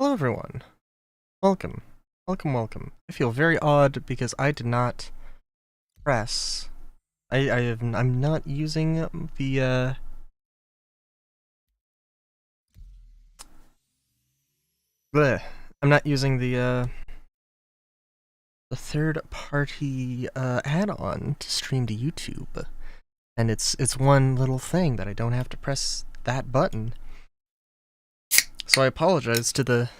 Hello everyone. Welcome. Welcome, welcome. I feel very odd because I did not press. I'm not using the bleh. I'm not using the third party add-on to stream to YouTube. And it's one little thing that I don't have to press that button. So I apologize to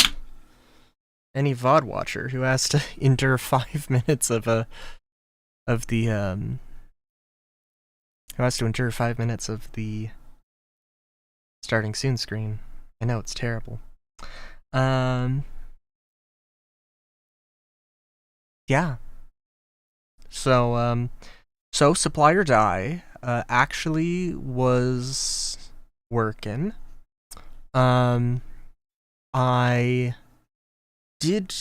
any VOD watcher who has to endure 5 minutes of the who has to endure 5 minutes of the starting soon screen. I know, it's terrible. Yeah. So Supply or Die actually was working. I did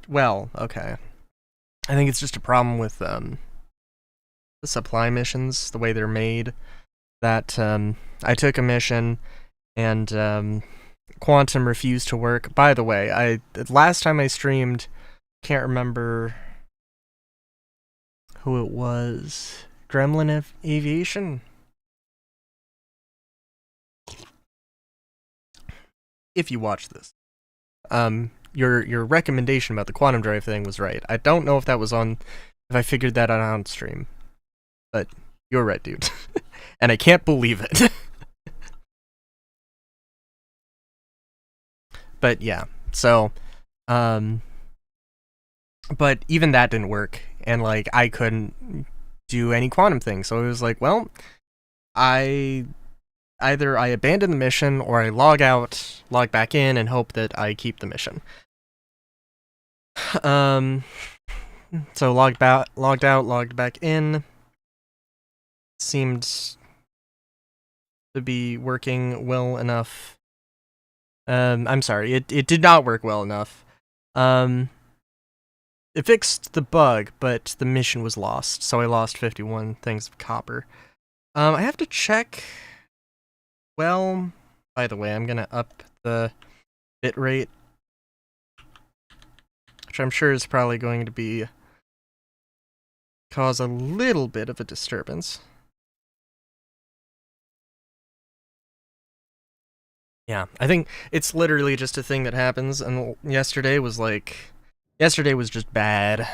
well, okay. I think it's just a problem with the supply missions, the way they're made. That I took a mission and Quantum refused to work. By the way, last time I streamed, can't remember who it was. Gremlin Aviation? If you watch this. Your recommendation about the quantum drive thing was right. I don't know if that was on, if I figured that out on stream, but you're right, dude. And I can't believe it. But yeah, so, but even that didn't work, and like I couldn't do any quantum thing, so it was like, well, either I abandon the mission or I log out, log back in, and hope that I keep the mission. So logged out, logged back in. Seemed to be working well enough. I'm sorry, it did not work well enough. It fixed the bug, but the mission was lost, so I lost 51 things of copper. I have to check. Well, by the way, I'm gonna up the bitrate, which I'm sure is probably going to be cause a little bit of a disturbance. Yeah, I think it's literally just a thing that happens, and yesterday was just bad.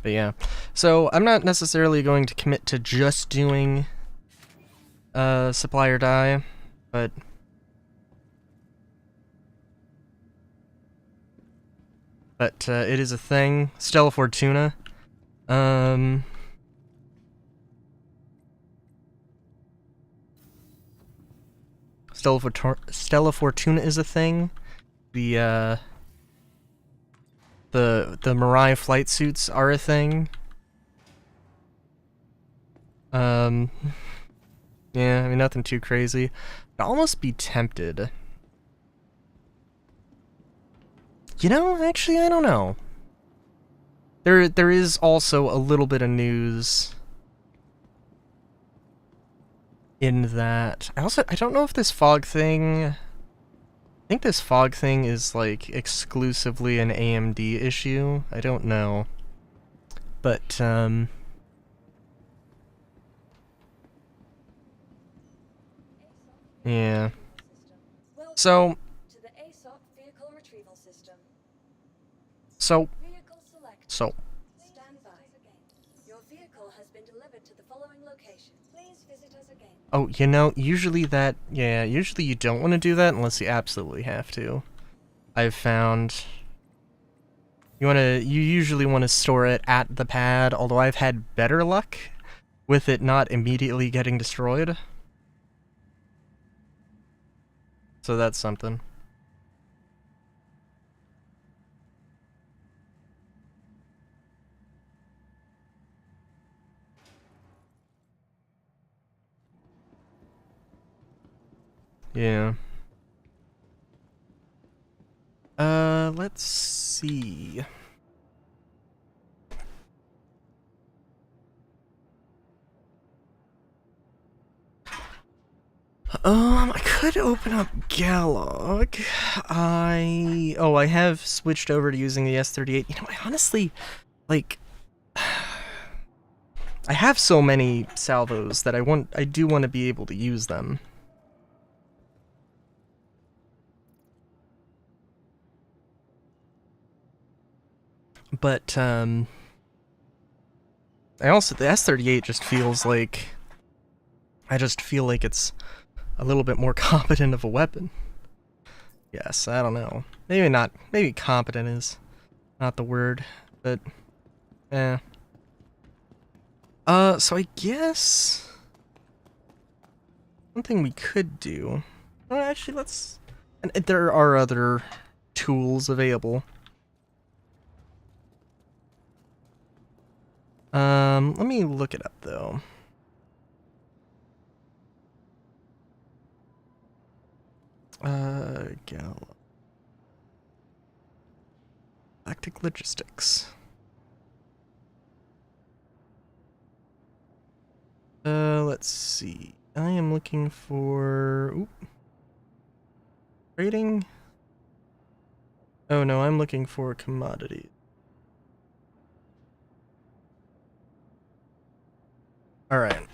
But yeah, so I'm not necessarily going to commit to just doing Supply or Die, but it is a thing. Stella Fortuna. Stella Fortuna is a thing. The Mirai flight suits are a thing. Yeah, I mean, nothing too crazy. I'd almost be tempted. You know, actually, I don't know. There is also a little bit of news in that. I don't know if this fog thing. I think this fog thing is like exclusively an AMD issue. I don't know. But yeah. So Your vehicle has been delivered to the following location. Please visit us again. Oh, you know, usually you don't want to do that unless you absolutely have to. I've found you usually want to store it at the pad, although I've had better luck with it not immediately getting destroyed. So that's something. Yeah. Let's see. I could open up Galog. I have switched over to using the S38. You know, I honestly, like, I have so many salvos that I do want to be able to use them. But, the S38 just feels like, I just feel like it's a little bit more competent of a weapon. Yes, I don't know. Maybe not, maybe competent is not the word, but, eh. So I guess one thing we could do, well, actually, and there are other tools available. Let me look it up, though. Galactic Logistics. Let's see. I am looking for... Trading? Oh no, I'm looking for commodities. Alright.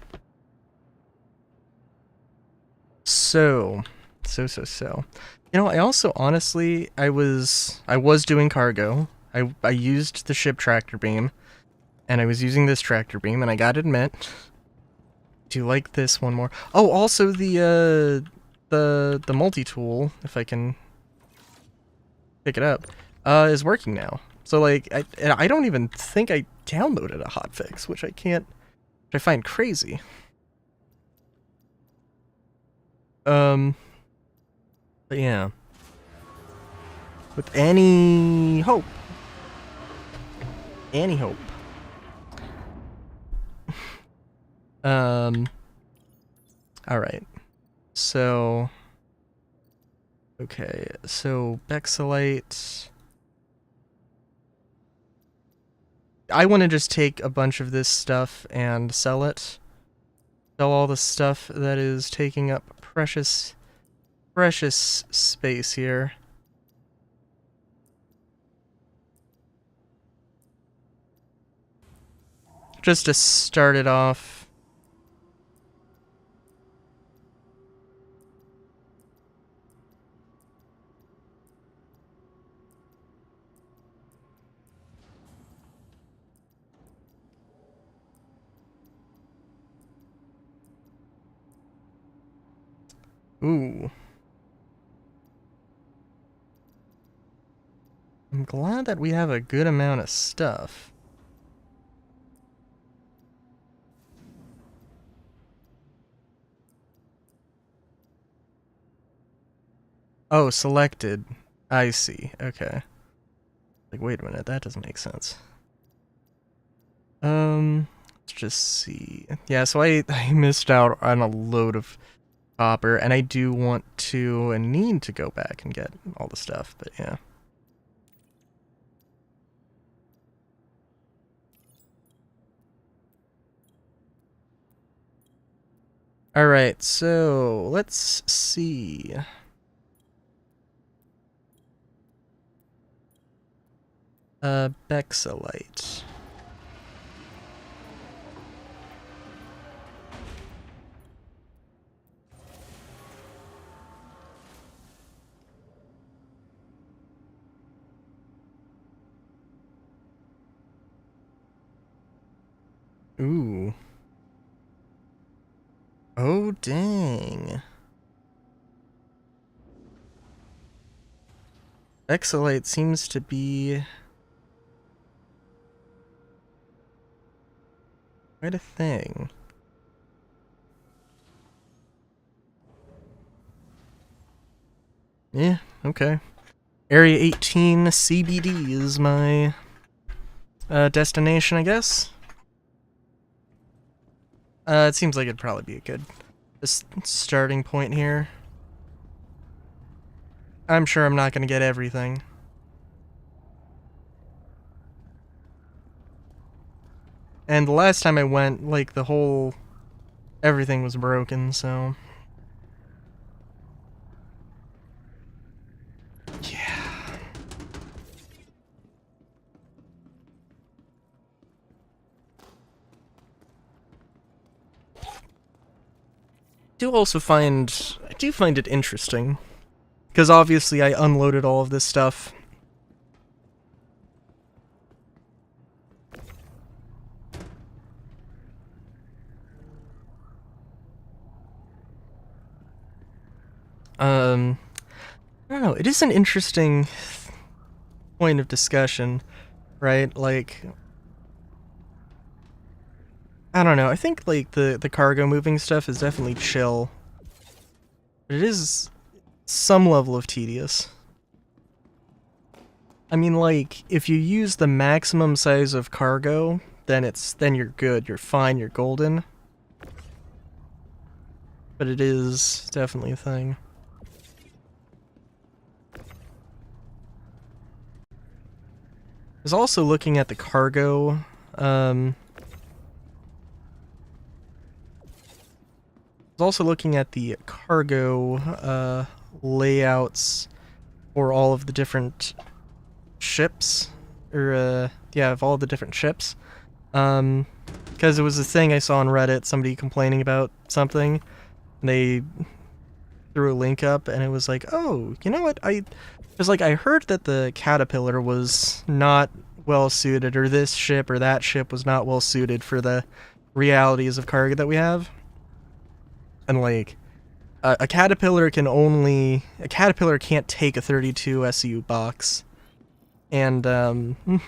So. You know, I also, honestly, I was doing cargo. I used the ship tractor beam, and I was using this tractor beam, and I gotta admit, do you like this one more? Oh, also the multi-tool, if I can pick it up, is working now. So, like, I don't even think I downloaded a hotfix, which I can't, which I find crazy. But yeah. With any hope. Alright. So... Okay, so Bexalite... I want to just take a bunch of this stuff and sell it. Sell all the stuff that is taking up precious space here. Just to start it off. Ooh. I'm glad that we have a good amount of stuff. Oh, selected. I see. Okay. Like, wait a minute, that doesn't make sense. Let's just see. Yeah, so I missed out on a load of copper, and I do want to and need to go back and get all the stuff, but yeah. Alright, so let's see. Bexalite. Ooh. Oh, dang. Bexalite seems to be quite a thing. Yeah, okay. Area 18 CBD is my destination, I guess. It seems like it'd probably be a good starting point here. I'm sure I'm not gonna get everything. And the last time I went, like, everything was broken, so... do find it interesting, because obviously I unloaded all of this stuff. I don't know, it is an interesting point of discussion, right? Like, I don't know, I think, like, the cargo moving stuff is definitely chill. But it is some level of tedious. I mean, like, if you use the maximum size of cargo, then you're good, you're fine, you're golden. But it is definitely a thing. I was also looking at the cargo, I was also looking at the cargo, layouts for all of the different ships, or, yeah, of all the different ships. Because it was a thing I saw on Reddit, somebody complaining about something, and they threw a link up, and it was like, oh, you know what, Because, like, I heard that the Caterpillar was not well-suited, or this ship or that ship was not well-suited for the realities of cargo that we have. And, like, a Caterpillar can't take a 32 SU box. And, you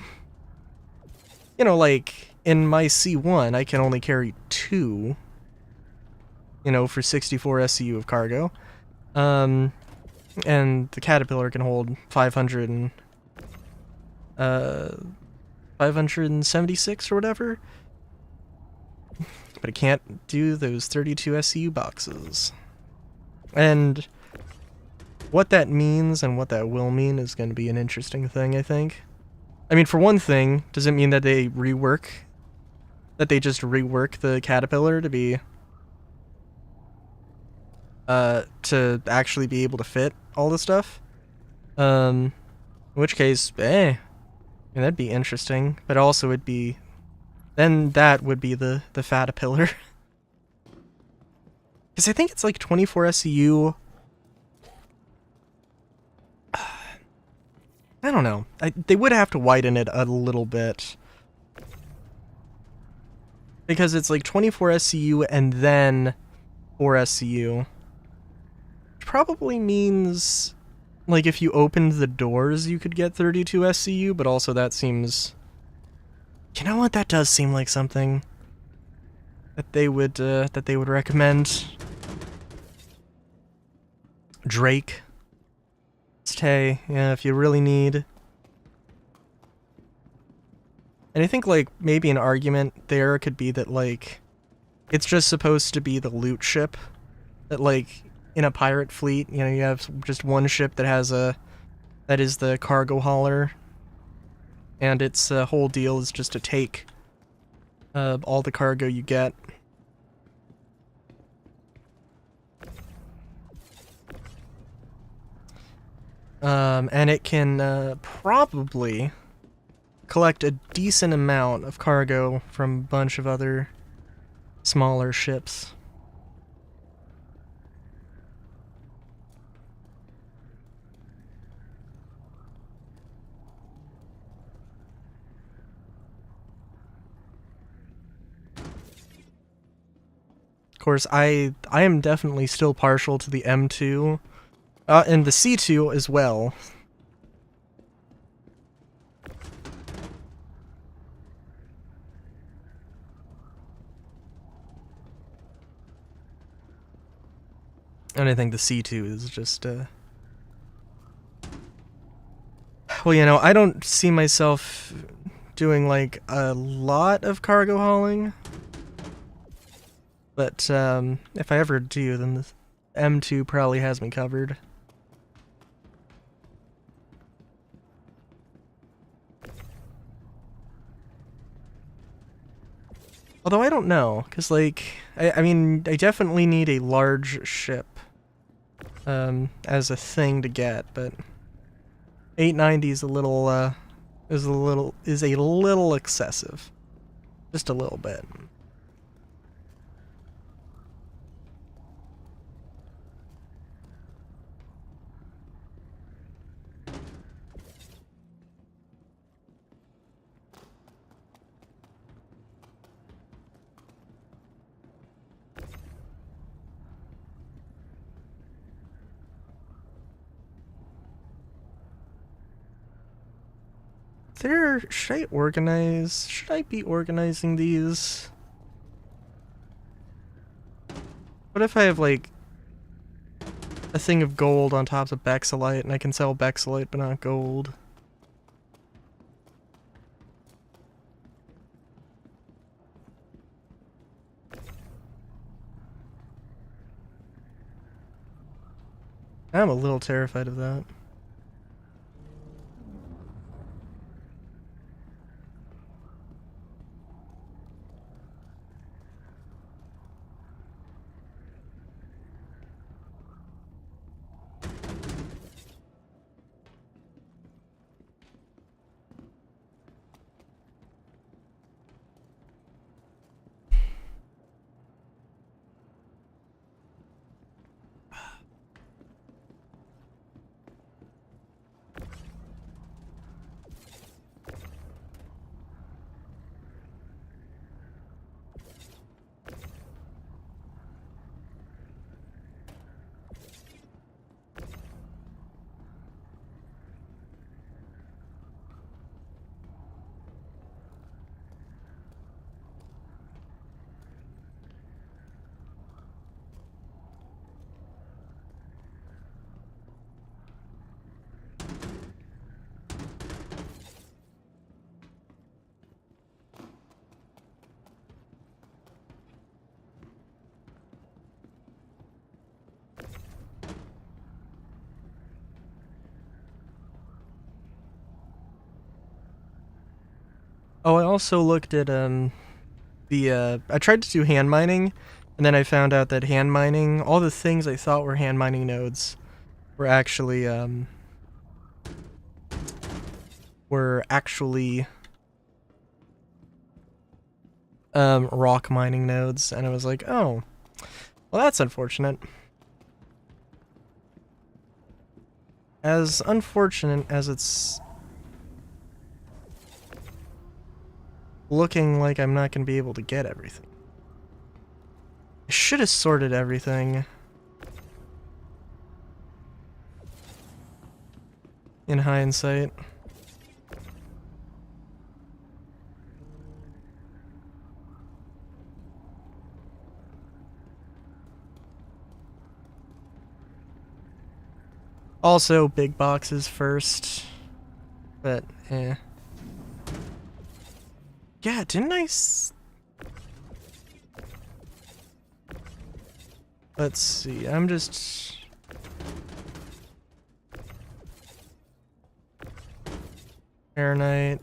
know, like, in my C1, I can only carry 2, you know, for 64 SU of cargo. And the Caterpillar can hold 576 or whatever. But it can't do those 32 SCU boxes. And what that means and what that will mean is going to be an interesting thing, I think. I mean, for one thing, does it mean that they just rework the Caterpillar to be to actually be able to fit all the stuff? In which case, I mean, that'd be interesting, but also then that would be the Fatapillar. Because I think it's like 24 SCU. I don't know. They would have to widen it a little bit. Because it's like 24 SCU and then 4 SCU. Which probably means, like, if you opened the doors, you could get 32 SCU, but also that seems... You know what? That does seem like something that they would recommend. Drake. Stay, yeah, if you really need. And I think, like, maybe an argument there could be that, like, it's just supposed to be the loot ship. That, like, in a pirate fleet, you know, you have just one ship that is the cargo hauler. And its whole deal is just to take all the cargo you get. And it can probably collect a decent amount of cargo from a bunch of other smaller ships. Of course, I am definitely still partial to the M2, and the C2 as well. And I think the C2 is just, well, you know, I don't see myself doing, like, a lot of cargo hauling. But, if I ever do, then the M2 probably has me covered. Although I don't know, because, like, I mean, I definitely need a large ship, as a thing to get, but 890 is a little excessive. Just a little bit. Should I organize? Should I be organizing these? What if I have, like, a thing of gold on top of Bexalite, and I can sell Bexalite but not gold? I'm a little terrified of that. Oh, I also looked at I tried to do hand mining, and then I found out that hand mining, all the things I thought were hand mining nodes were actually rock mining nodes, and I was like, oh, well, that's unfortunate. As unfortunate as it's looking like I'm not going to be able to get everything. I should have sorted everything in hindsight. Also, big boxes first. But, eh. Yeah, didn't I Let's see, I'm just... Airnite.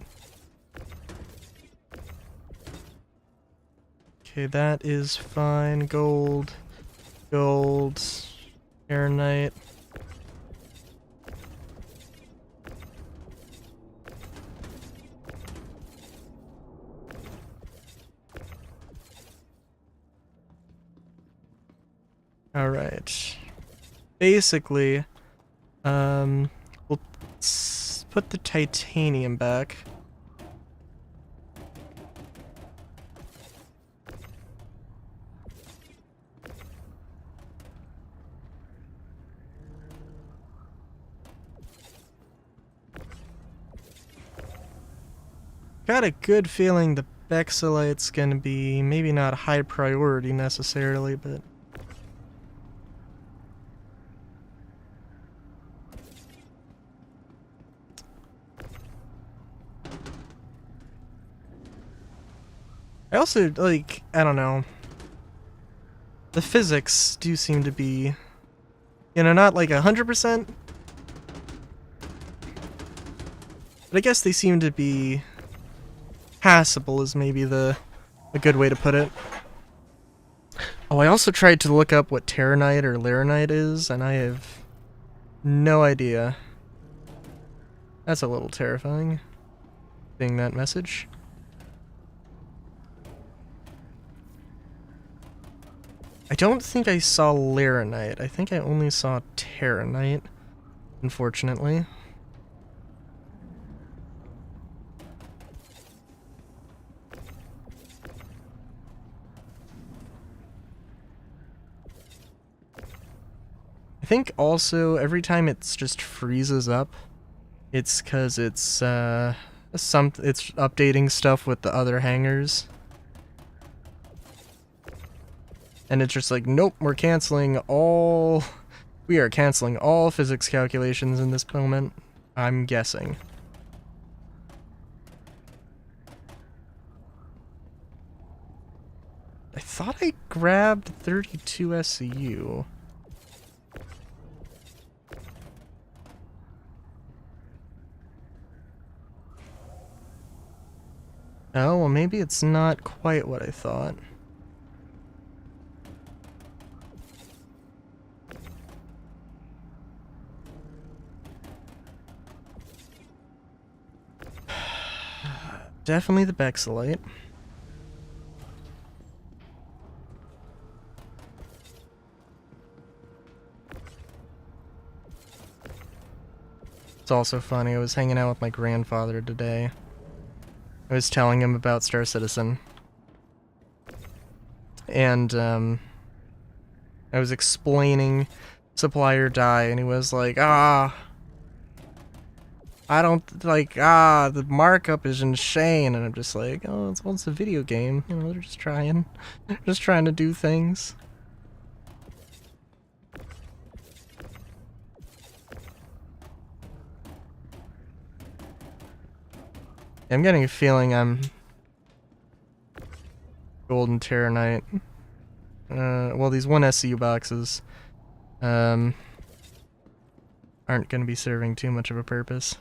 Okay, that is fine. Gold. Gold. Airnite. Alright. Basically, we'll put the titanium back. Got a good feeling the Bexalite's gonna be maybe not high priority necessarily, but... I also, like, I don't know. The physics do seem to be, you know, not like 100%. But I guess they seem to be passable is maybe a good way to put it. Oh, I also tried to look up what Terranite or Laranite is, and I have no idea. That's a little terrifying, seeing that message. I don't think I saw Laranite. I think I only saw Terranite, unfortunately. I think also every time it's just freezes up, it's because it's It's updating stuff with the other hangars. And it's just like, nope, we are canceling all physics calculations in this moment. I'm guessing. I thought I grabbed 32 SCU. Oh, well maybe it's not quite what I thought. Definitely the Bexelite. It's also funny, I was hanging out with my grandfather today. I was telling him about Star Citizen. And, I was explaining Supply or Die, and he was like, I don't, like, the markup is insane, and I'm just like, oh, it's a video game, you know, they're just trying to do things. I'm getting a feeling I'm Golden Terranite. Well, these 1 SCU boxes, aren't gonna be serving too much of a purpose.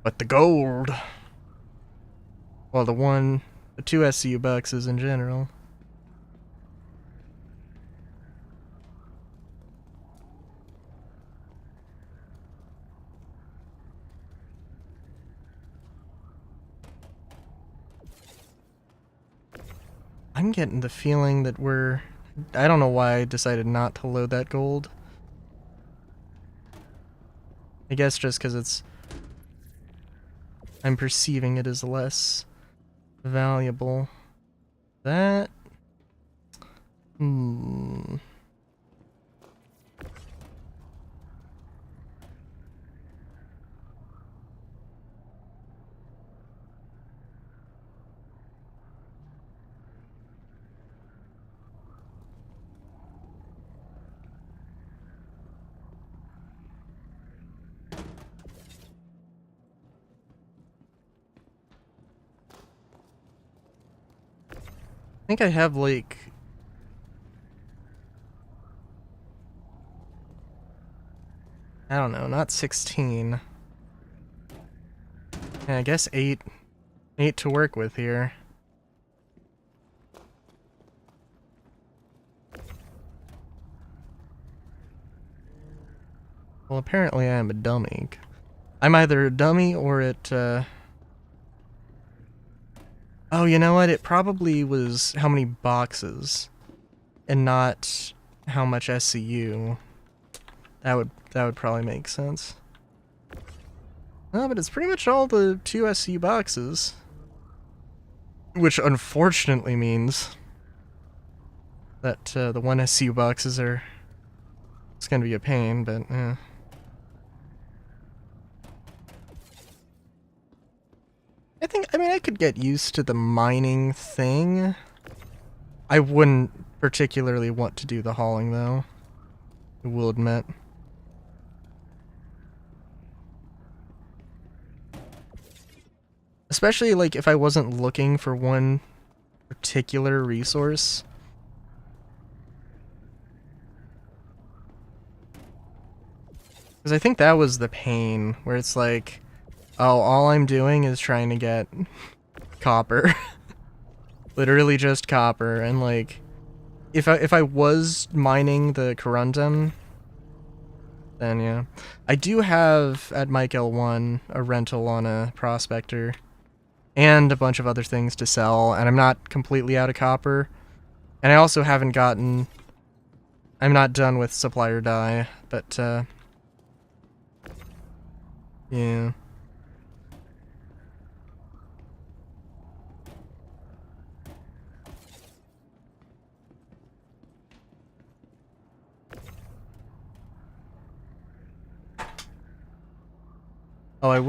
But the gold! Well, the 2 SCU boxes in general. I'm getting the feeling that I don't know why I decided not to load that gold. I guess just because I'm perceiving it as less valuable. That... I think I have, like... I don't know, not 16. Yeah, I guess 8 to work with here. Well, apparently I am a dummy. I'm either a dummy or Oh, you know what? It probably was how many boxes, and not how much SCU. That would probably make sense. No, but it's pretty much all the 2 SCU boxes. Which unfortunately means that the 1 SCU boxes it's gonna be a pain, but yeah. I mean, I could get used to the mining thing. I wouldn't particularly want to do the hauling, though. I will admit. Especially, like, if I wasn't looking for one particular resource. Because I think that was the pain, where it's like, oh, all I'm doing is trying to get copper. Literally just copper, and like, if I was mining the corundum, then yeah. I do have, at Mike L1, a rental on a prospector, and a bunch of other things to sell, and I'm not completely out of copper. And I also haven't I'm not done with Supply or Die, but, yeah. Oh, I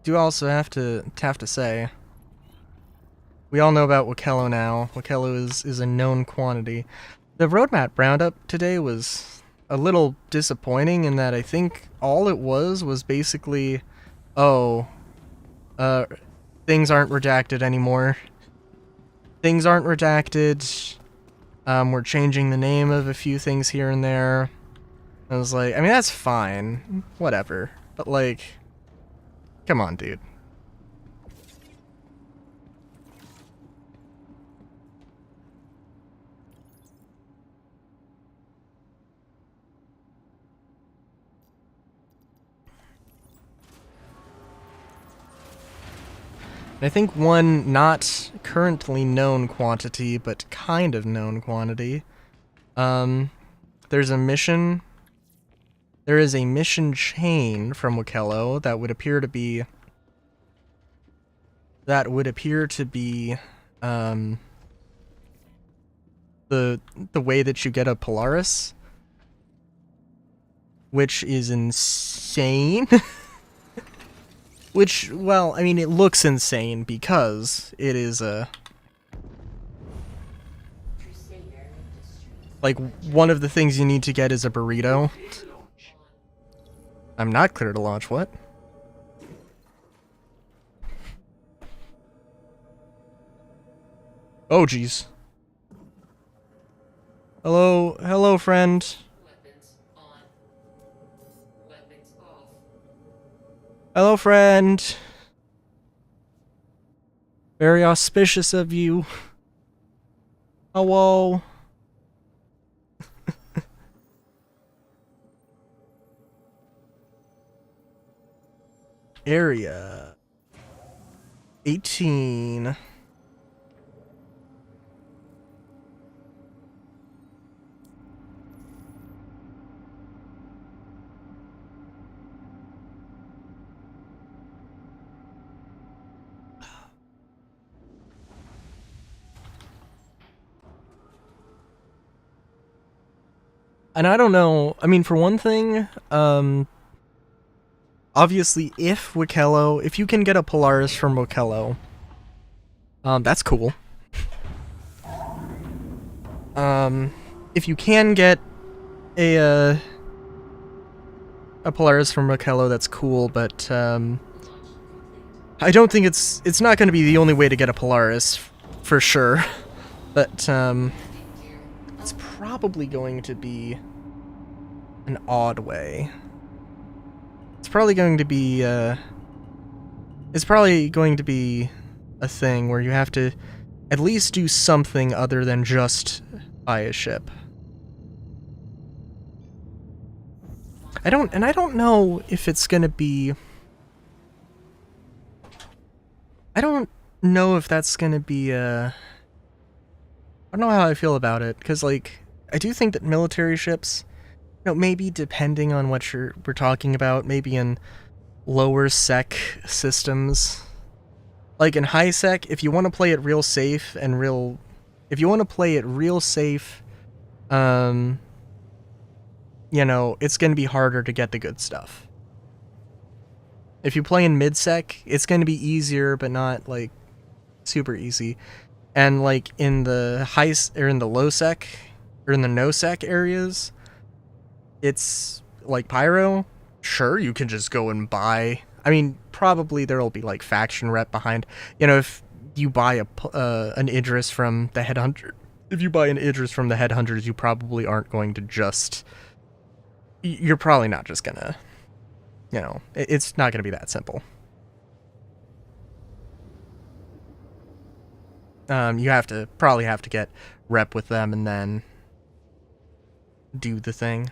do also have to say, we all know about Wakello now. Wakello is a known quantity. The roadmap roundup today was a little disappointing in that I think all it was basically, oh, things aren't redacted anymore. Things aren't redacted. We're changing the name of a few things here and there. I was like, I mean, that's fine. Whatever. But, like, come on, dude. I think one not currently known quantity, but kind of known quantity. There's a mission. There is a mission chain from Wakello that would appear to be. The way that you get a Polaris, which is insane. Which, well, I mean, it looks insane because it is a... Like, one of the things you need to get is a burrito. I'm not clear to launch, what? Oh, jeez. Hello, friend. Hello, friend. Very auspicious of you. Hello. Area 18. And I don't know, I mean, for one thing, obviously, if you can get a Polaris from Wakello, that's cool. If you can get a Polaris from Wakello, that's cool, but, I don't think it's not going to be the only way to get a Polaris, for sure. But, it's probably going to be an odd way. It's probably going to be a thing where you have to at least do something other than just buy a ship. I don't know if it's gonna be... I don't know if that's gonna be I don't know how I feel about it, because, like, I do think that military ships, you know, maybe depending on what we're talking about, maybe in lower sec systems. Like in high sec, if you want to play it real safe and you know, it's going to be harder to get the good stuff. If you play in mid sec, it's going to be easier, but not, like, super easy. And, like, in the low sec, or in the no sec areas, it's like Pyro. Sure, you can just go and buy. I mean, probably there'll be, like, faction rep behind. You know, if you buy an Idris from the Headhunter, you probably aren't going to just. You're probably not just gonna. You know, it's not gonna be that simple. You probably have to get rep with them and then do the thing.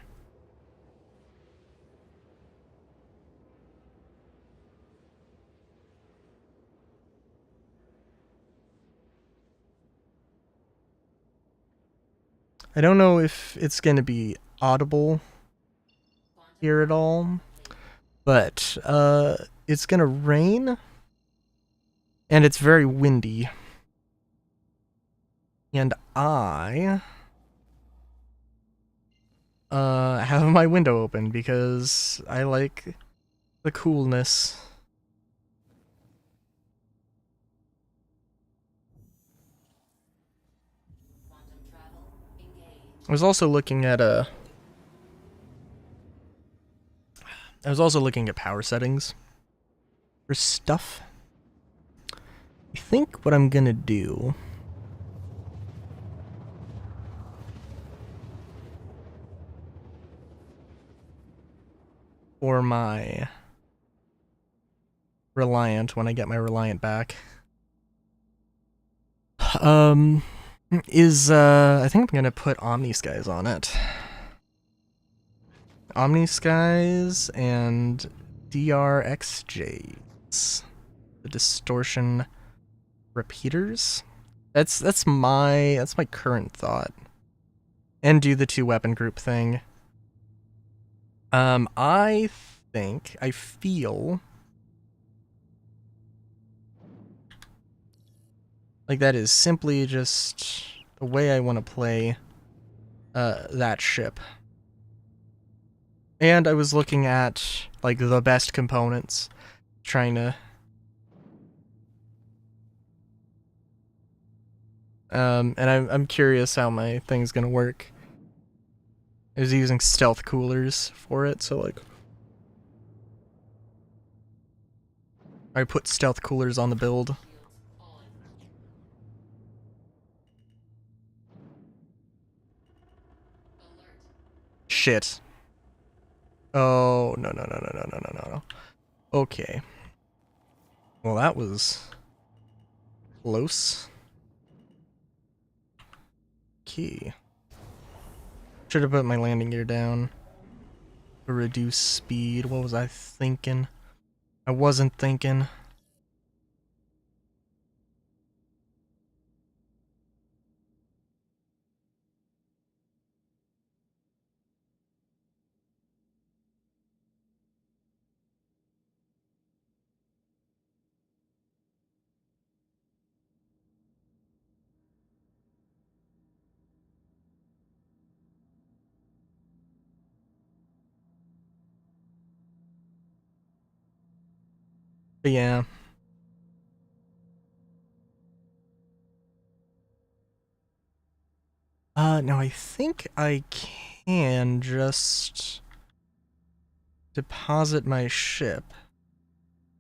I don't know if it's going to be audible here at all, but it's going to rain, and it's very windy. And I have my window open because I like the coolness. I was also looking at power settings for stuff. I think what I'm gonna do for my Reliant, when I get my Reliant back, is I think I'm gonna put Omniskies on it. Omniskies and DRXJs, the distortion repeaters. That's my current thought. And do the 2-weapon group thing. I feel like that is simply just the way I want to play that ship. And I was looking at like the best components, trying to and I'm curious how my thing's gonna work. I was using stealth coolers for it, so like I put stealth coolers on the build. Shit. Oh, no. Okay. Well, that was close. Key. Should have put my landing gear down to reduce speed. What was I thinking? I wasn't thinking. But yeah. Now I think I can just deposit my ship.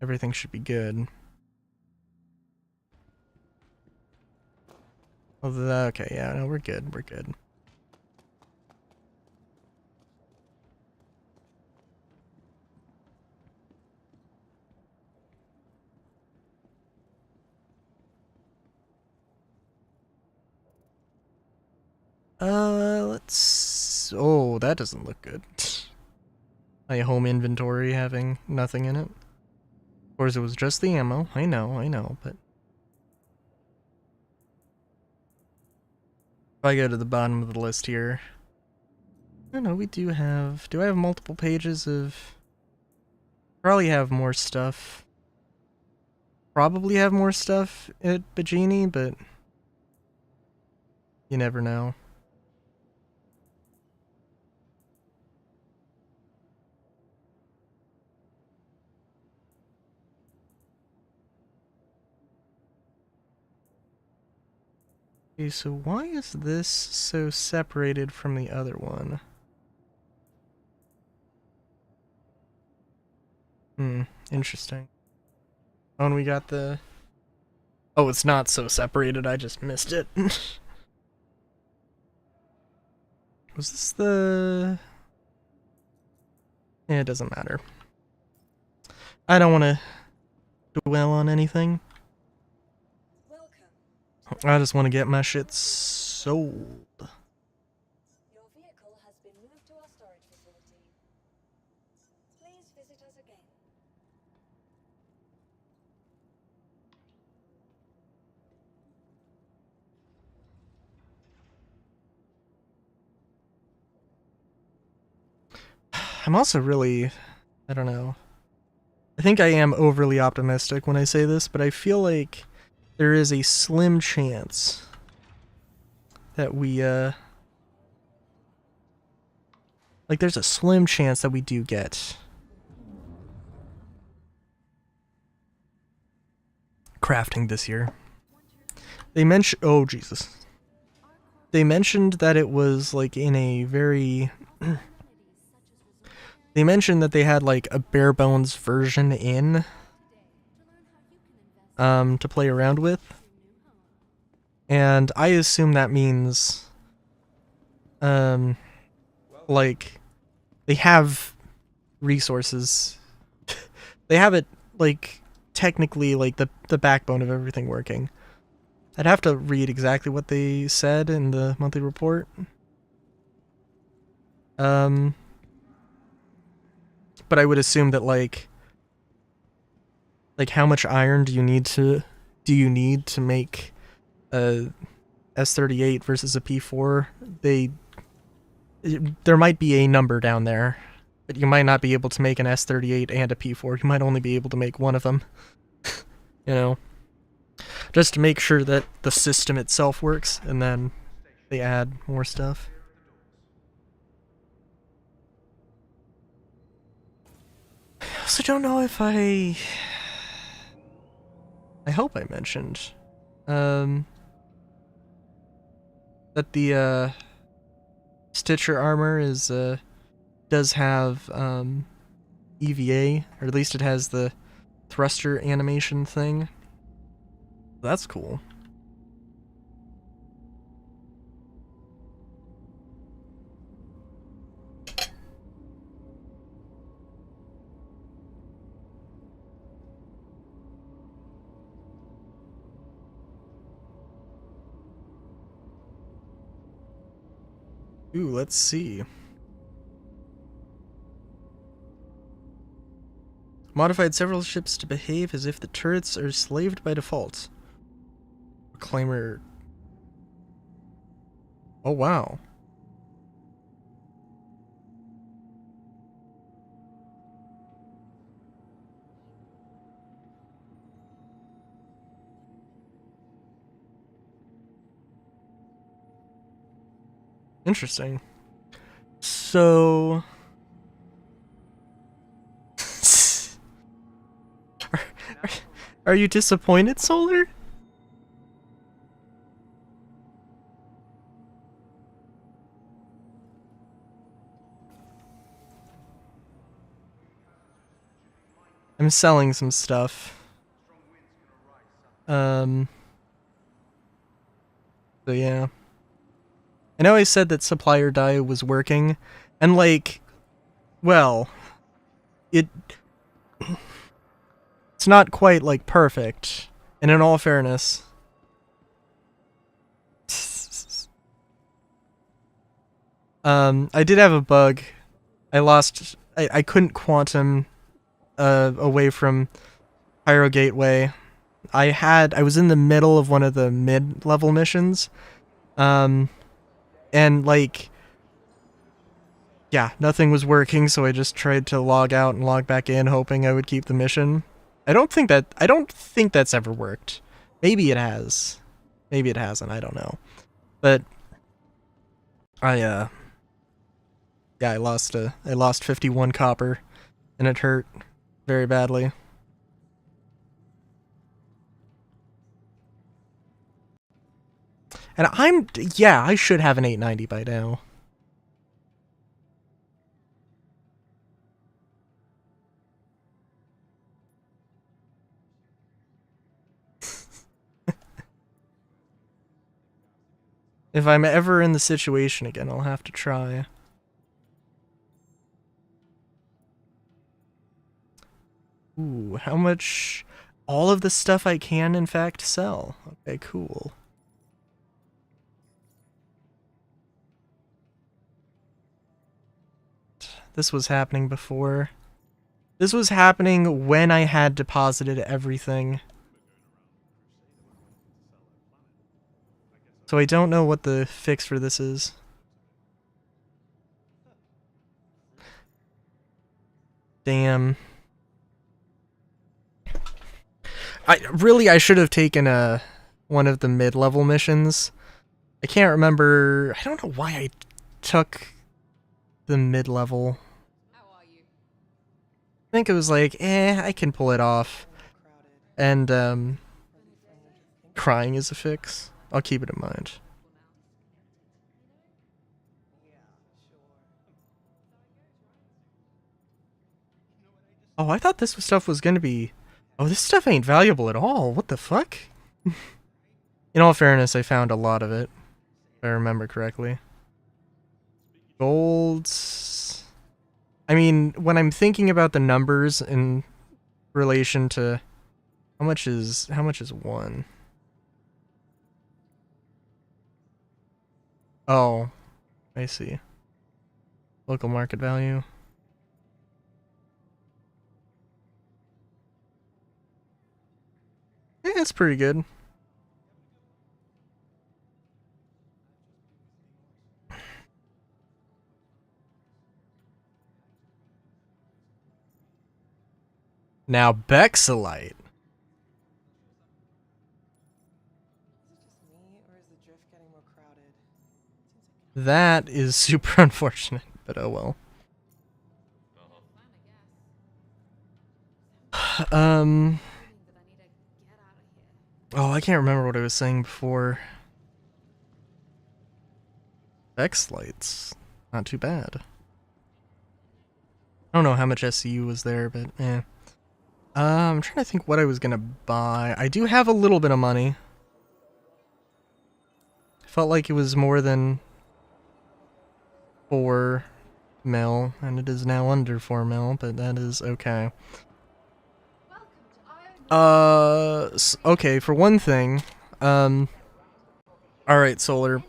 Everything should be good. Okay, yeah, no, we're good, we're good. Oh, that doesn't look good. My home inventory having nothing in it. Of course, it was just the ammo. I know, but... If I go to the bottom of the list here... I don't know, we do have... Do I have multiple pages of... Probably have more stuff. Probably have more stuff at Bajini, but... You never know. Okay, so why is this so separated from the other one? Interesting. Oh, and we got the... Oh, it's not so separated, I just missed it. Was this the... Yeah, it doesn't matter. I don't want to dwell on anything. Welcome. I just want to get my shit sold. Your vehicle has been moved to our storage facility. Please visit us again. I'm also really... I don't know. I think I am overly optimistic when I say this, but I feel like there is a slim chance that we, like, there's a slim chance that we do get crafting this year. They mentioned, oh Jesus. They mentioned that it was like in a very they mentioned that they had like a bare bones version in to play around with. And I assume that means like they have resources. They have it like technically like the backbone of everything working. I'd have to read exactly what they said in the monthly report. But I would assume that like how much iron do you need to make a S38 versus a P4? There might be a number down there, but you might not be able to make an S38 and a P4. You might only be able to make one of them. You know, just to make sure that the system itself works, and then they add more stuff. I also don't know if I hope I mentioned that the Stitcher armor is does have EVA, or at least it has the thruster animation thing. That's cool. Ooh, let's see. Modified several ships to behave as if the turrets are slaved by default. Reclaimer. Oh, wow. Interesting. So... Are you disappointed, Solar? I'm selling some stuff. So yeah. I know I said that Supplier Die was working, and like, well, it's not quite like perfect, and in all fairness. I did have a bug. I couldn't quantum away from Pyro Gateway. I was in the middle of one of the mid-level missions, and like, yeah, nothing was working, so I just tried to log out and log back in, hoping I would keep the mission. I don't think that's ever worked. Maybe it has. Maybe it hasn't, I don't know. But yeah, I lost 51 copper, and it hurt very badly. And I should have an 890 by now. If I'm ever in the situation again, I'll have to try. Ooh, how much? All of the stuff I can, in fact, sell. Okay, cool. This was happening before. This was happening when I had deposited everything. So I don't know what the fix for this is. Damn. I should have taken one of the mid-level missions. I can't remember. I don't know why I took the mid-level. I think it was like, I can pull it off. And crying is a fix. I'll keep it in mind. Oh, I thought this stuff was gonna be... Oh, this stuff ain't valuable at all. What the fuck? In all fairness, I found a lot of it, if I remember correctly. Golds... I mean, when I'm thinking about the numbers in relation to... How much is one? Oh, I see. Local market value. Yeah, it's pretty good. Now, Bexelite. That is super unfortunate, but oh well. Oh, I can't remember what I was saying before. Bexelites, not too bad. I don't know how much SCU was there, but eh. I'm trying to think what I was gonna buy. I do have a little bit of money. Felt like it was more than 4 mil, and it is now under 4 mil, but that is okay. Okay, for one thing, alright, Solar.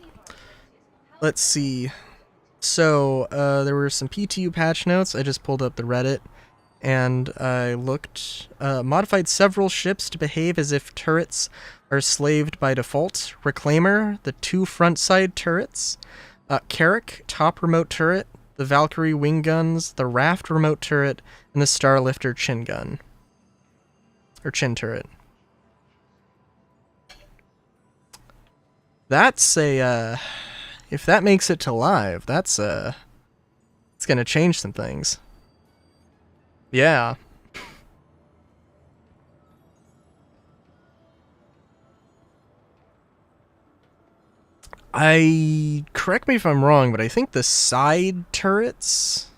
Let's see. So, there were some PTU patch notes. I just pulled up the Reddit, and I looked. Modified several ships to behave as if turrets are slaved by default. Reclaimer, the 2 front side turrets. Carrack, top remote turret. The Valkyrie wing guns, the Raft remote turret, and the Starlifter chin gun. Or chin turret. That's a, if that makes it to live, that's, it's gonna change some things. Yeah. Correct me if I'm wrong, but I think the side turrets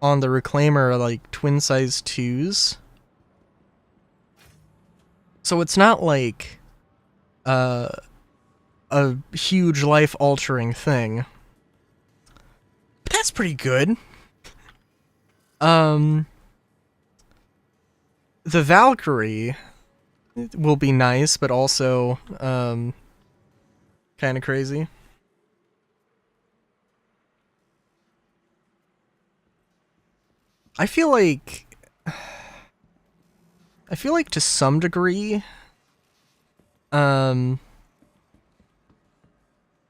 on the Reclaimer are like twin size 2s. So it's not like a huge life-altering thing. But that's pretty good. The Valkyrie will be nice, but also kind of crazy. I feel like to some degree,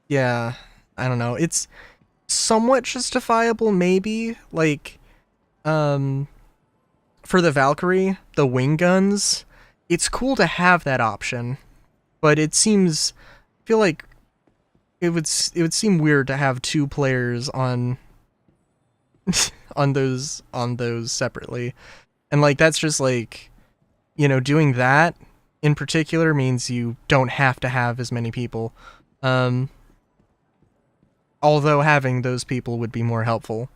yeah, I don't know. It's somewhat justifiable, maybe. Like, for the Valkyrie, the wing guns, it's cool to have that option, but it seems, I feel like it would seem weird to have 2 players on on those separately, and like that's just like, you know, doing that in particular means you don't have to have as many people. Although having those people would be more helpful.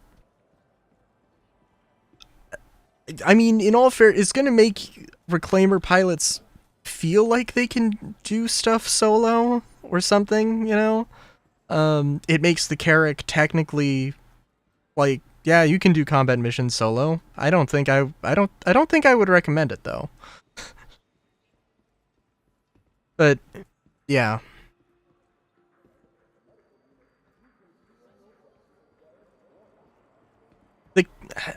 I mean, in all fair, it's gonna make Reclaimer pilots feel like they can do stuff solo or something, you know? It makes the Carrack technically, like, yeah, you can do combat missions solo. I don't think I would recommend it though. But yeah.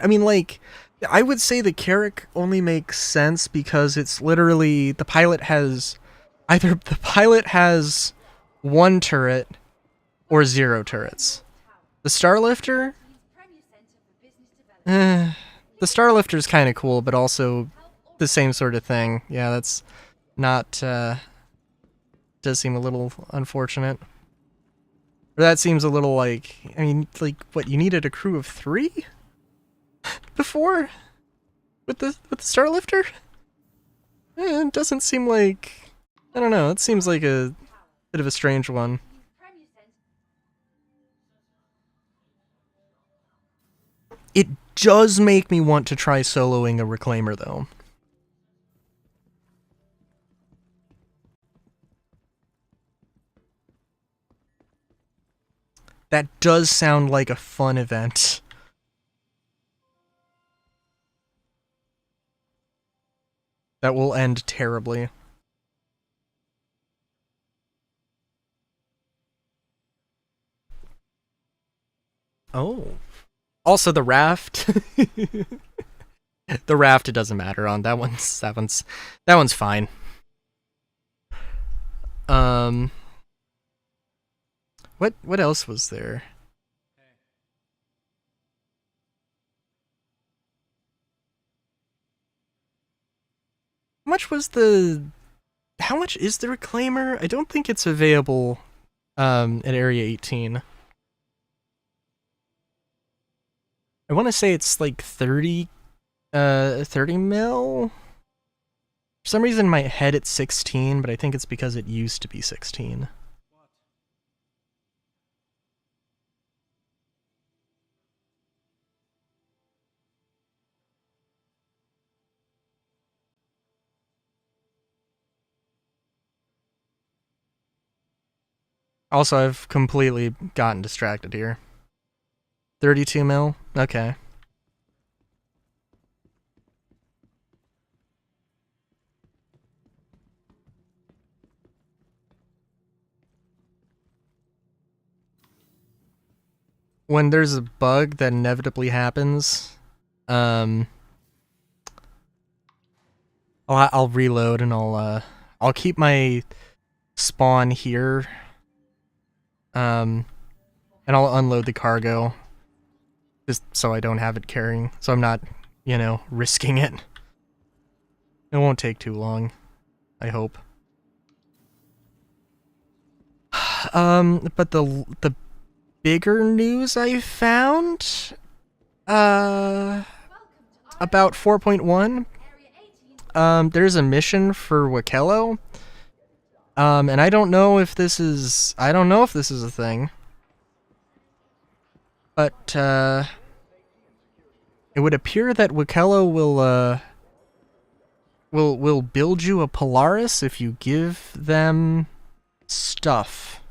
I mean, like, I would say the Carrack only makes sense because it's literally the pilot has either 1 turret or 0 turrets. The Starlifter, the Starlifter is kind of cool, but also the same sort of thing. Yeah, that's not does seem a little unfortunate. Or that seems a little like, I mean, like, what, you needed a crew of 3 before with the Starlifter? It doesn't seem like I don't know, it seems like a bit of a strange one. It does make me want to try soloing a Reclaimer, though. That does sound like a fun event. That will end terribly. Oh. Also the raft. The raft, it doesn't matter on. That one's fine. What else was there? How much is the Reclaimer? I don't think it's available at Area 18. I want to say it's like 30 mil. For some reason in my head it's 16, but I think it's because it used to be 16. Also, I've completely gotten distracted here. 32 mil? Okay. When there's a bug that inevitably happens, I'll reload and I'll keep my spawn here, and I'll unload the cargo, just so I don't have it carrying, so I'm not, risking it. It won't take too long, I hope. But the bigger news I found, about 4.1, there's a mission for Wakello, and I don't know if this is a thing, but it would appear that Wakello will build you a Polaris if you give them stuff.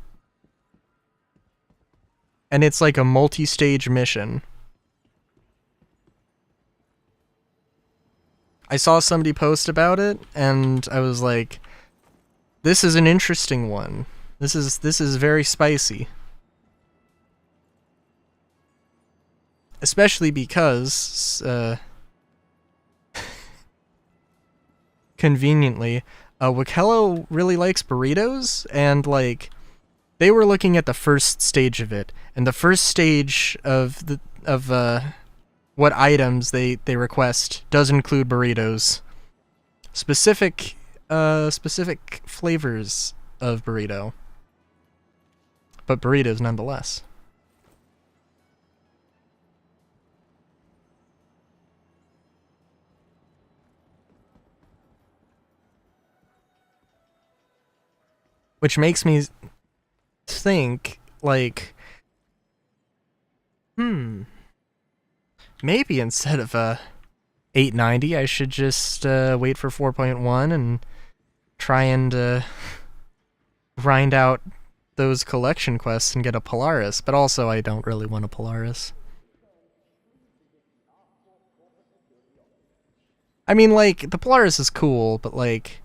And it's like a multi-stage mission. I saw somebody post about it, and I was like, this is an interesting one. This is very spicy. Especially because, conveniently, Wakello really likes burritos, and, like, they were looking at the first stage of it, and the first stage of what items they request does include burritos. Specific flavors of burrito. But burritos nonetheless. Which makes me think, like, maybe instead of 890, I should just wait for 4.1 and try and grind out those collection quests and get a Polaris. But also, I don't really want a Polaris. I mean, like, the Polaris is cool, but, like,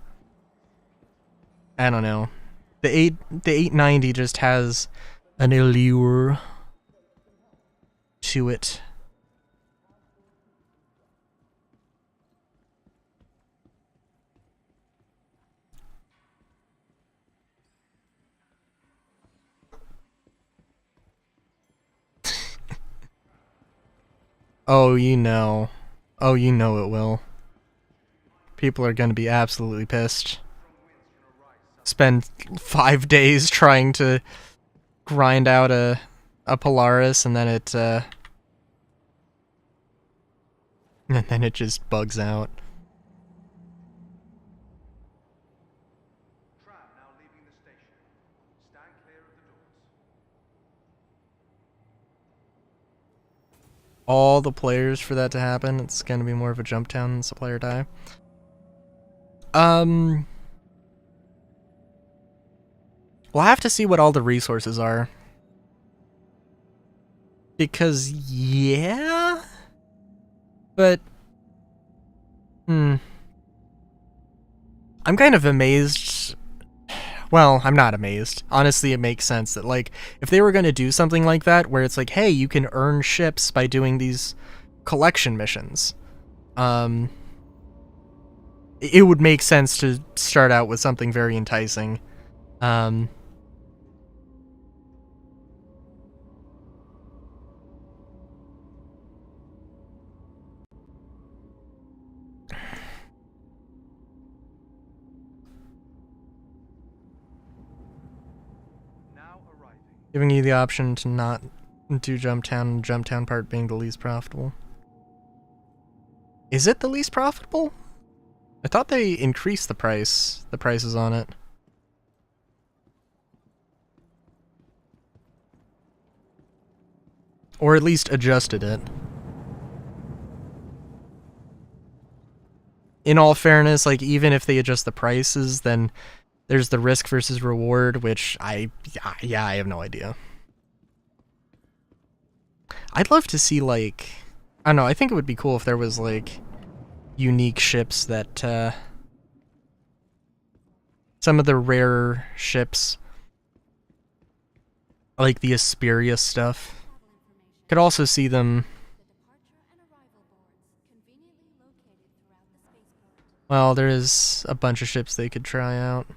I don't know. The 890 just has an allure to it. Oh, you know. Oh, you know it will. People are gonna be absolutely pissed. Spend 5 days trying to grind out a Polaris, and then it just bugs out. all the players for that to happen. It's going to be more of a jump town than supplier die. We'll have to see what all the resources are. Because, yeah... But... I'm kind of amazed... Well, I'm not amazed. Honestly, it makes sense that, like, if they were going to do something like that, where it's like, hey, you can earn ships by doing these collection missions, it would make sense to start out with something very enticing. Giving you the option to not do Jump Town, and Jump Town part being the least profitable. Is it the least profitable? I thought they increased the prices on it. Or at least adjusted it. In all fairness, like, even if they adjust the prices, then there's the risk versus reward, which I have no idea. I'd love to see, like, I don't know, I think it would be cool if there was, like, unique ships that, some of the rare ships, like the Asperia stuff, could also see them. Well, there is a bunch of ships they could try out.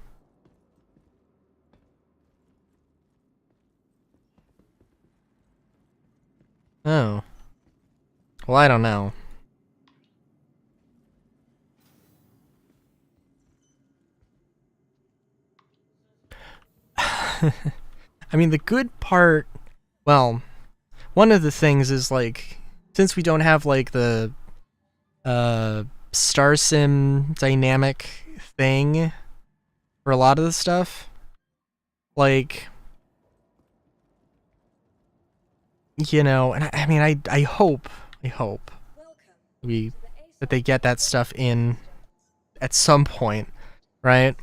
Oh. Well, I don't know. I mean, the good part... Well, one of the things is, like, since we don't have, like, the Star Sim dynamic thing for a lot of the stuff, like, you know, and I mean, I hope that they get that stuff in at some point, right?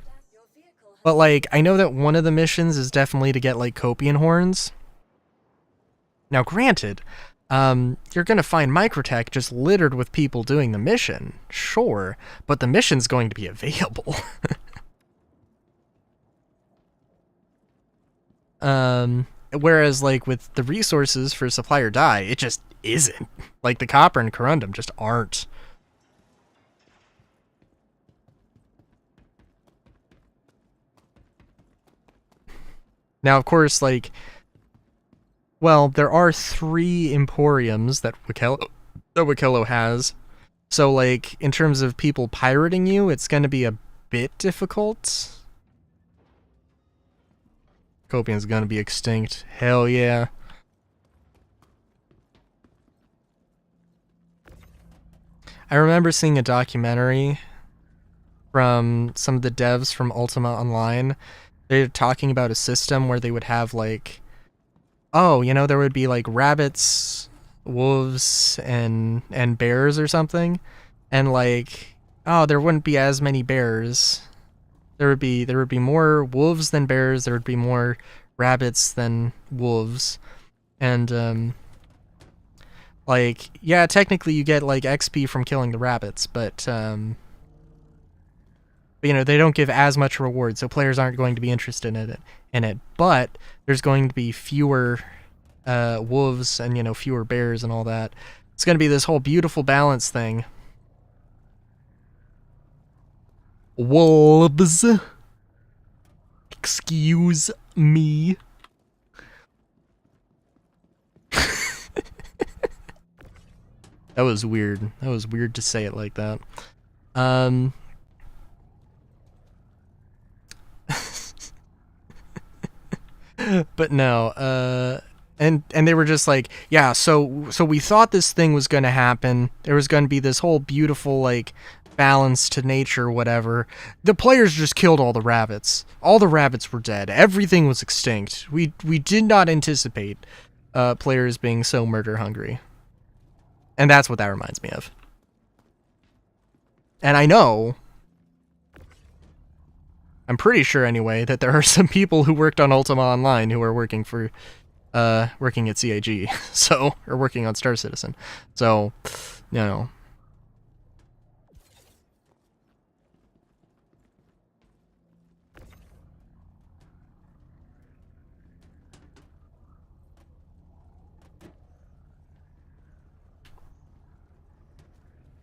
But, like, I know that one of the missions is definitely to get, like, Copian horns. Now, granted, you're gonna find Microtech just littered with people doing the mission, sure, but the mission's going to be available. Whereas, like, with the resources for supplier die, it just isn't. Like, the copper and corundum just aren't. Now, of course, like, well, there are 3 emporiums that Wakello has. So, like, in terms of people pirating you, it's going to be a bit difficult. Copian's going to be extinct. Hell yeah. I remember seeing a documentary from some of the devs from Ultima Online. They're talking about a system where they would have, like, oh, you know, there would be, like, rabbits, wolves, and bears or something, and, like, oh, there wouldn't be as many bears. There would be more wolves than bears. There would be more rabbits than wolves, and like, yeah, technically you get, like, XP from killing the rabbits, but you know, they don't give as much reward, so players aren't going to be interested in it. But there's going to be fewer wolves and, you know, fewer bears and all that. It's going to be this whole beautiful balance thing. Wolves. Excuse me. That was weird. That was weird to say it like that. But no, and they were just like, yeah, so we thought this thing was going to happen. There was going to be this whole beautiful, like, balance to nature, whatever. The players just killed all the rabbits. All the rabbits were dead. Everything was extinct. We did not anticipate players being so murder hungry. And that's what that reminds me of. And I know, I'm pretty sure anyway, that there are some people who worked on Ultima Online who are working for, working at CIG, so, or working on Star Citizen. So, you know.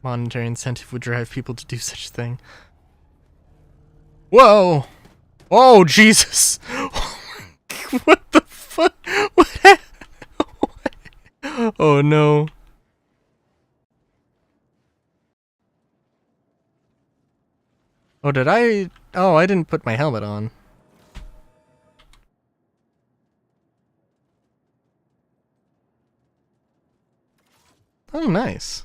Monetary incentive would drive people to do such a thing. Whoa! Oh, Jesus! What the fuck? What? Oh, no. Oh, did I? Oh, I didn't put my helmet on. Oh, nice.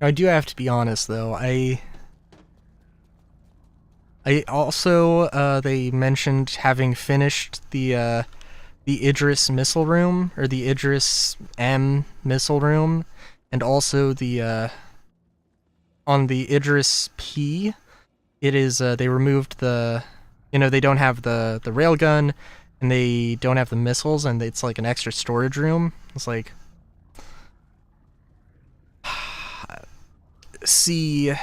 I do have to be honest, though. I also, they mentioned having finished the Idris missile room, or the Idris M missile room, and also the, on the Idris P, it is, they removed the, you know, they don't have the railgun, and they don't have the missiles, and it's like an extra storage room. It's like, see,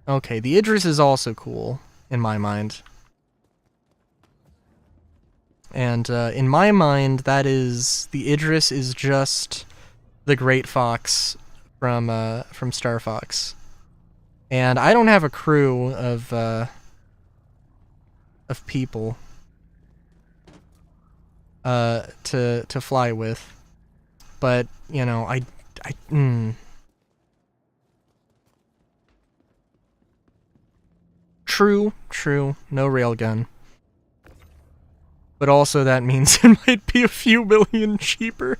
okay, the Idris is also cool, in my mind. And in my mind, that is, the Idris is just the Great Fox from Star Fox. And I don't have a crew of people to fly with, but you know, True, no railgun. But also that means it might be a few million cheaper,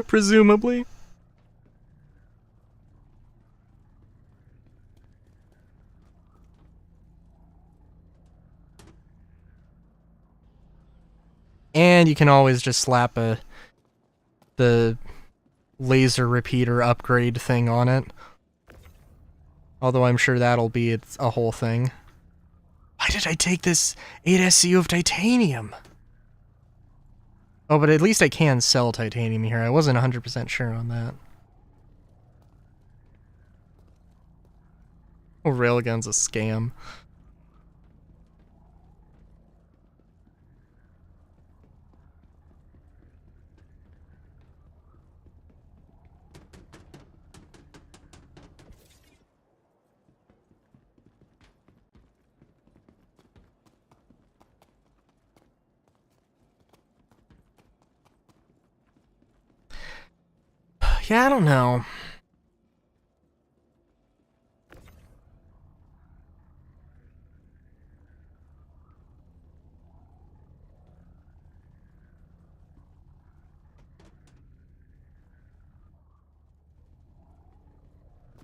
presumably. And you can always just slap the laser repeater upgrade thing on it. Although I'm sure that'll be a whole thing. Why did I take this 8 SCU of titanium? Oh, but at least I can sell titanium here. I wasn't 100% sure on that. Oh, railgun's a scam. Yeah, I don't know.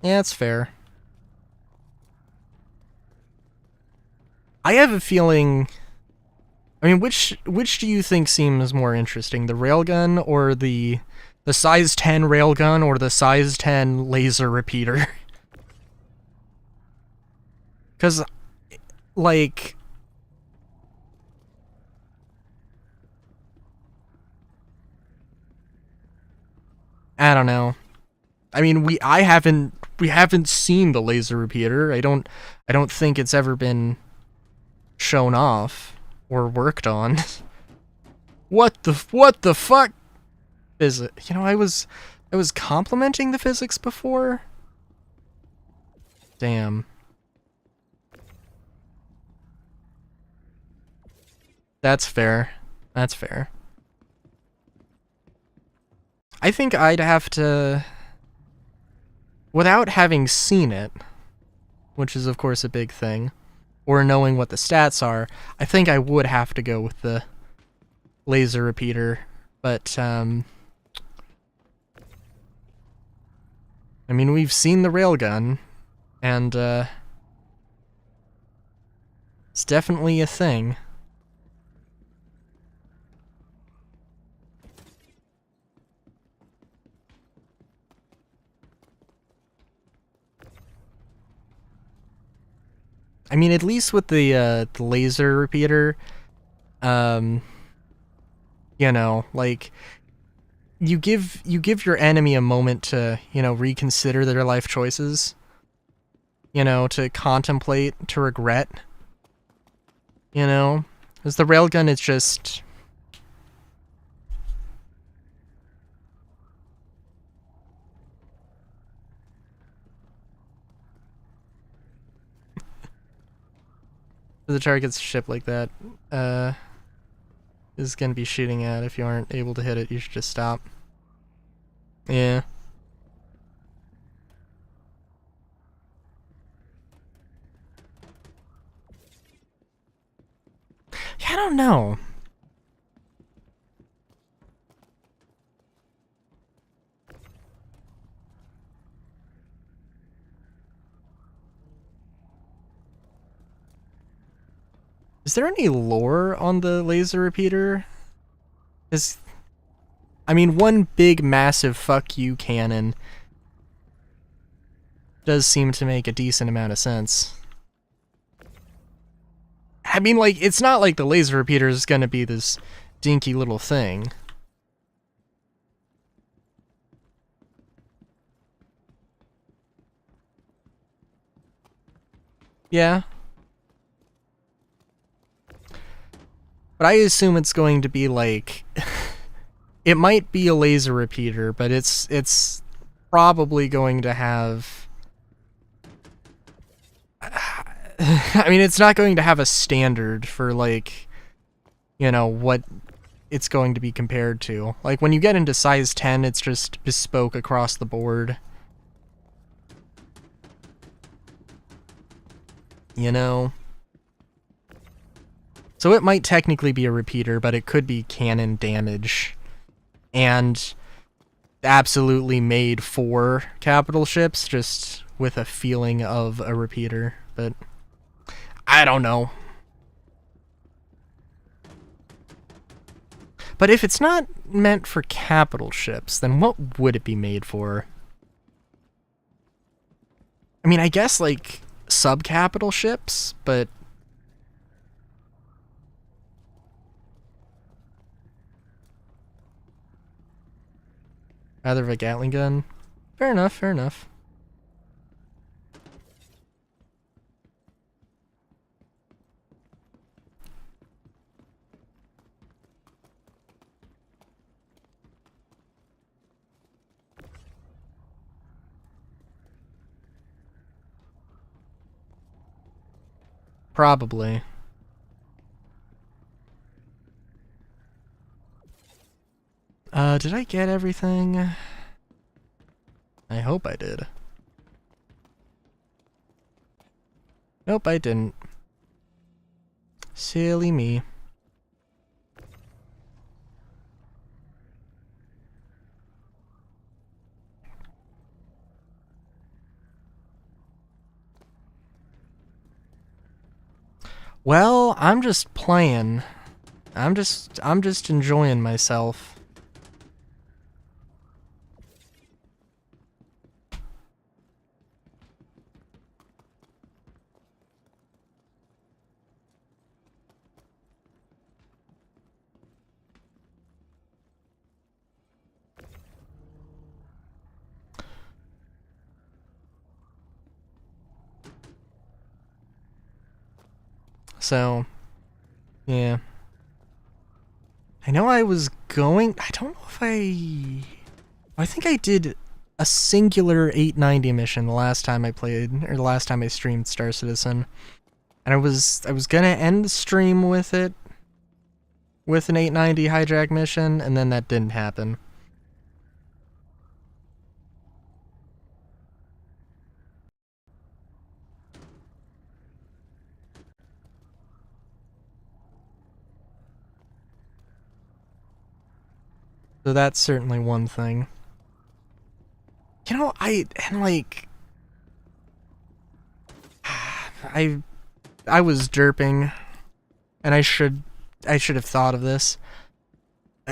Yeah, it's fair. I have a feeling... I mean, which do you think seems more interesting? The railgun or the size 10 railgun or the size 10 laser repeater? Because, like... I don't know. I mean, we haven't seen the laser repeater. I don't think it's ever been shown off or worked on. What the fuck is it? You know, I was complimenting the physics before. Damn. That's fair. That's fair. I think I'd have to, without having seen it, which is of course a big thing, or knowing what the stats are, I think I would have to go with the laser repeater. But I mean, we've seen the railgun, and it's definitely a thing. I mean, at least with the laser repeater, you know, like you give your enemy a moment to, you know, reconsider their life choices, you know, to contemplate, to regret, you know, as the railgun, it's just. The target's ship like that is gonna be shooting at. If you aren't able to hit it, you should just stop. Yeah. Yeah, I don't know. Is there any lore on the laser repeater? I mean, one big massive fuck you cannon does seem to make a decent amount of sense. I mean, like, it's not like the laser repeater is gonna be this dinky little thing. Yeah. But I assume it's going to be like... it might be a laser repeater, but it's probably going to have... I mean, it's not going to have a standard for, like, you know, what it's going to be compared to. Like, when you get into size 10, it's just bespoke across the board. You know? So it might technically be a repeater, but it could be cannon damage. And absolutely made for capital ships, just with a feeling of a repeater. But I don't know. But if it's not meant for capital ships, then what would it be made for? I mean, I guess, like, sub-capital ships, but... rather of a Gatling gun? Fair enough, fair enough. Probably. Did I get everything? I hope I did. Nope, I didn't. Silly me. Well, I'm just playing. I'm just enjoying myself. So, yeah. I know I was going... I don't know if I think I did a singular 890 mission the last time I played, or the last time I streamed Star Citizen. And I was gonna end the stream with it, with an 890 hijack mission, and then that didn't happen. So that's certainly one thing. You know, I was derping, and I should have thought of this.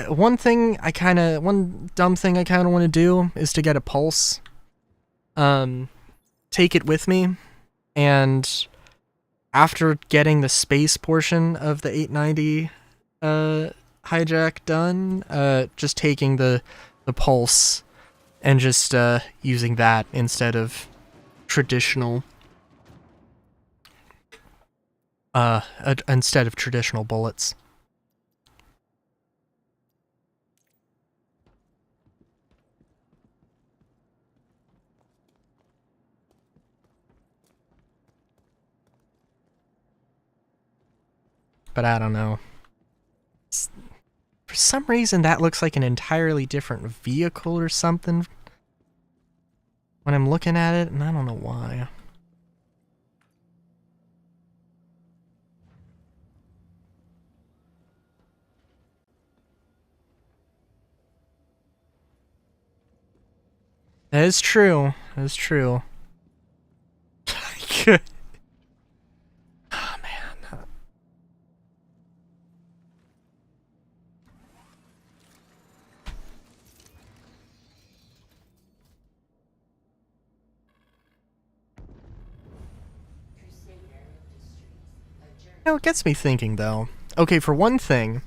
One dumb thing I kind of want to do is to get a pulse. Take it with me, and after getting the space portion of the 890 hijack done, just taking the pulse and just using that instead of traditional bullets. But I don't know. For some reason, that looks like an entirely different vehicle or something when I'm looking at it, and I don't know why. That is true. That is true. Oh, man. You know, it gets me thinking, though. Okay, for one thing,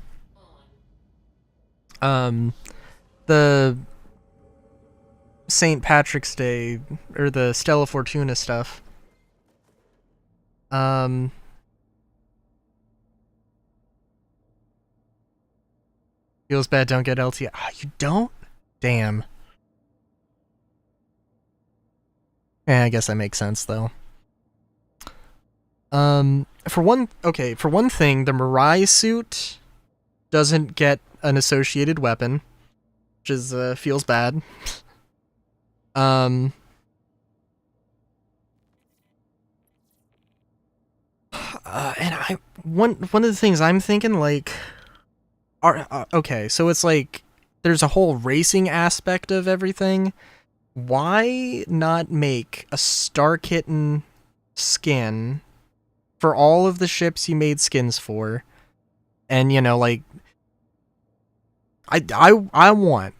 the St. Patrick's Day, or the Stella Fortuna stuff, feels bad, don't get LT. Ah, you don't? Damn. Yeah, I guess that makes sense, though. For one thing, the Mirai suit doesn't get an associated weapon, which is, feels bad. And one of the things I'm thinking, like, okay, so it's like, there's a whole racing aspect of everything. Why not make a Star Kitten skin for all of the ships you made skins for? And, you know, like, I want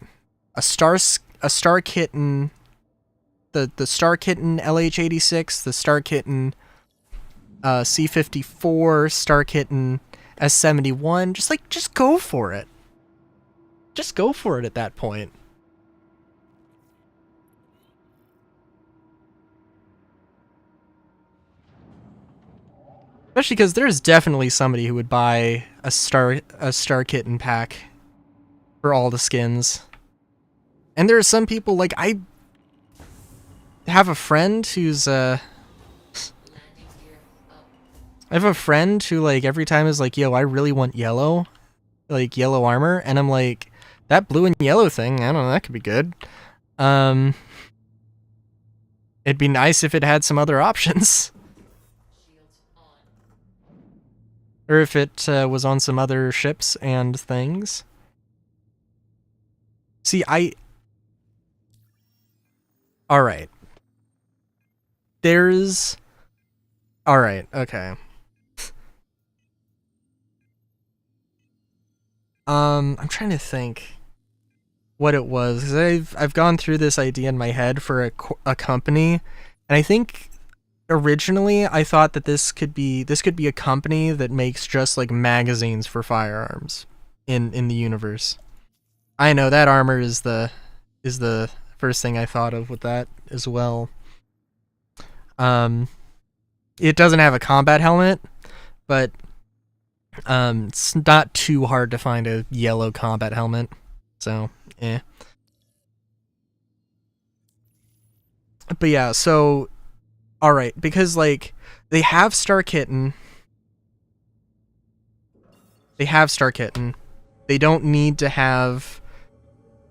a Star Kitten, the Star Kitten LH-86, the Star Kitten C-54, Star Kitten S-71. Just go for it. Just go for it at that point. Especially because there's definitely somebody who would buy a Star Kitten pack for all the skins. And there are some people, like, I have a friend who's, I have a friend who, like, every time is like, yo, I really want yellow, like, yellow armor, and I'm like, that blue and yellow thing, I don't know, that could be good. It'd be nice if it had some other options. Or if it was on some other ships and things. See, alright. Alright, okay. I'm trying to think what it was, because I've gone through this idea in my head for a company, and I think originally I thought that this could be a company that makes just like magazines for firearms in the universe. I know that armor is the first thing I thought of with that as well. It doesn't have a combat helmet, but it's not too hard to find a yellow combat helmet, so But yeah, so alright, because like they have Star Kitten. They don't need to have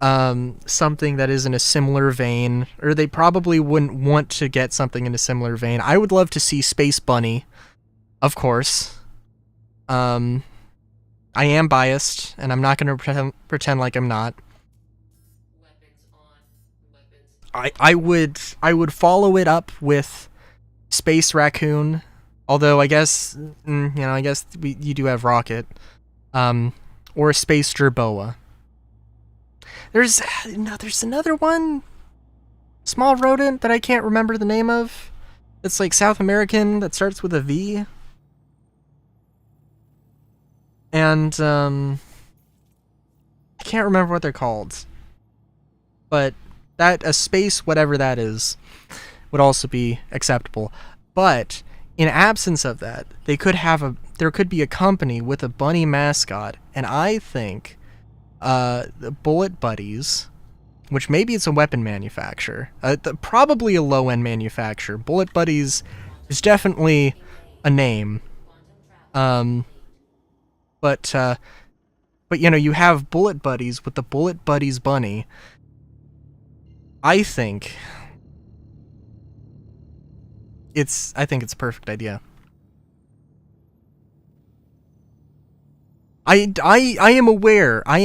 something that is in a similar vein, or they probably wouldn't want to get something in a similar vein. I would love to see Space Bunny, of course. I am biased, and I'm not going to pretend like I'm not. I would follow it up with Space Raccoon, although I guess I guess you do have Rocket, or Space Jerboa. There's another one, small rodent that I can't remember the name of. It's like South American that starts with a V. And I can't remember what they're called. But that a space whatever that is would also be acceptable. But in absence of that, there could be a company with a bunny mascot, and I think the Bullet Buddies, which maybe it's a weapon manufacturer, probably a low-end manufacturer. Bullet Buddies is definitely a name. But you have Bullet Buddies with the Bullet Buddies bunny. I think it's a perfect idea. I am aware. I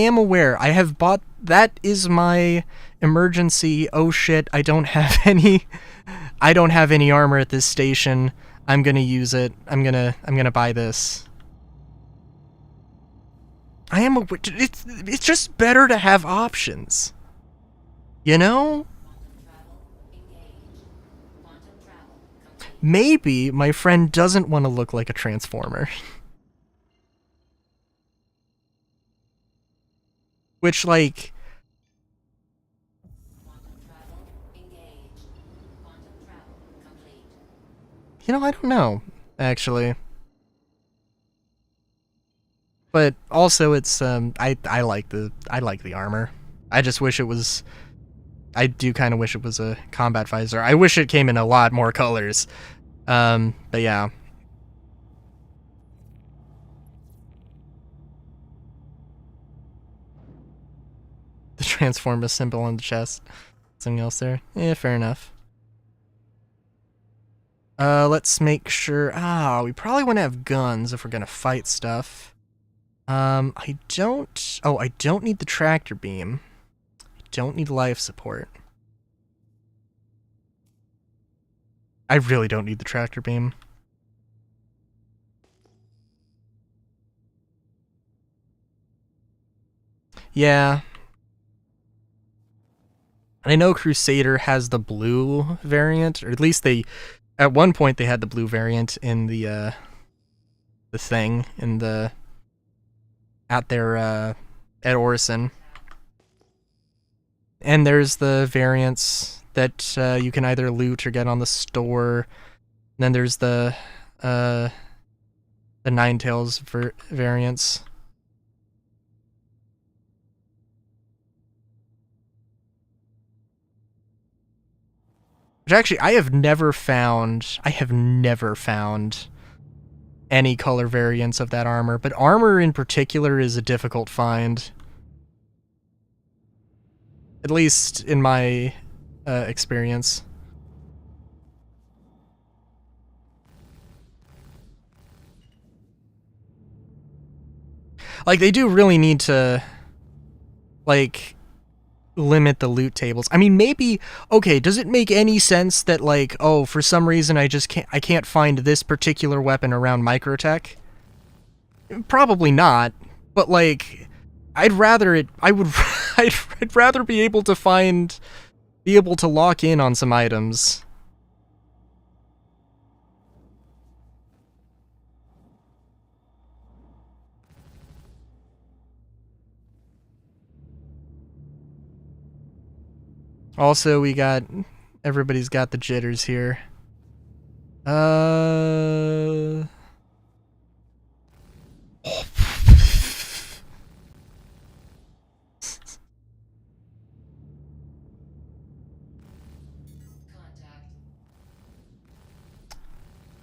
have bought. That is my emergency. Oh shit! I don't have any armor at this station. I'm gonna use it. I'm gonna buy this. I am aware. It's just better to have options. You know? Maybe my friend doesn't want to look like a Transformer. Which, like... I don't know, actually. But also, it's I like the armor. I just wish it was. I do kind of wish it was a combat visor. I wish it came in a lot more colors. But yeah. The Transformers symbol on the chest. Something else there? Yeah, fair enough. Let's make sure. We probably want to have guns if we're gonna fight stuff. I don't need the tractor beam. I don't need life support. I really don't need the tractor beam. Yeah. I know Crusader has the blue variant, or at least at one point they had the blue variant in the thing, at Orison. And there's the variants that you can either loot or get on the store. And then there's the Ninetales variants. Which actually, I have never found any color variants of that armor, but armor in particular is a difficult find. At least in my experience. Like, they do really need to, like, limit the loot tables. I mean, maybe, okay, does it make any sense that, like, oh, for some reason I can't find this particular weapon around Microtech? Probably not, but, like, I'd rather be able to lock in on some items. Also, everybody's got the jitters here.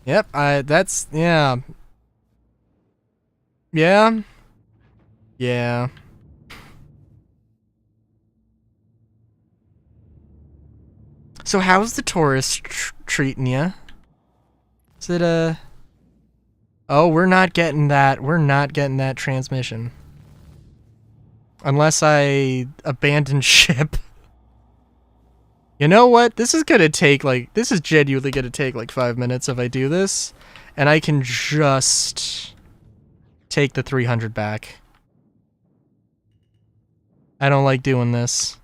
Yep, that's, yeah. Yeah. Yeah. So how's the Taurus treating ya? Is it Oh, we're not getting that. We're not getting that transmission. Unless I abandon ship. You know what? This is genuinely gonna take like 5 minutes if I do this, and I can just take the 300 back. I don't like doing this.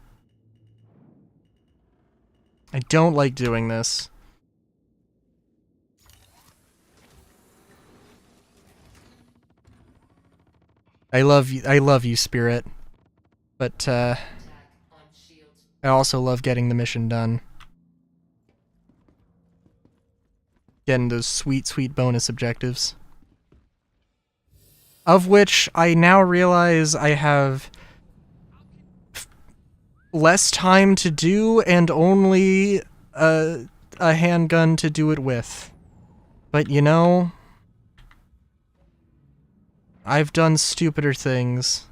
I don't like doing this. I love you, Spirit. But, I also love getting the mission done. Getting those sweet, sweet bonus objectives. Of which I now realize I have less time to do and only a handgun to do it with. But you know, I've done stupider things.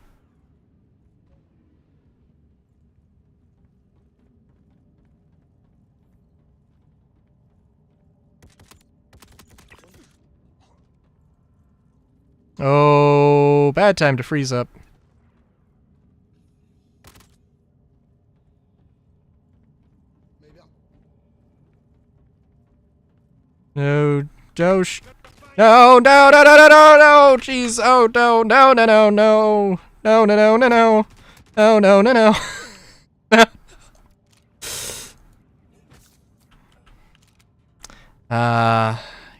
Oh, bad time to freeze up. No, Dosh. No, no, no, no, no, no, no, jeez, oh, no, no, no, no, no, no, no, no, no, no, no, no, no, no.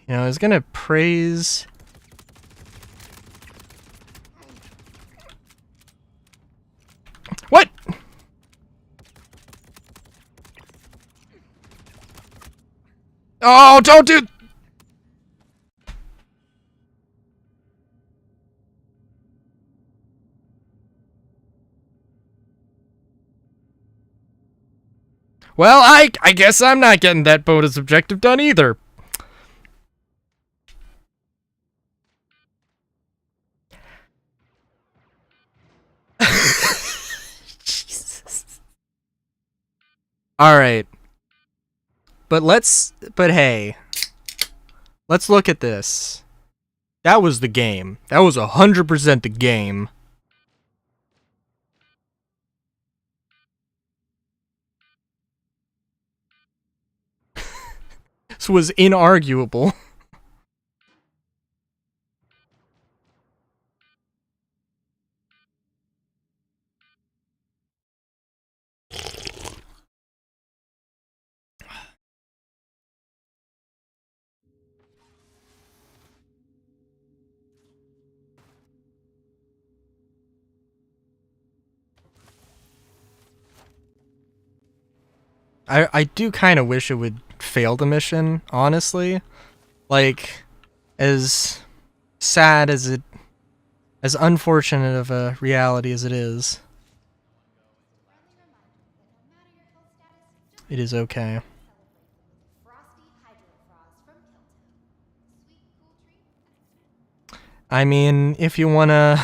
You know, I was gonna praise... What? Oh, don't do... Well, I guess I'm not getting that bonus objective done either. Jesus. Alright. But hey. Let's look at this. That was the game. That was 100% the game. This was inarguable. I do kind of wish it would fail the mission, honestly. Like, as sad as it... as unfortunate of a reality as it is. It is okay. I mean, if you wanna...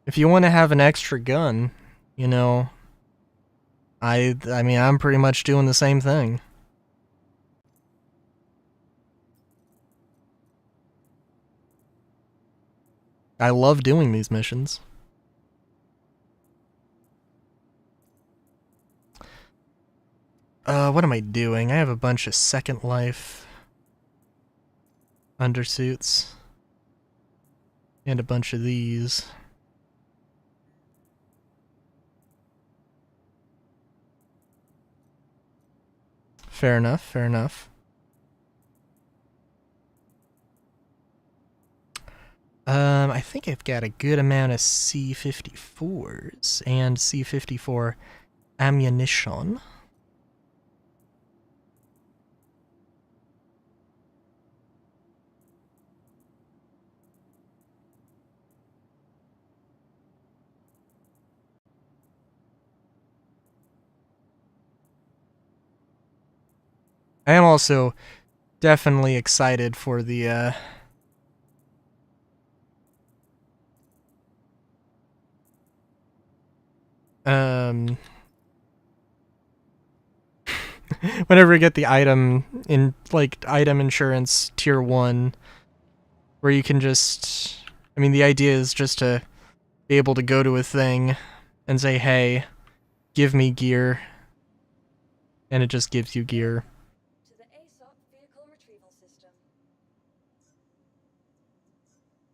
if you wanna have an extra gun, you know... I mean, I'm pretty much doing the same thing. I love doing these missions. What am I doing? I have a bunch of Second Life undersuits. And a bunch of these. Fair enough, fair enough. I think I've got a good amount of C-54s and C-54 ammunition. I am also definitely excited for the, whenever we get the item insurance tier 1, where you can just, I mean, the idea is just to be able to go to a thing and say, hey, give me gear, and it just gives you gear. To the ASOP vehicle retrieval system.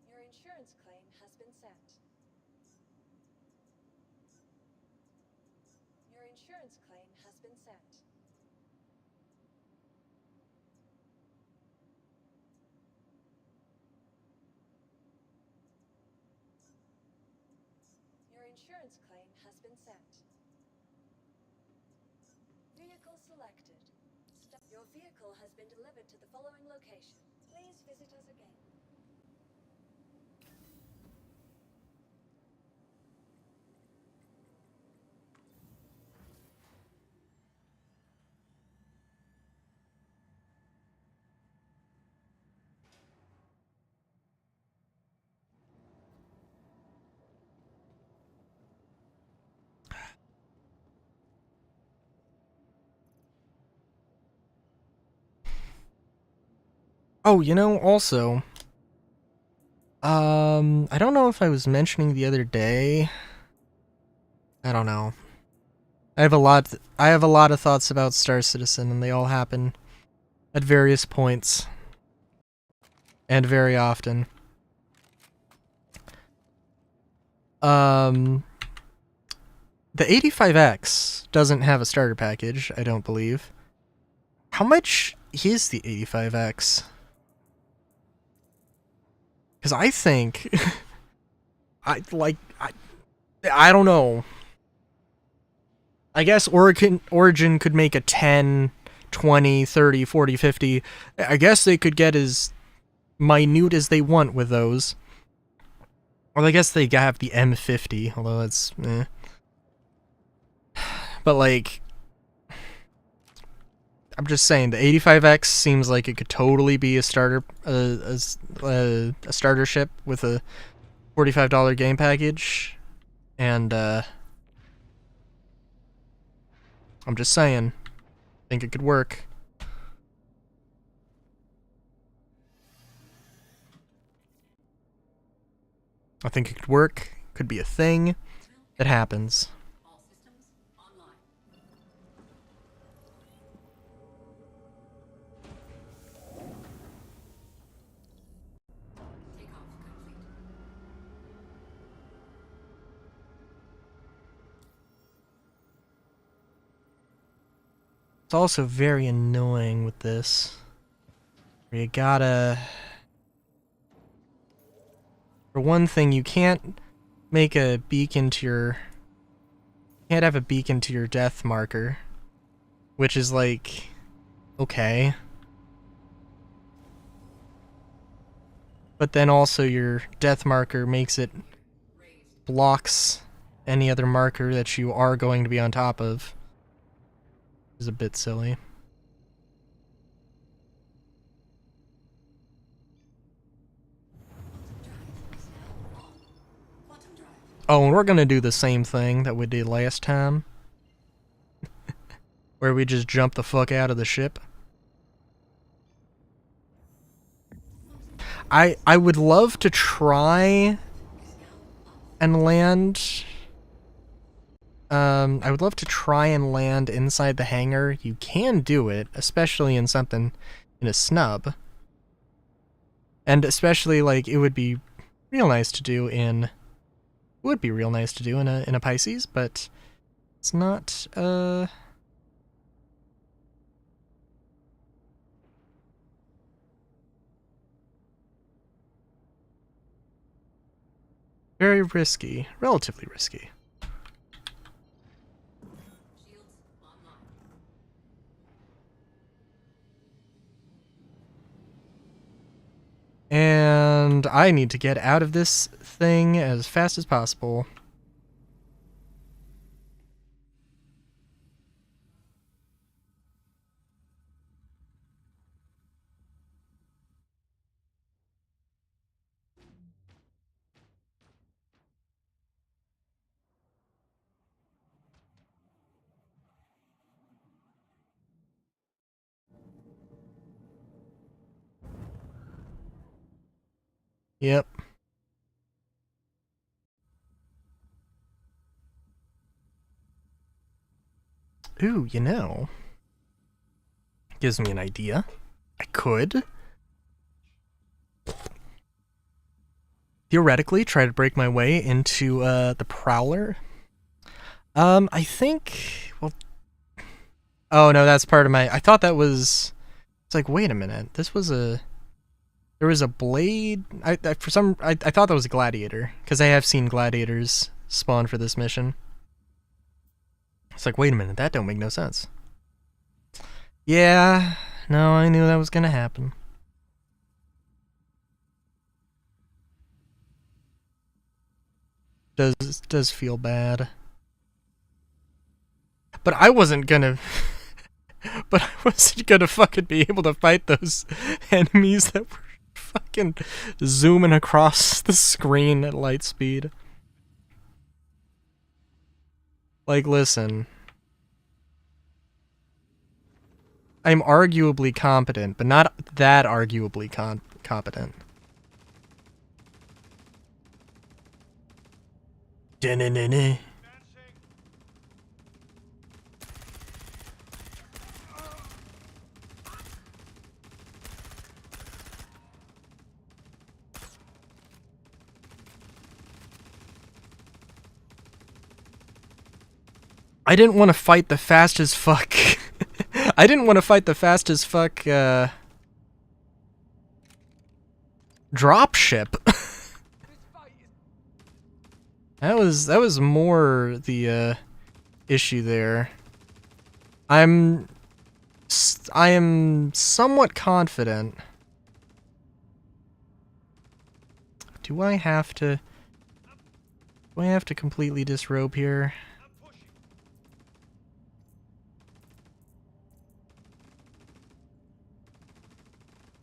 Your insurance claim has been sent. Your insurance claim has been sent. Your insurance claim has been sent. Vehicle selected. Your vehicle has been delivered to the following location. Please visit us again. Oh, you know, also, I don't know if I was mentioning the other day. I don't know. I have a lot of thoughts about Star Citizen, and they all happen at various points and very often. The 85X doesn't have a starter package, I don't believe. How much is the 85X? Because I think I don't know. I guess Origin could make a 10, 20, 30, 40, 50. I guess they could get as minute as they want with those. Well, I guess they have the M50, although that's But like, I'm just saying, the 85X seems like it could totally be a starter, a starter ship with a $45 game package, and I'm just saying, I think it could work. I think it could work. Could be a thing that happens. It's also very annoying with this. You gotta... For one thing, you can't make a beacon to your... You can't have a beacon to your death marker. Which is like... Okay. But then also your death marker makes it... blocks any other marker that you are going to be on top of. Is a bit silly. Oh, and we're gonna do the same thing that we did last time. Where we just jump the fuck out of the ship. I would love to try and land... I would love to try and land inside the hangar. You can do it, especially in something... in a snub. And especially, like, it would be real nice to do in... It would be real nice to do in a Pisces, but... It's not, very risky. Relatively risky. And I need to get out of this thing as fast as possible. Yep. Ooh, you know. Gives me an idea. I could theoretically try to break my way into the Prowler. I think, well, oh no, that's part of my, I thought that was, it's like, wait a minute, this was a, there was a blade, I thought that was a gladiator, because I have seen gladiators spawn for this mission. It's like, wait a minute, that don't make no sense. Yeah, no, I knew that was gonna happen. Does feel bad. But I wasn't gonna fucking be able to fight those enemies that were fucking zooming across the screen at light speed. Like, listen. I'm arguably competent, but not that arguably competent. Da-na-na-na. I didn't want to fight the fast as fuck. I didn't want to fight the fast as fuck dropship. That was more the issue there. I am somewhat confident. Do I have to completely disrobe here?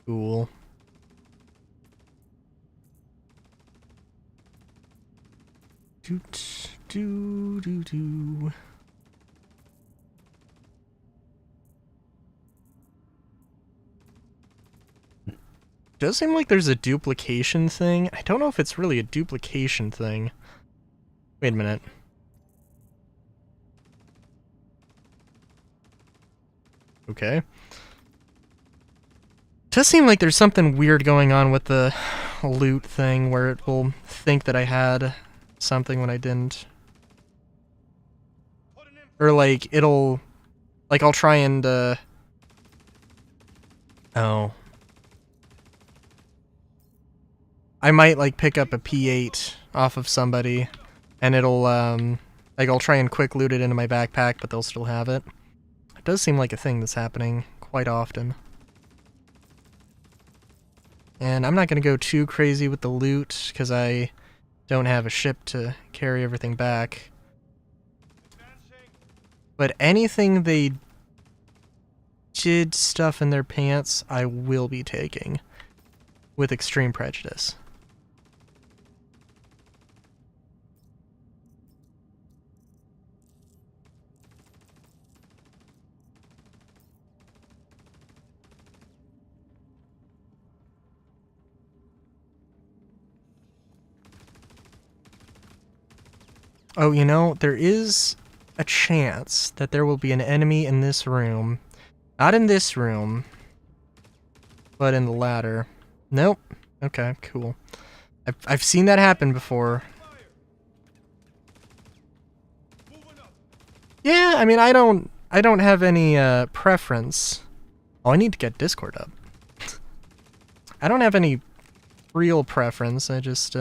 Cool. Do. Does seem like there's a duplication thing. I don't know if it's really a duplication thing. Wait a minute. Okay. Does seem like there's something weird going on with the loot thing where it will think that I had something when I didn't. Or like it'll, like I'll try and oh. I might like pick up a P8 off of somebody and it'll like I'll try and quick loot it into my backpack, but they'll still have it. It does seem like a thing that's happening quite often. And I'm not going to go too crazy with the loot, because I don't have a ship to carry everything back. But anything they did stuff in their pants, I will be taking. With extreme prejudice. Oh, you know, there is a chance that there will be an enemy in this room. Not in this room, but in the ladder. Nope. Okay, cool. I've seen that happen before. Yeah, I mean, I don't have any preference. Oh, I need to get Discord up. I don't have any real preference. I just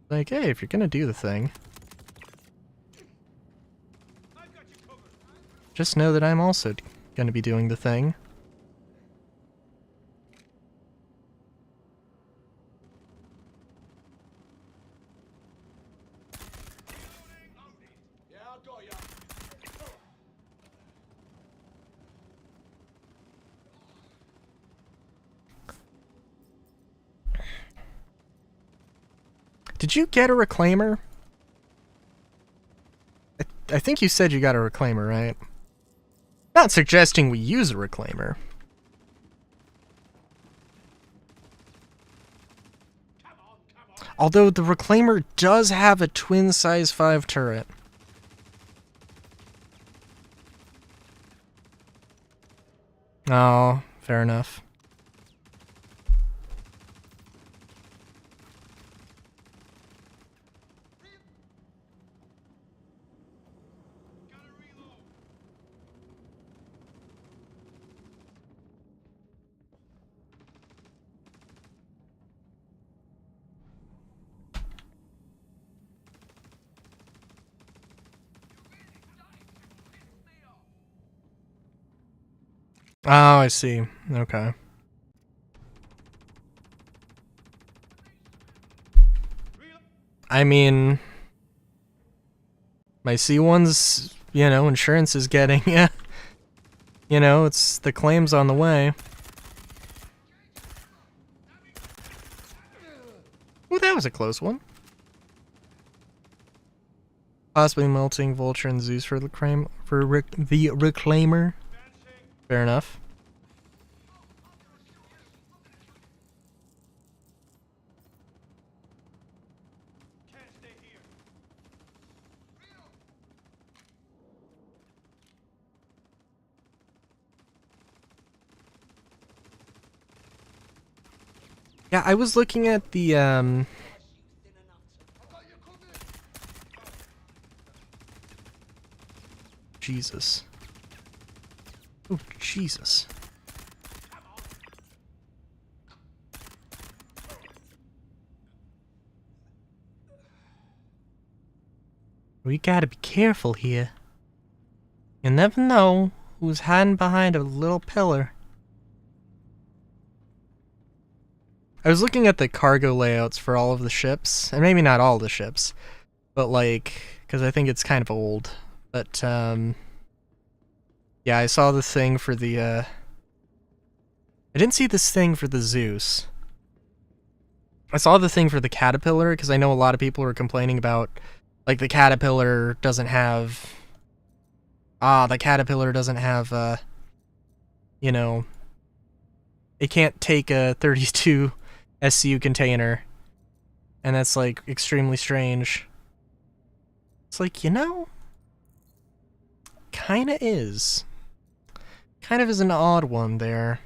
like, hey, if you're gonna do the thing, just know that I'm also gonna be doing the thing. Did you get a reclaimer? I think you said you got a reclaimer, right? Not suggesting we use a reclaimer. Although the reclaimer does have a twin size 5 turret. Oh, fair enough. Oh, I see. Okay. I mean, my C1's, insurance is getting, yeah. It's the claims on the way. Ooh, that was a close one. Possibly melting Vulture and Zeus for the Reclaimer. Fair enough. Yeah, I was looking at the Jesus. Oh, Jesus. We gotta be careful here. You never know who's hiding behind a little pillar. I was looking at the cargo layouts for all of the ships, and maybe not all the ships, but like, because I think it's kind of old. But, yeah, I saw the thing for the, I didn't see this thing for the Zeus. I saw the thing for the Caterpillar, because I know a lot of people were complaining about, like, the Caterpillar doesn't have... the Caterpillar doesn't have, it can't take a 32 SCU container, and that's, like, extremely strange. It's like, kinda is. Kind of is an odd one there.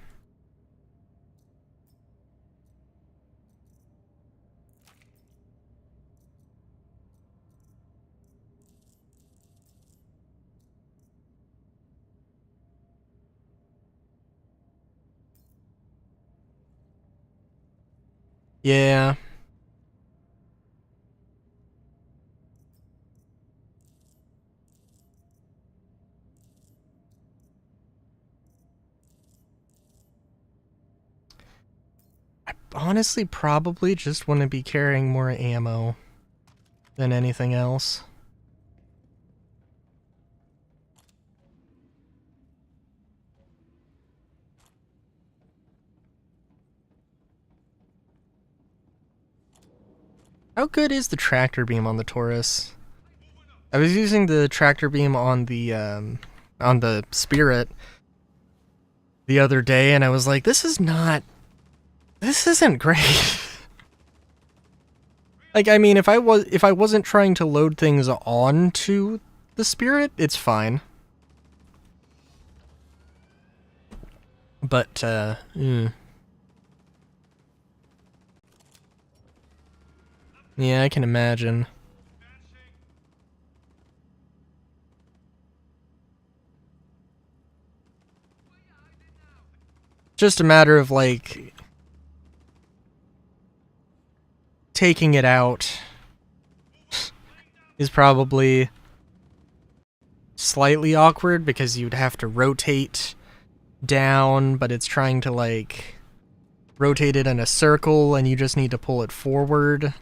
Yeah. I honestly probably just want to be carrying more ammo than anything else. How good is the tractor beam on the Taurus? I was using the tractor beam on the Spirit the other day, and I was like, this isn't great. Like, I mean, if I wasn't trying to load things onto the Spirit, it's fine. But, yeah, I can imagine. Just a matter of, like, taking it out is probably slightly awkward because you'd have to rotate down, but it's trying to, like, rotate it in a circle and you just need to pull it forward.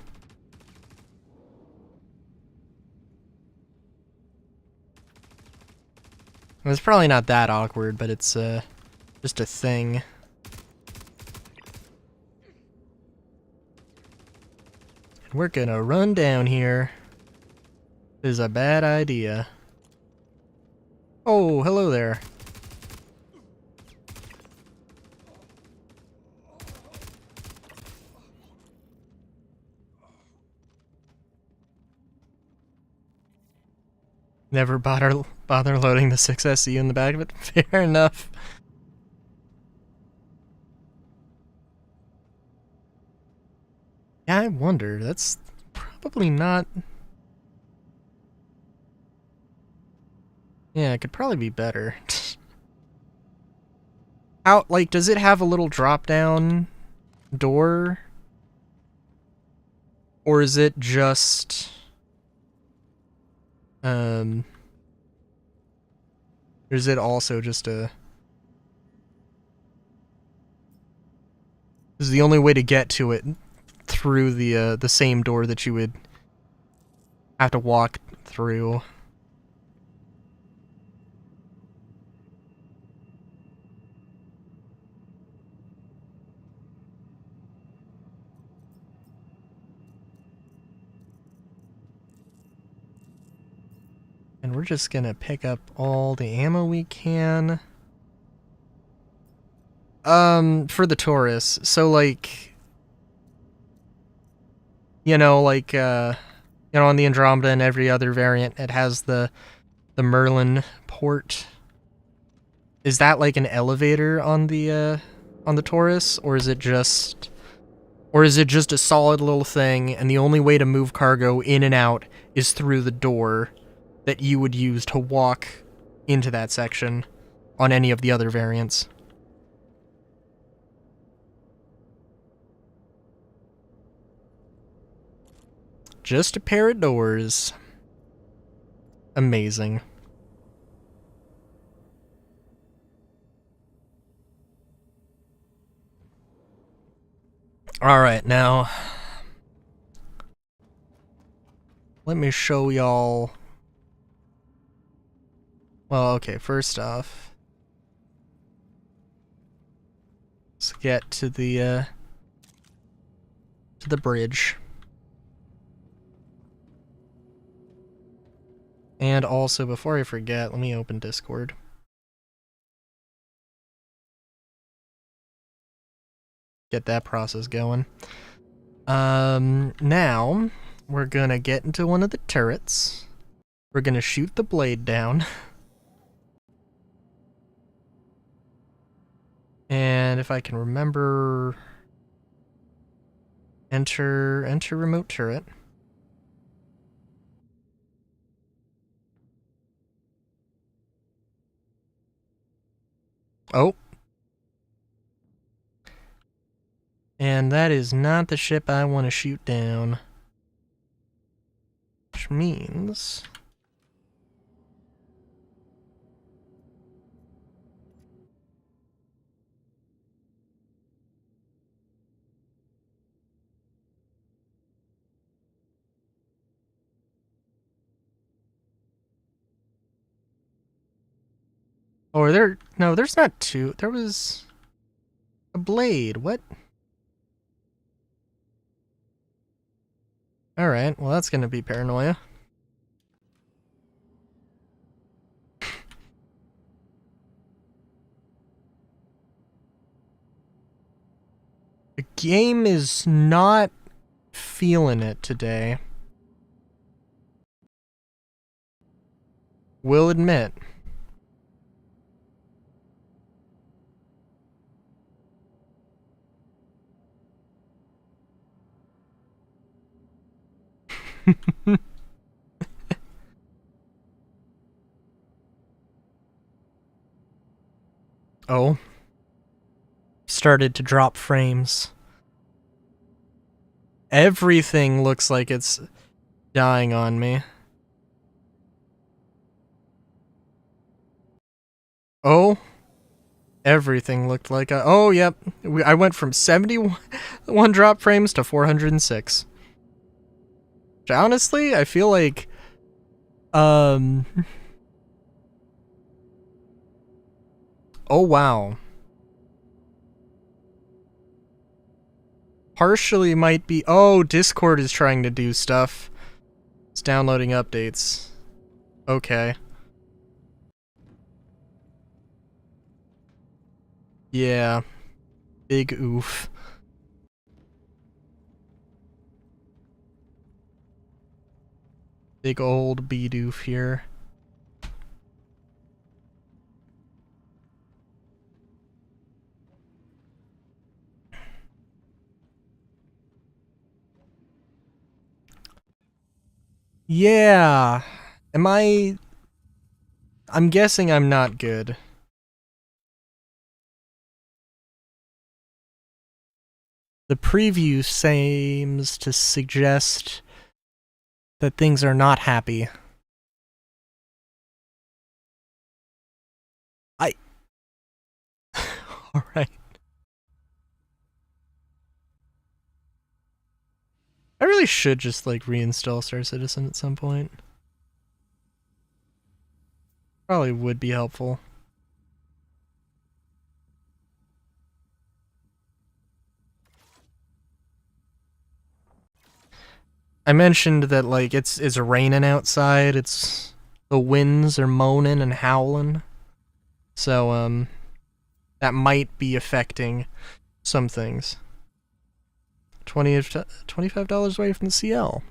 It's probably not that awkward, but it's just a thing. And we're gonna run down here. This is a bad idea. Oh, hello there. Never bother loading the 6SE in the back of it. Fair enough. Yeah, I wonder. That's probably not... Yeah, it could probably be better. How, like, does it have a little drop-down door? Or is it just... Or is it also just a... Is the only way to get to it through the same door that you would have to walk through? And we're just gonna pick up all the ammo we can. For the Taurus. So, like... You know, like, on the Andromeda and every other variant, it has the Merlin port. Is that like an elevator on the Taurus, or is it just a solid little thing, and the only way to move cargo in and out is through the door that you would use to walk into that section on any of the other variants? Just a pair of doors. Amazing. Alright, now... let me show y'all... Well, okay, first off... let's get to the bridge. And also, before I forget, let me open Discord. Get that process going. Now, we're gonna get into one of the turrets. We're gonna shoot the blade down. And if I can remember... Enter remote turret. Oh. And that is not the ship I want to shoot down. Which means... oh, are there... no, there's not two. There was... a blade. What? Alright, well that's gonna be paranoia. The game is not feeling it today. Will admit. Oh. Started to drop frames. Everything looks like it's dying on me. Oh. Everything looked like a... oh, yep. I went from 71 drop frames to 406. Which honestly, I feel like... oh, wow. Partially might be... oh, Discord is trying to do stuff. It's downloading updates. Okay. Yeah. Big oof. Big old B-doof here. Yeah. Am I... I'm guessing I'm not good. The preview seems to suggest that things are not happy. Alright. I really should just, like, reinstall Star Citizen at some point. Probably would be helpful. I mentioned that, like, it's raining outside, the winds are moaning and howling. So, that might be affecting some things. $25 away from the CL.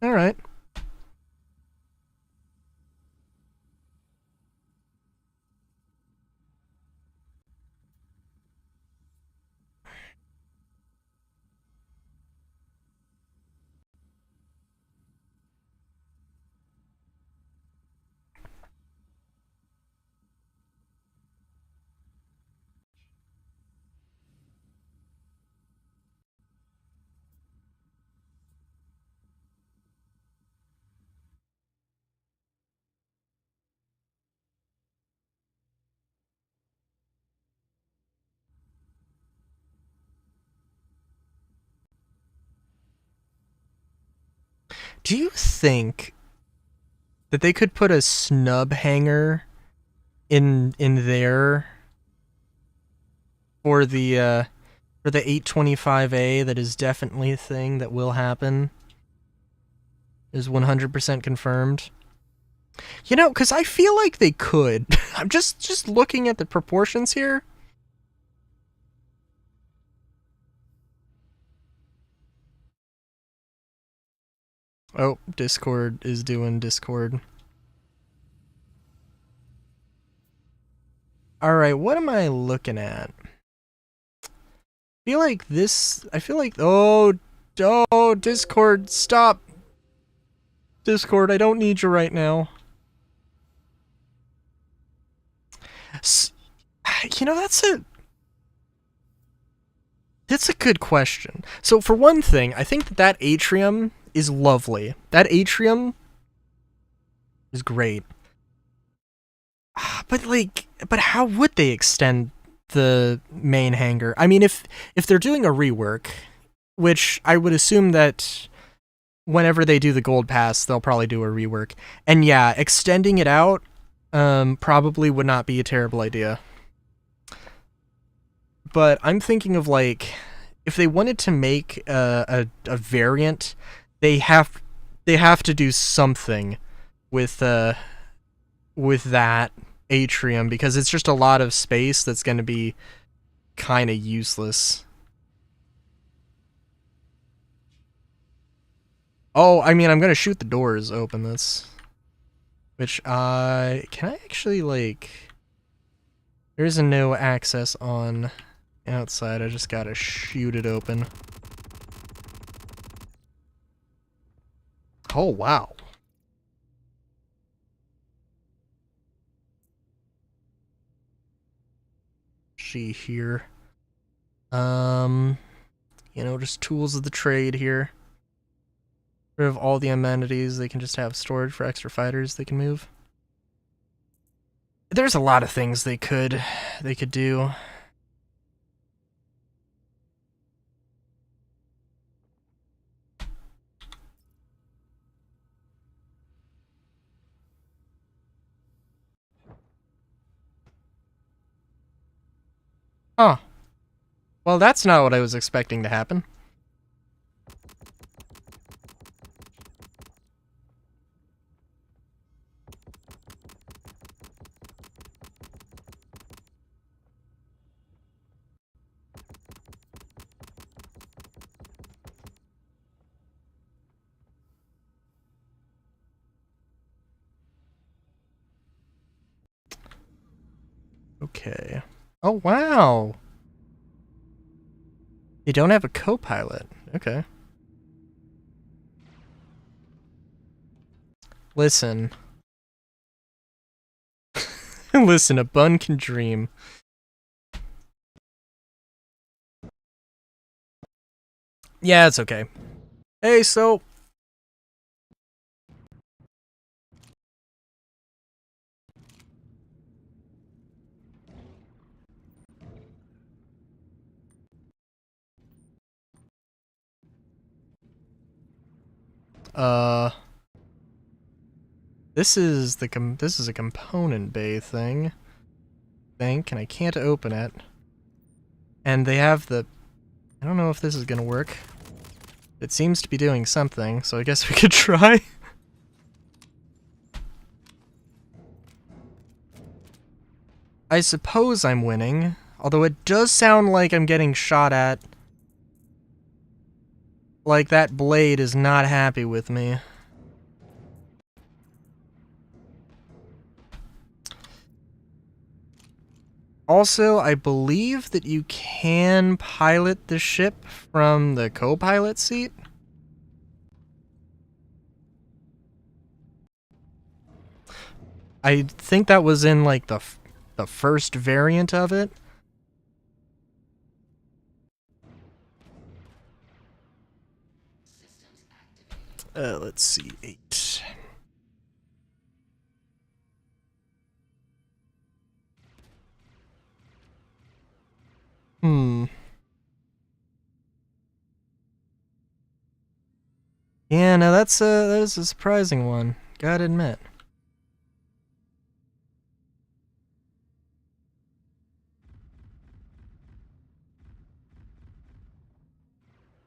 Alright. Do you think that they could put a snub hanger in there for the 825A that is definitely a thing that will happen? Is 100% confirmed? You know, because I feel like they could. I'm just looking at the proportions here. Oh, Discord is doing Discord. Alright, what am I looking at? I feel like... Oh, Discord, stop! Discord, I don't need you right now. You know, that's a good question. So, for one thing, I think that atrium is lovely. That atrium is great. But how would they extend the main hangar? I mean, if they're doing a rework, which I would assume that whenever they do the gold pass, they'll probably do a rework. And yeah, extending it out probably would not be a terrible idea. But I'm thinking of, like, if they wanted to make a variant, they have to do something with that atrium, because it's just a lot of space that's going to be kind of useless. Oh, I mean, I'm going to shoot the doors open this. Which, can I actually, like... There is a no access on outside, I just gotta shoot it open. Oh, wow. See here. You know, just tools of the trade here. Rid of all the amenities, they can just have storage for extra fighters they can move. There's a lot of things they could do. Huh. Well, that's not what I was expecting to happen. Okay. Oh, wow! They don't have a co-pilot. Okay. Listen. Listen, a bun can dream. Yeah, it's okay. Hey, so... This is a component bay thing. And I can't open it. And they have the... I don't know if this is gonna work. It seems to be doing something, so I guess we could try. I suppose I'm winning, although it does sound like I'm getting shot at. Like that blade is not happy with me. Also, I believe that you can pilot the ship from the co-pilot seat. I think that was in like the first variant of it. Let's see, 8. Yeah, no, that is a surprising one. Gotta admit.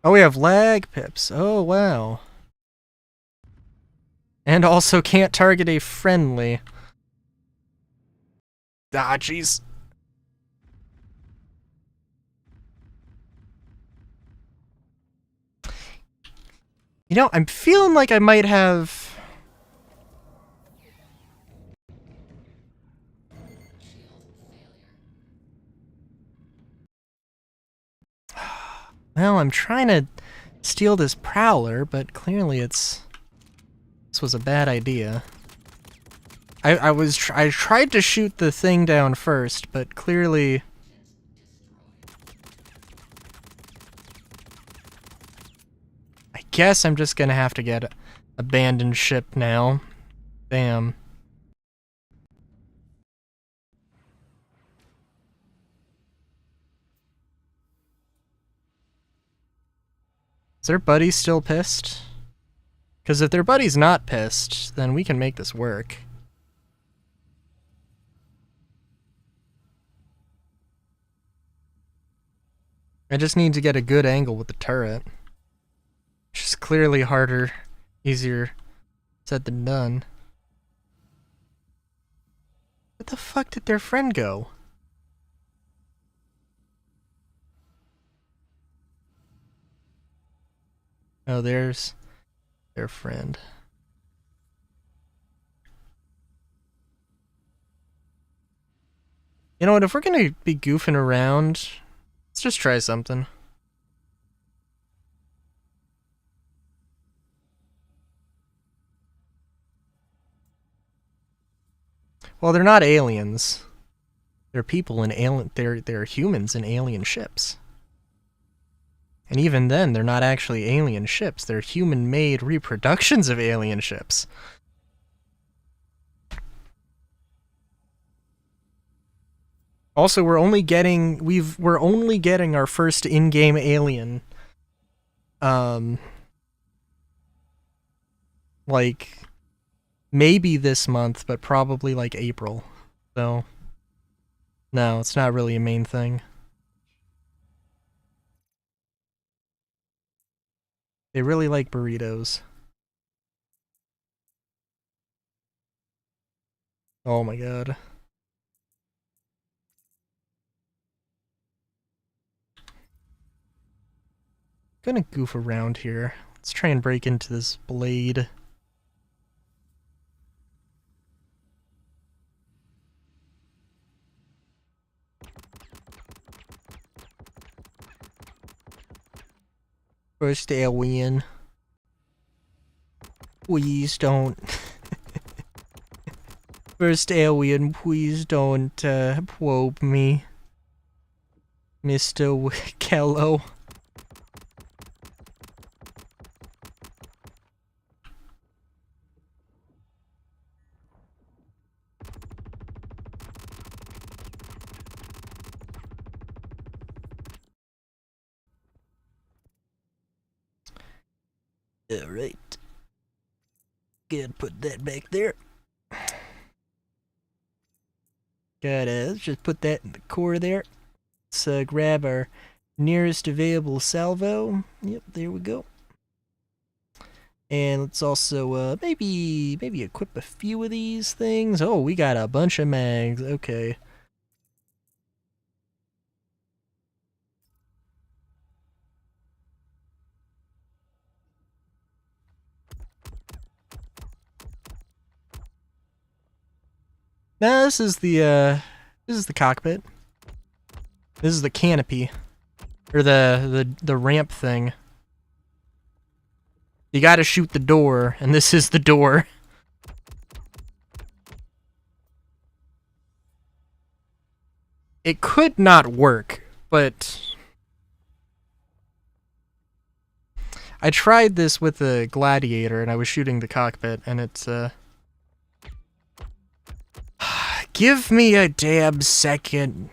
Oh, we have lag pips. Oh, wow. And also can't target a friendly. Ah, jeez. You know, I'm feeling like I might have... Well, I'm trying to steal this prowler, but clearly this was a bad idea. I tried to shoot the thing down first, but clearly... I guess I'm just gonna have to get abandoned ship now. Damn. Is their buddy still pissed? Because if their buddy's not pissed, then we can make this work. I just need to get a good angle with the turret. Which is clearly harder, easier said than done. Where the fuck did their friend go? Oh, there's their friend. You know what, if we're gonna be goofing around, let's just try something. Well, they're not aliens. They're people in alien. They're humans in alien ships. And even then, they're not actually alien ships. They're human-made reproductions of alien ships. Also, we're only getting our first in-game alien. Like maybe this month, but probably like April. So no, it's not really a main thing. They really like burritos. Oh my god. Gonna goof around here. Let's try and break into this blade. First alien. Please don't. First alien, please don't probe me, Mr. Kello. Alright. Good, put that back there. Let's just put that in the core there. Let's grab our nearest available salvo. Yep, there we go. And let's also maybe equip a few of these things. Oh, we got a bunch of mags. Okay. Now this is the cockpit. This is the canopy, or the ramp thing. You got to shoot the door, and this is the door. It could not work, but I tried this with a Gladiator, and I was shooting the cockpit, and it's give me a damn second.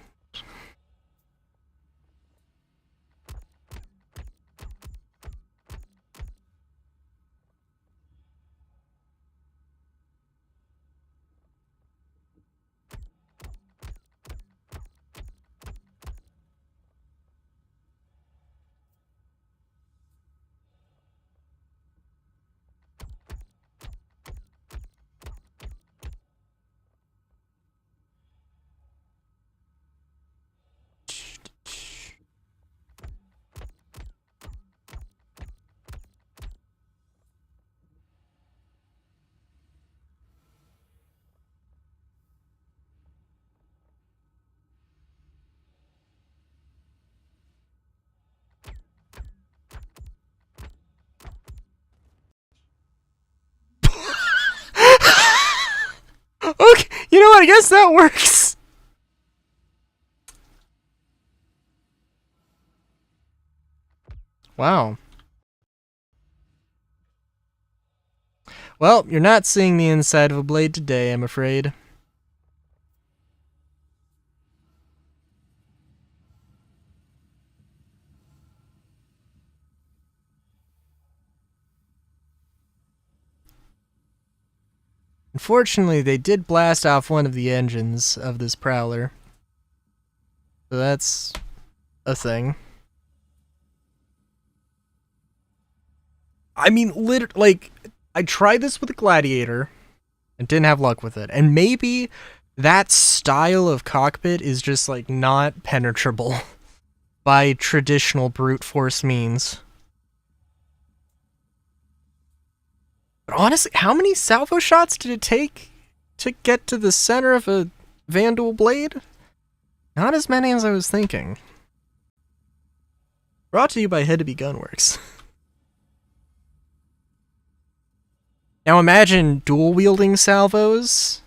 Okay, you know what? I guess that works. Wow. Well, you're not seeing the inside of a blade today, I'm afraid. Unfortunately, they did blast off one of the engines of this Prowler. So that's a thing. I mean, like, I tried this with a Gladiator and didn't have luck with it. And maybe that style of cockpit is just, like, not penetrable by traditional brute force means. But honestly, how many salvo shots did it take to get to the center of a Vanduul blade? Not as many as I was thinking. Brought to you by Hedeby Gunworks. Now imagine dual-wielding salvos.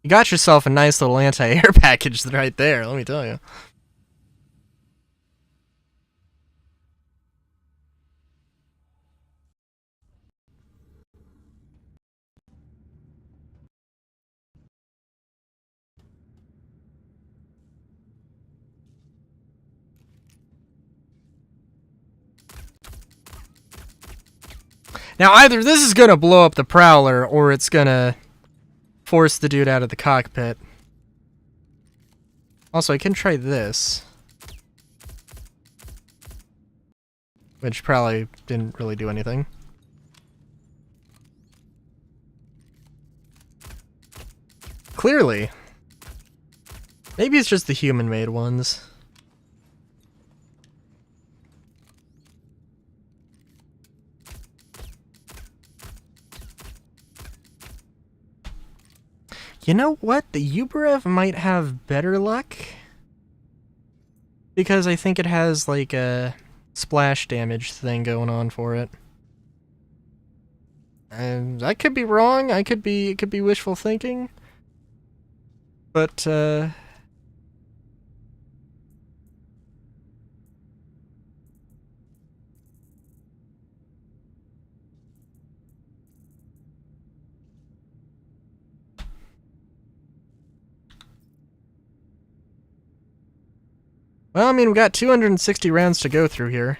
You got yourself a nice little anti-air package right there, let me tell you. Now either this is gonna blow up the Prowler, or it's gonna force the dude out of the cockpit. Also, I can try this. Which probably didn't really do anything. Clearly. Maybe it's just the human-made ones. You know what? The Uberev might have better luck. Because I think it has, like, a splash damage thing going on for it. And I could be wrong. It could be wishful thinking. But, well, I mean, we got 260 rounds to go through here.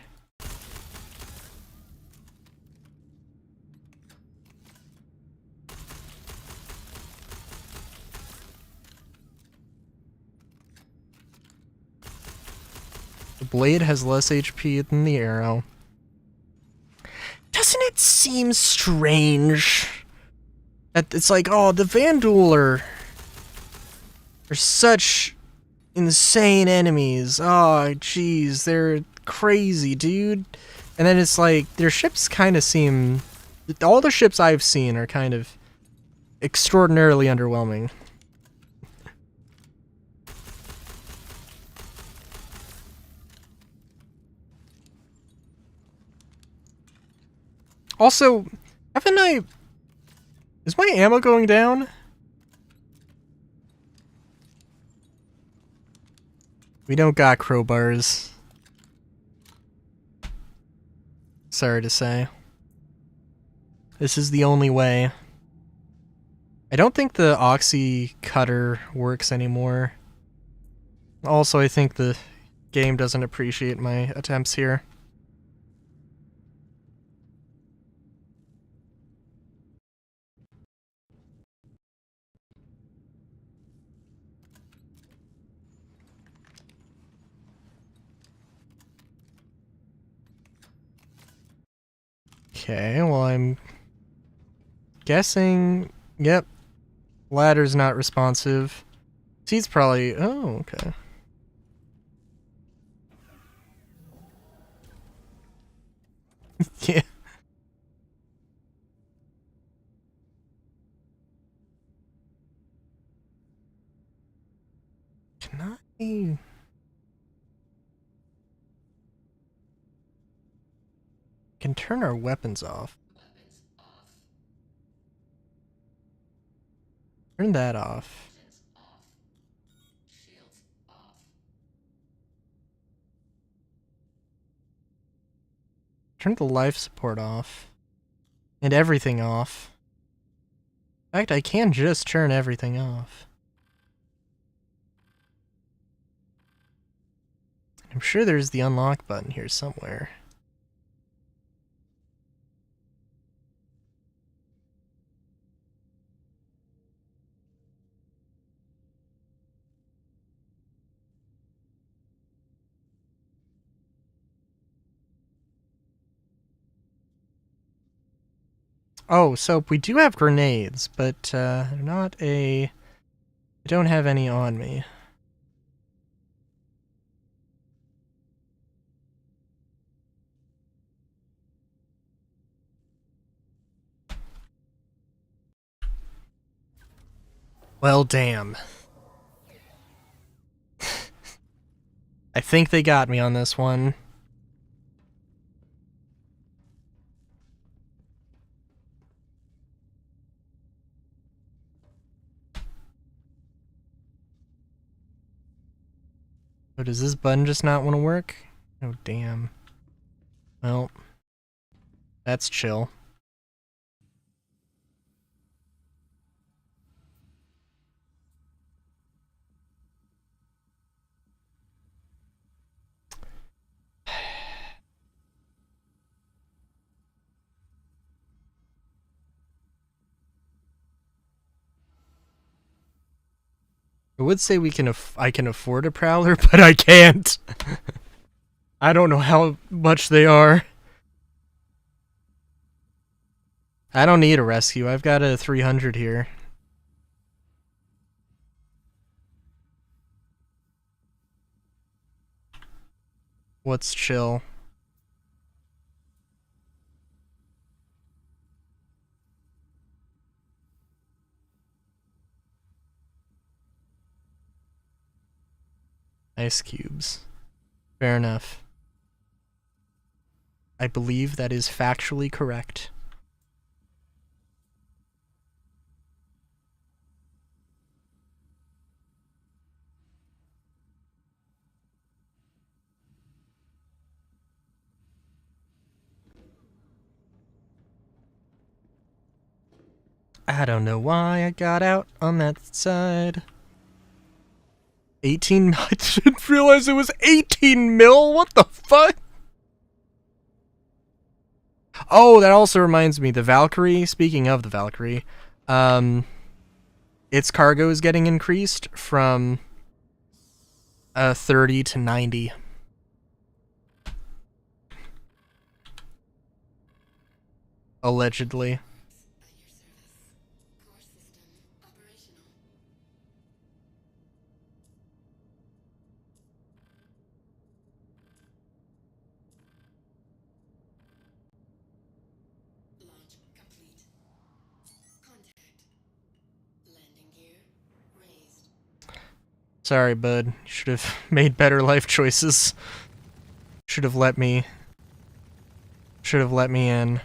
The blade has less HP than the arrow. Doesn't it seem strange that it's like, oh, the Vanduul are such insane enemies. Oh, jeez, they're crazy, dude. And then it's like, their ships kind of seem... all the ships I've seen are kind of extraordinarily underwhelming. Also, haven't I... is my ammo going down? We don't got crowbars. Sorry to say. This is the only way. I don't think the Oxy cutter works anymore. Also, I think the game doesn't appreciate my attempts here. Okay, well, I'm guessing... yep. Ladder's not responsive. Seat's probably... oh, okay. Yeah. Can I... can turn our weapons off. Turn that off. Turn the life support off. And everything off. In fact, I can just turn everything off. I'm sure there's the unlock button here somewhere. Oh, so we do have grenades, but they're not a... I don't have any on me. Well, damn. I think they got me on this one. Oh, does this button just not want to work? Oh, damn. Well, that's chill. I would say I can afford a Prowler, but I can't. I don't know how much they are. I don't need a rescue. I've got a 300 here. What's chill? Ice cubes. Fair enough. I believe that is factually correct. I don't know why I got out on that side. 18. I didn't realize it was 18 mil. What the fuck? Oh, that also reminds me. The Valkyrie. Speaking of the Valkyrie, its cargo is getting increased from 30 to 90. Allegedly. Sorry, bud. You should have made better life choices. Should have let me in.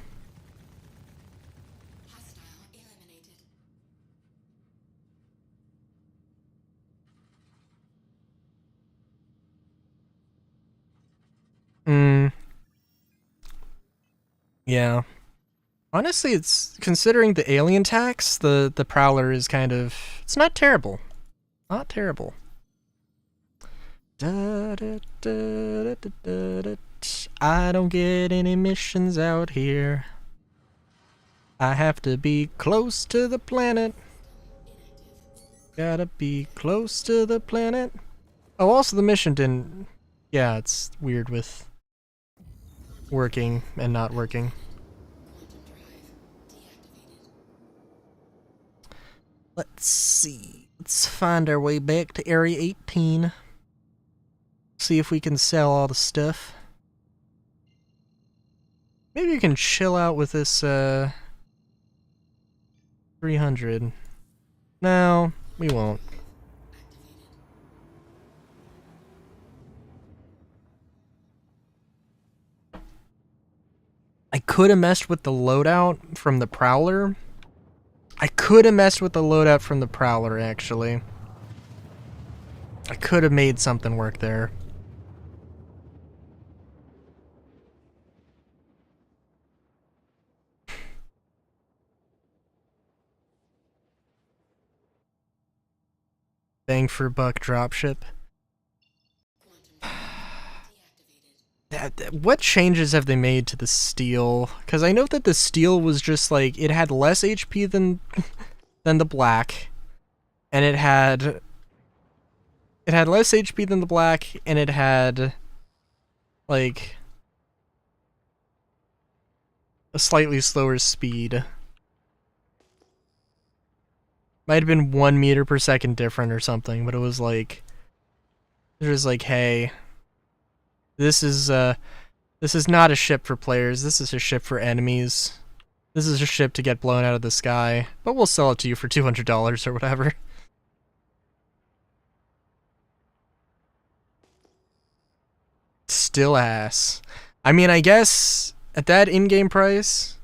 Yeah. Honestly, it's considering the alien tax, the Prowler is kind of, it's not terrible. Not terrible. I don't get any missions out here. I have to be close to the planet. Gotta be close to the planet. Oh, also the mission didn't... Yeah, it's weird with working and not working. Let's see. Let's find our way back to Area 18. See if we can sell all the stuff. Maybe we can chill out with this, 300. No, we won't. I could have messed with the loadout from the Prowler. Actually. I could have made something work there. Bang for buck dropship. What changes have they made to the steel? Because I know that the steel was just like, it had less HP than the black, and it had less HP than the black, and it had like a slightly slower speed. Might have been 1 meter per second different or something, but it was like, hey, this is not a ship for players. This is a ship for enemies. This is a ship to get blown out of the sky, but we'll sell it to you for $200 or whatever. Still ass. I mean, I guess at that in-game price.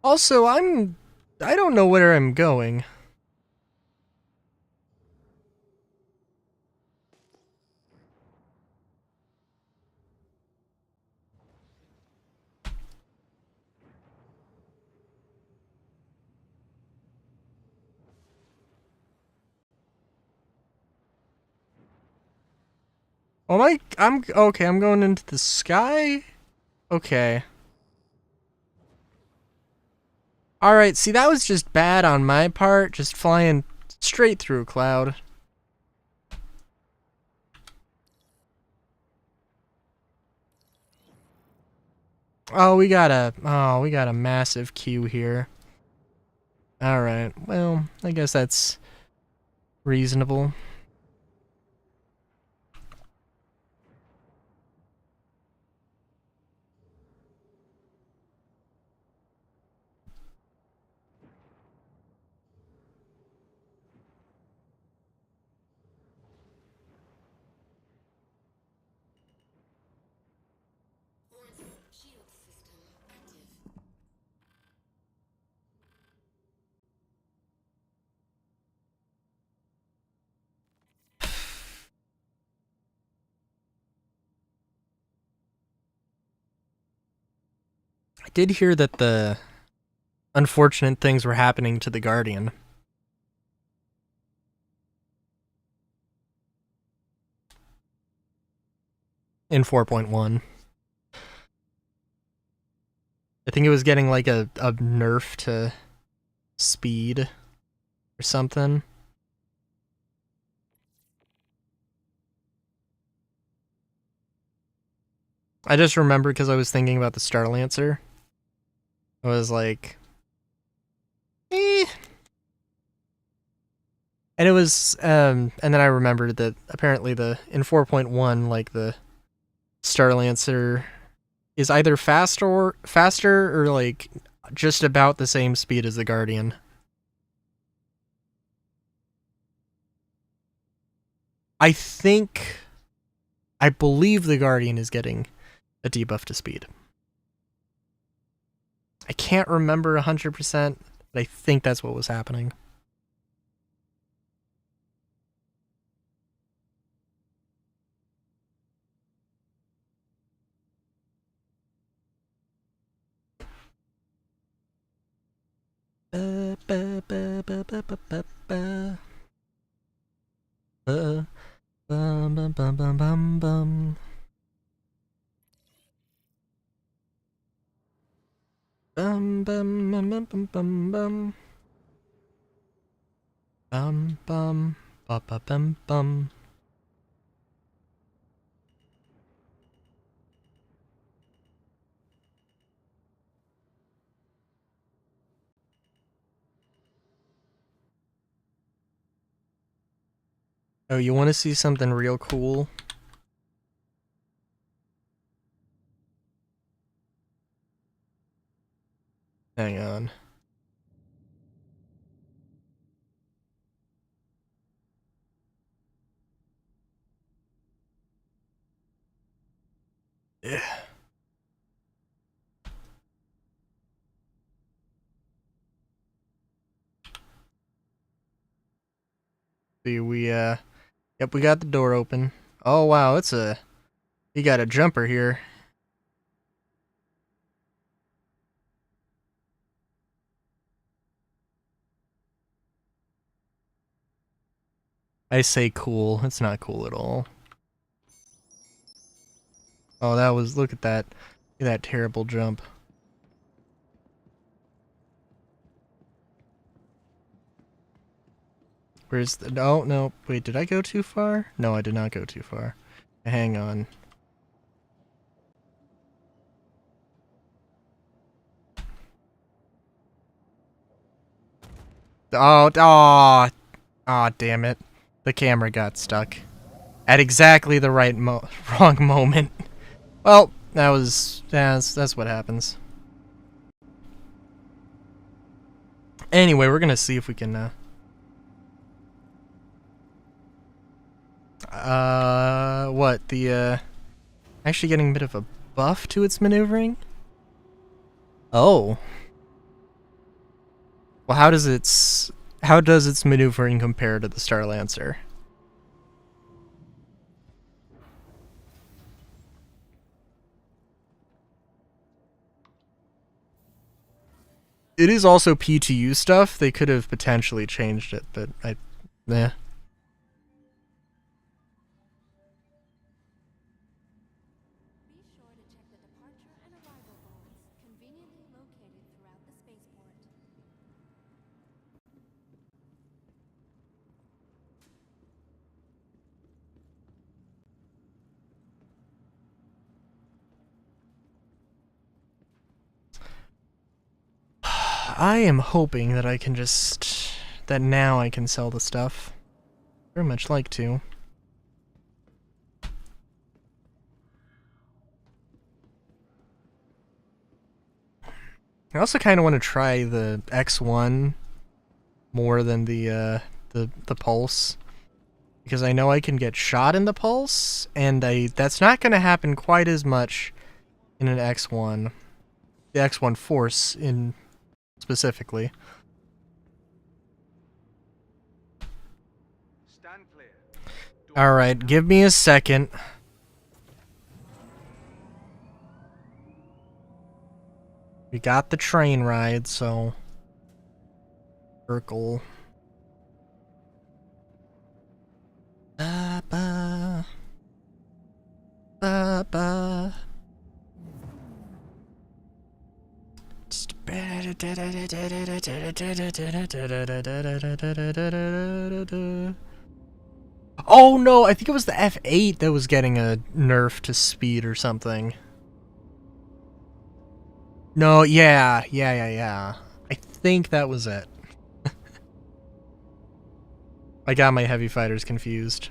Also, I don't know where I'm going. Oh my, I'm okay, I'm going into the sky? Okay. Alright, see, that was just bad on my part, just flying straight through a cloud. Oh, we got a massive queue here. Alright, well, I guess that's reasonable. did hear that the unfortunate things were happening to the Guardian. In 4.1. I think it was getting like a nerf to speed or something. I just remember because I was thinking about the Starlancer. I was like, eh. And it was, and then I remembered that apparently in 4.1, like the Starlancer is either faster or like just about the same speed as the Guardian. I believe the Guardian is getting a debuff to speed. I can't remember 100%, but I think that's what was happening. Bum bum bum bum bum bum bum. Bum bum ba ba bum bum. Oh, you want to see something real cool? Hang on. Yeah. See, yep, we got the door open. Oh wow, you got a jumper here. I say cool, it's not cool at all. Oh, look at that terrible jump. Where's the, no, wait, did I go too far? No, I did not go too far. Hang on. Oh, damn it. The camera got stuck. At exactly the right wrong moment. Well, that's what happens. Anyway, we're gonna see if we can, what, actually getting a bit of a buff to its maneuvering? Oh. Well, how does its maneuvering compare to the Starlancer? It is also PTU stuff. They could have potentially changed it, but eh. Be sure to check the departure and arrival boards, conveniently located throughout the spaceport. I am hoping that that now I can sell the stuff. Very much like to. I also kind of want to try the X1 more than the Pulse, because I know I can get shot in the Pulse, and that's not going to happen quite as much in an X1. The X1 Force in specifically. Alright, give me a second. We got the train ride, so circle. Ba ba ba ba. Oh no, I think it was the F8 that was getting a nerf to speed or something. No, yeah. I think that was it. I got my heavy fighters confused.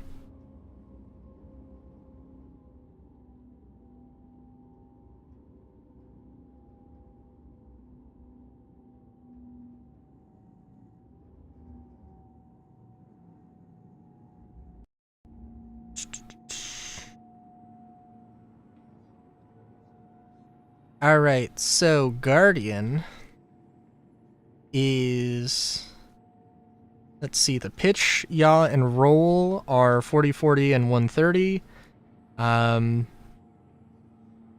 Alright, so Guardian is... Let's see, the pitch, yaw, and roll are 40, 40, and 130. And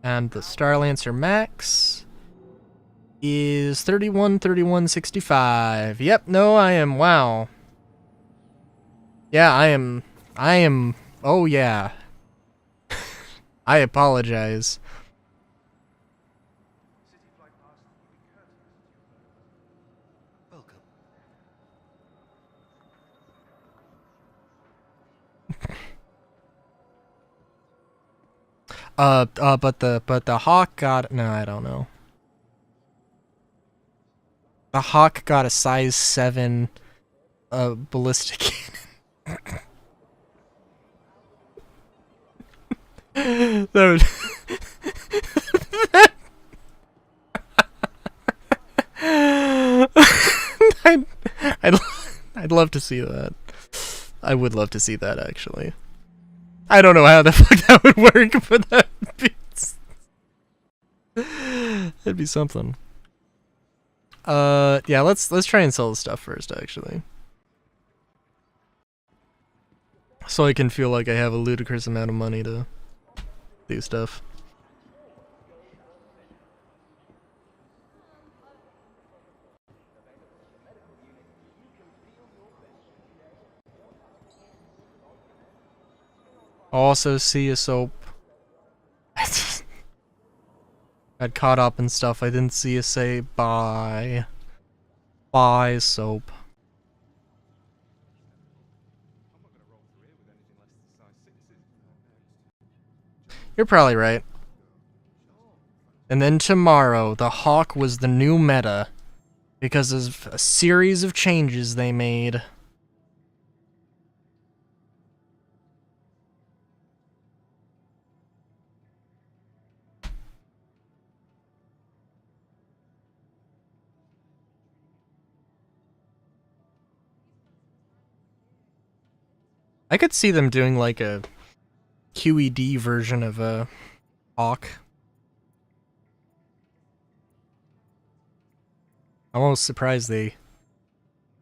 the Star Lancer Max is 31, 31, 65. Yep, no, I am, wow. Yeah, I am, oh yeah. I apologize. But the Hawk got, no, I don't know. The Hawk got a size 7 ballistic cannon. That would I'd love to see that. I would love to see that, actually. I don't know how the fuck that would work, but that'd be something. Yeah, let's try and sell the stuff first, actually. So I can feel like I have a ludicrous amount of money to do stuff. Also see a soap. Got caught up in stuff. I didn't see a say bye. Bye, soap. You're probably right. And then tomorrow, the Hawk was the new meta because of a series of changes they made. I could see them doing like a QED version of a Hawk. I'm almost surprised they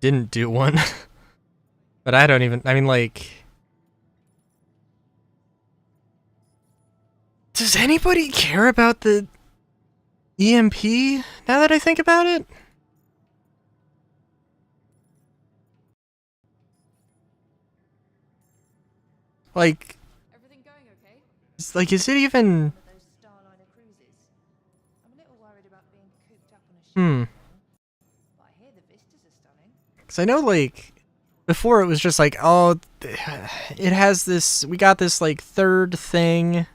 didn't do one. But I mean, like... Does anybody care about the EMP, now that I think about it? Like... Everything going okay? is it even... Those Starliner cruises. I'm a little worried about being cooped up on a ship. But I hear the vistas are stunning. Because I know, like, before it was just like, oh, it has this, we got this, like, third thing.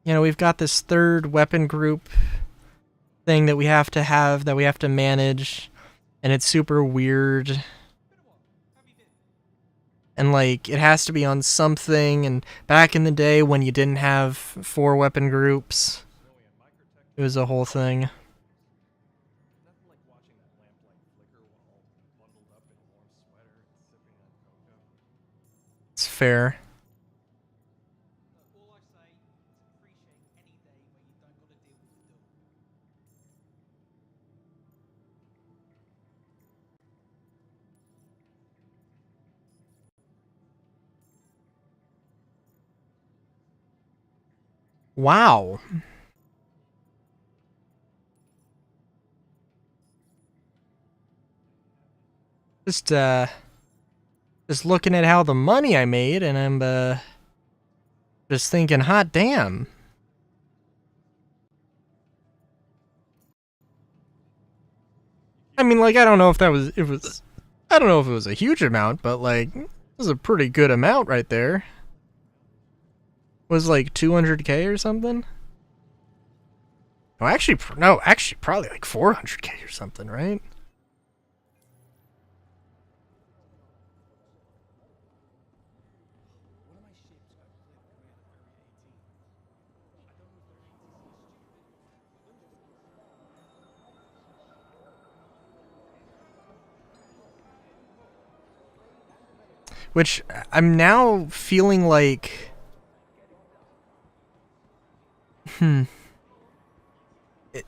You know, we've got this third weapon group thing that we have to manage. And it's super weird. And, like, it has to be on something. And back in the day when you didn't have 4 weapon groups, it was a whole thing. It's fair. Wow. Just looking at how the money I made, and I'm just thinking, hot damn. I mean, like, I don't know if I don't know if it was a huge amount, but like, it was a pretty good amount right there. It was like 200K or something. No, actually, probably like 400K or something, right? Which I'm now feeling like,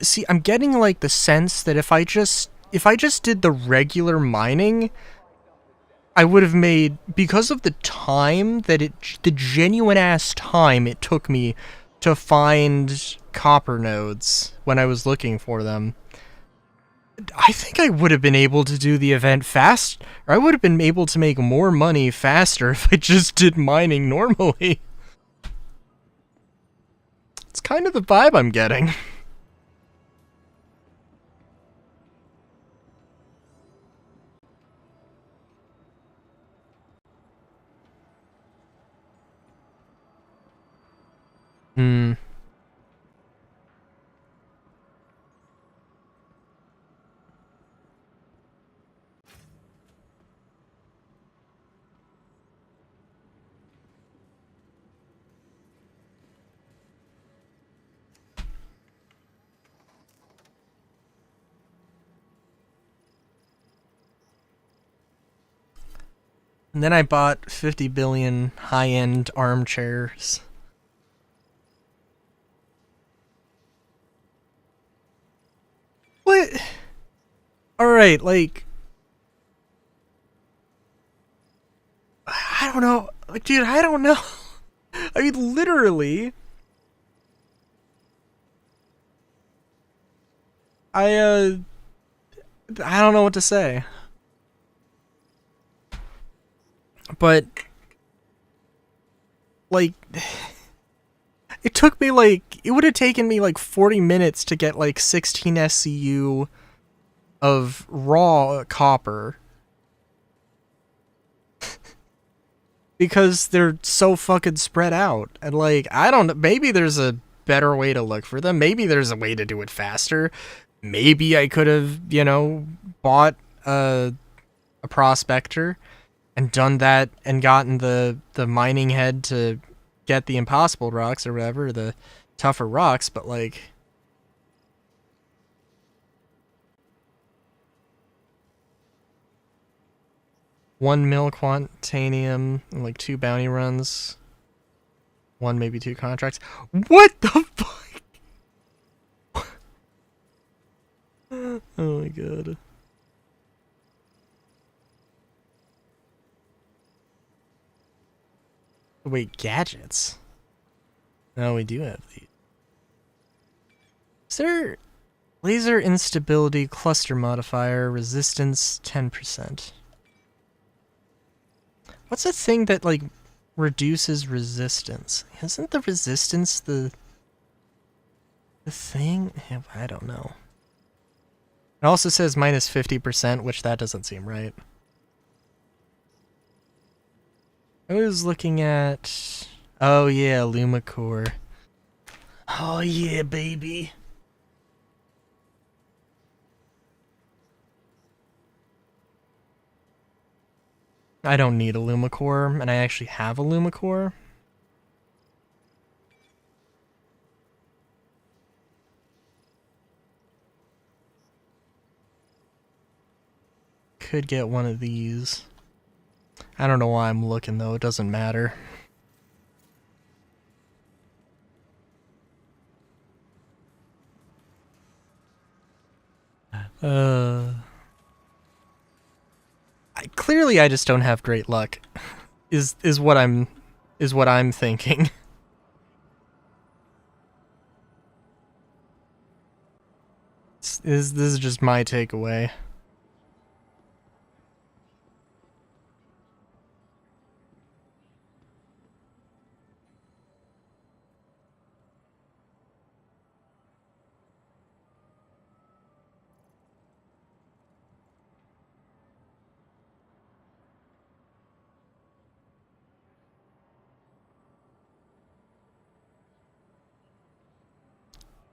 see, I'm getting like the sense that if I just did the regular mining, I would have made, because of the time that the genuine ass time it took me to find copper nodes when I was looking for them. I think I would have been able to do the event fast, or I would have been able to make more money faster if I just did mining normally. It's kind of the vibe I'm getting. Hmm. And then I bought 50 billion high-end armchairs. What? Alright, like, I don't know. Like, dude, I don't know. I mean, literally, I don't know what to say. But, like, it took me, like, it would have taken me, like, 40 minutes to get, like, 16 SCU of raw copper. Because they're so fucking spread out. And, like, I don't know, maybe there's a better way to look for them. Maybe there's a way to do it faster. Maybe I could have, you know, bought a prospector and done that and gotten the mining head to get the impossible rocks or whatever, the tougher rocks, but like, one mil quantanium and like 2 bounty runs, one maybe 2 contracts. What the fuck? Oh my god. Wait, gadgets? No, we do have these. Is there laser instability cluster modifier resistance 10%? What's a thing that like reduces resistance? Isn't the resistance the thing? I don't know. It also says minus 50%, which that doesn't seem right. I was looking at... Oh yeah, Lumacore. Oh yeah, baby. I don't need a Lumacore, and I actually have a Lumacore. Could get one of these. I don't know why I'm looking though, it doesn't matter. Clearly I just don't have great luck. Is what I'm thinking. This is just my takeaway.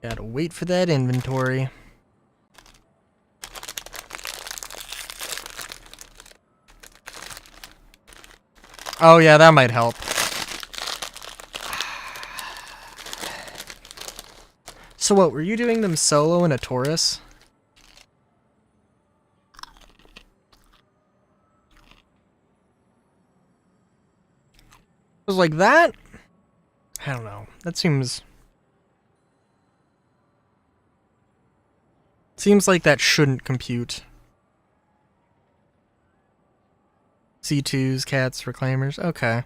Gotta wait for that inventory. Oh yeah, that might help. So what, were you doing them solo in a Taurus? Was like that? I don't know. That seems like that shouldn't compute. C2s, cats, reclaimers. Okay.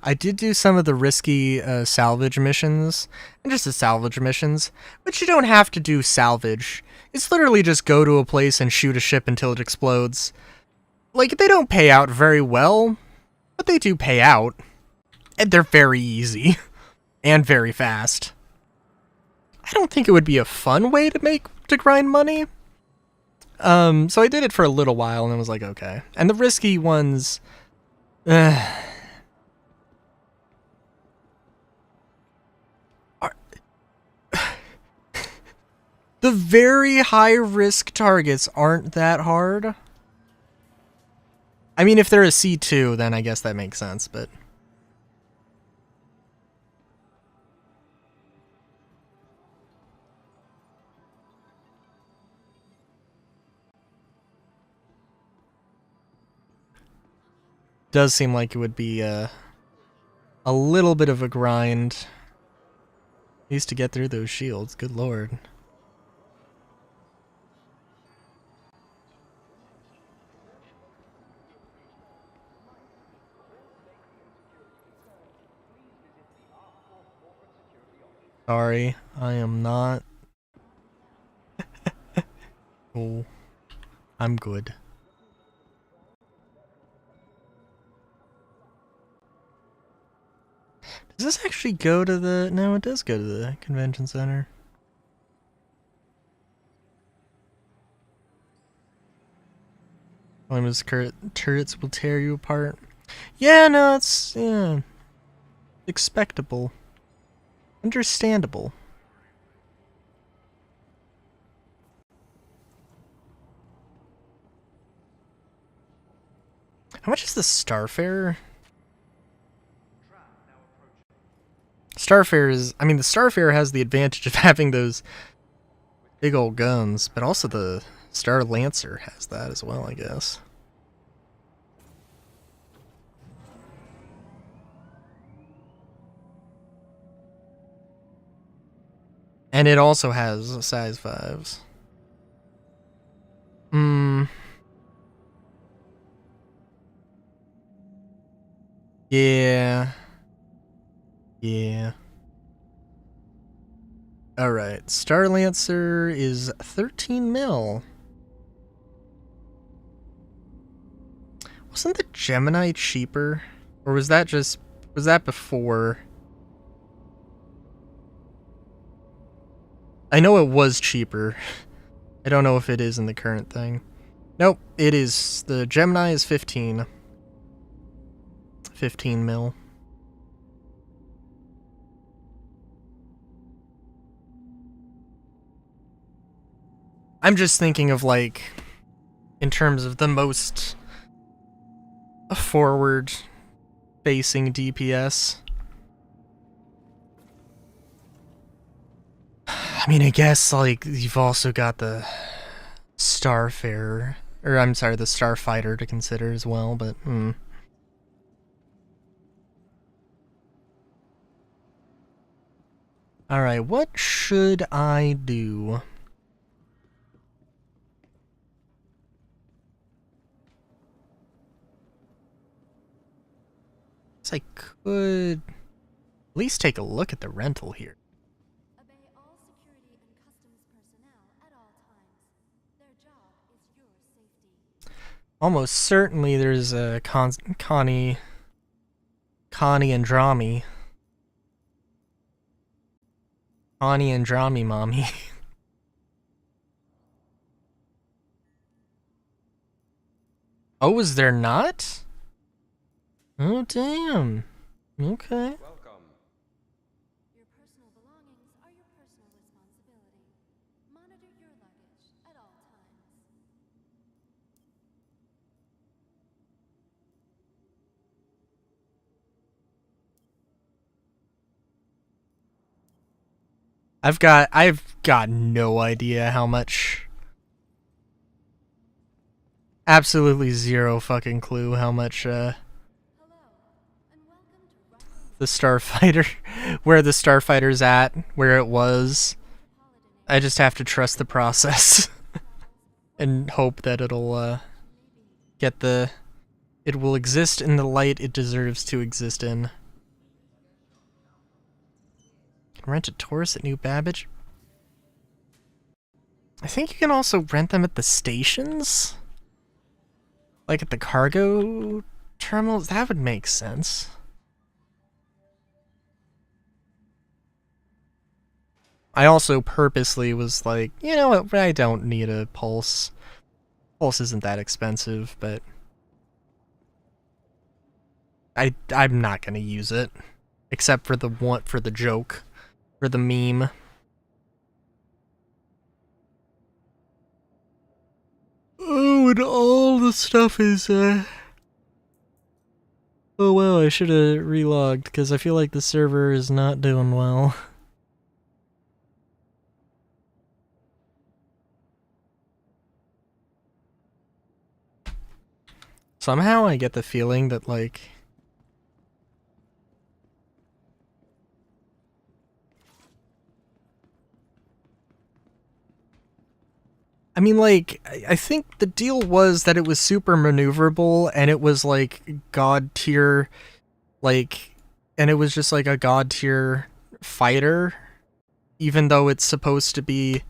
I did do some of the risky salvage missions, and just the salvage missions, which you don't have to do salvage. It's literally just go to a place and shoot a ship until it explodes. Like, they don't pay out very well, but they do pay out. And they're very easy. And very fast. I don't think it would be a fun way to grind money. So I did it for a little while, and I was like, okay. And the risky ones... The very high-risk targets aren't that hard. I mean, if they're a C2, then I guess that makes sense, but... Does seem like it would be a little bit of a grind. At least to get through those shields, good lord. Sorry, I am not. Oh, I'm good. Does this actually go to the... No, it does go to the convention center. Flameless turrets will tear you apart. Yeah, no, it's... yeah. Expectable. Understandable. How much is the Starfarer? Starfarer is... I mean, the Starfarer has the advantage of having those big old guns, but also the Star Lancer has that as well, I guess. And it also has size 5s. Yeah. Yeah. Alright, Star Lancer is 13 mil. Wasn't the Gemini cheaper? Or was that before? I know it was cheaper. I don't know if it is in the current thing. Nope, it is. The Gemini is 15. 15 mil. I'm just thinking of, like, in terms of the most forward-facing DPS. I mean, I guess, like, you've also got the Starfarer, or I'm sorry, the Starfighter to consider as well, but, Alright, what should I do? I could at least take a look at the rental here. Obey all security and customs personnel at all times. Their job is your safety. Almost certainly there's a Connie and Drami. Connie and Drami mommy. Oh, is there not? Oh, damn. Okay. Your personal belongings are your personal responsibility. Monitor your luggage at all times. I've got no idea how much. Absolutely zero fucking clue how much, Hello, and welcome to Rust the Starfighter, where the Starfighter's at, where it was. Paladin. I just have to trust the process and hope that it'll, get the. It will exist in the light it deserves to exist in. Rent a Taurus at New Babbage? I think you can also rent them at the stations? Like at the cargo terminals? That would make sense. I also purposely was like, you know what, I don't need a Pulse. Pulse isn't that expensive, but I'm not gonna use it. Except for the joke. For the meme. Oh, and all the stuff is, oh well, I should have relogged, because I feel like the server is not doing well. Somehow I get the feeling that, like... I mean, like, I think the deal was that it was super maneuverable, and it was, like, god tier, like... And it was just, like, a god tier fighter, even though it's supposed to be,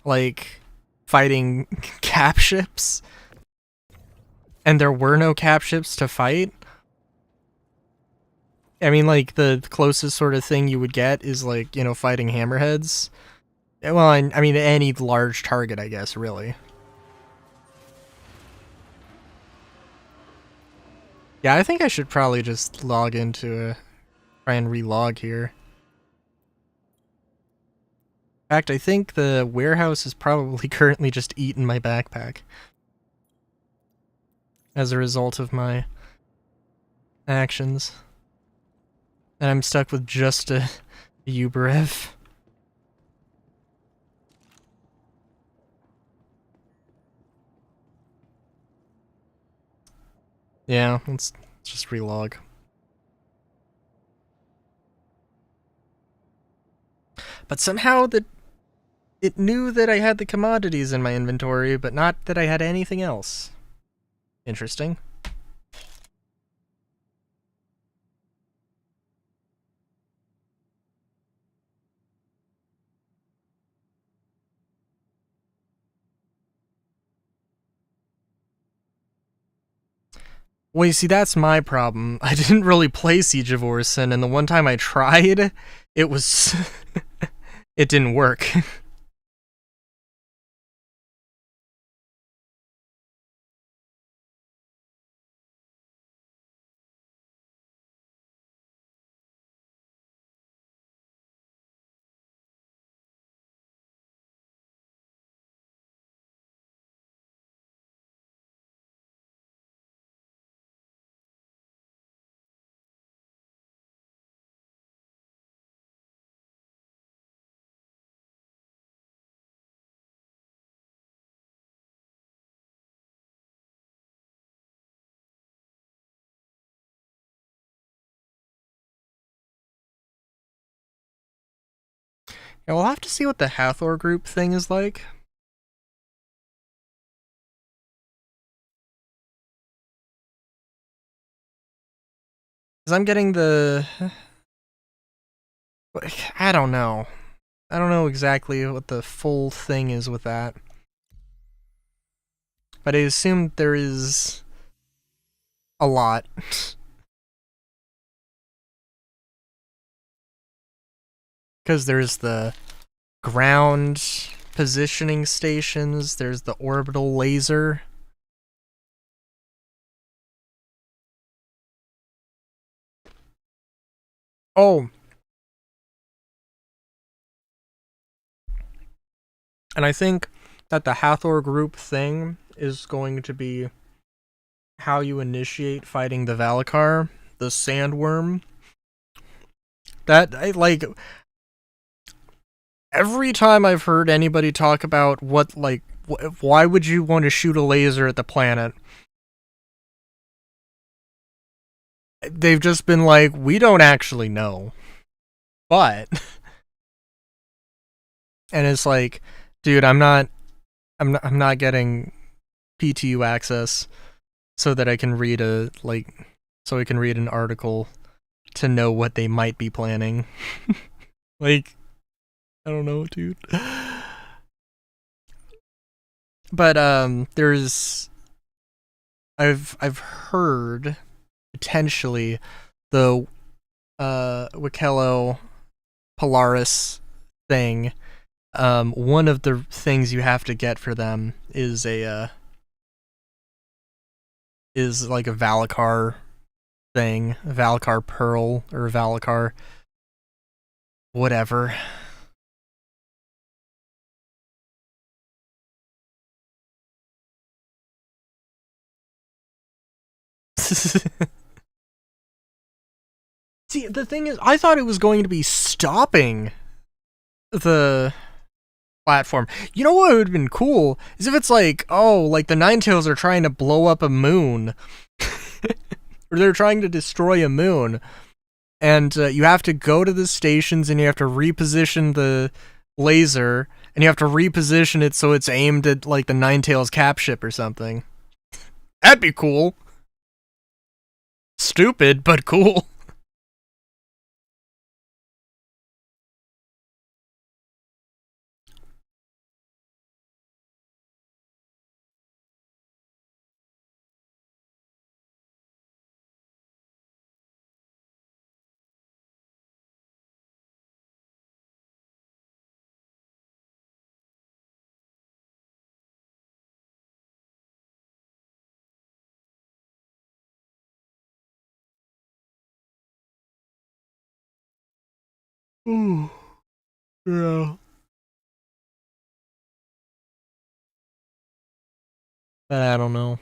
like, fighting cap ships. And there were no cap ships to fight. I mean, like, the closest sort of thing you would get is, like, you know, fighting hammerheads. Well, I mean, any large target, I guess, really. Yeah, I think I should probably just log into try and relog here. In fact, I think the warehouse is probably currently just eating my backpack. As a result of my actions. And I'm stuck with just a Uberev. Yeah, let's just relog. But somehow it knew that I had the commodities in my inventory, but not that I had anything else. Interesting. Well, you see, that's my problem. I didn't really play Siege of Orison, and the one time I tried, it was... it didn't work. Yeah, we'll have to see what the Hathor group thing is like. Because I'm getting the... I don't know. I don't know exactly what the full thing is with that. But I assume there is... a lot. Because there's the ground positioning stations, there's the orbital laser. Oh, and I think that the Hathor group thing is going to be how you initiate fighting the Valakar, the sandworm. That, like, every time I've heard anybody talk about what, like, why would you want to shoot a laser at the planet? They've just been like, we don't actually know. But, and it's like, dude, I'm not getting PTU access so that I can read so I can read an article to know what they might be planning. Like, I don't know, dude. But there's I've heard potentially the Wikello Polaris thing. One of the things you have to get for them is like a Valakar thing, a Valakar Pearl or Valakar whatever. See, the thing is, I thought it was going to be stopping the platform. You know what would have been cool is if it's like, oh, like the Ninetales are trying to blow up a moon, or they're trying to destroy a moon, and you have to go to the stations and you have to reposition the laser, and you have to reposition it so it's aimed at like the Ninetales cap ship or something. That'd be cool. Stupid, but cool. Ooh, yeah. But I don't know.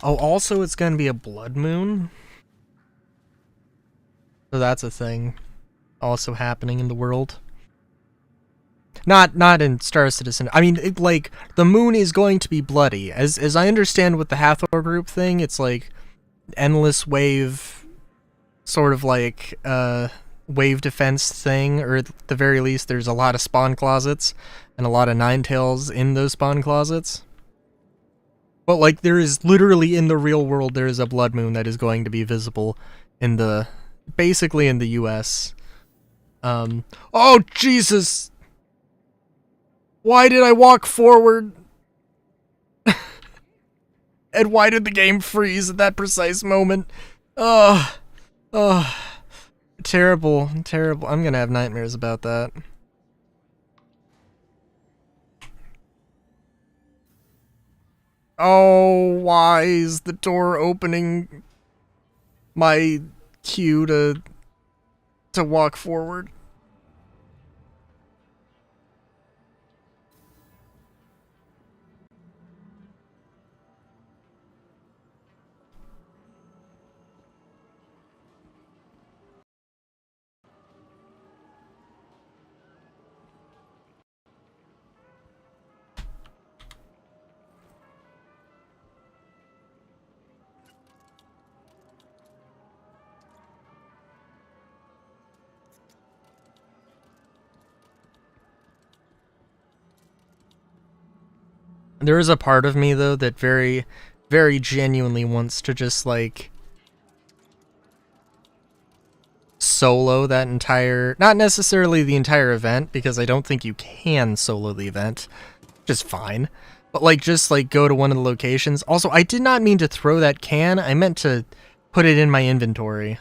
Oh, also it's gonna be a blood moon. So that's a thing also happening in the world. Not in Star Citizen. I mean, like, the moon is going to be bloody. As I understand with the Hathor group thing, it's like endless wave, sort of like wave defense thing, or at the very least there's a lot of spawn closets and a lot of Ninetales in those spawn closets. But like, there is literally in the real world, there is a blood moon that is going to be visible in the, basically in the US. Oh Jesus! Why did I walk forward? And why did the game freeze at that precise moment? Ugh. Ugh. Terrible, terrible. I'm gonna have nightmares about that. Oh, why is the door opening my cue to walk forward? There is a part of me, though, that very, very genuinely wants to just, like, solo that entire... Not necessarily the entire event, because I don't think you can solo the event, which is fine. But, like, just, like, go to one of the locations. Also, I did not mean to throw that can. I meant to put it in my inventory.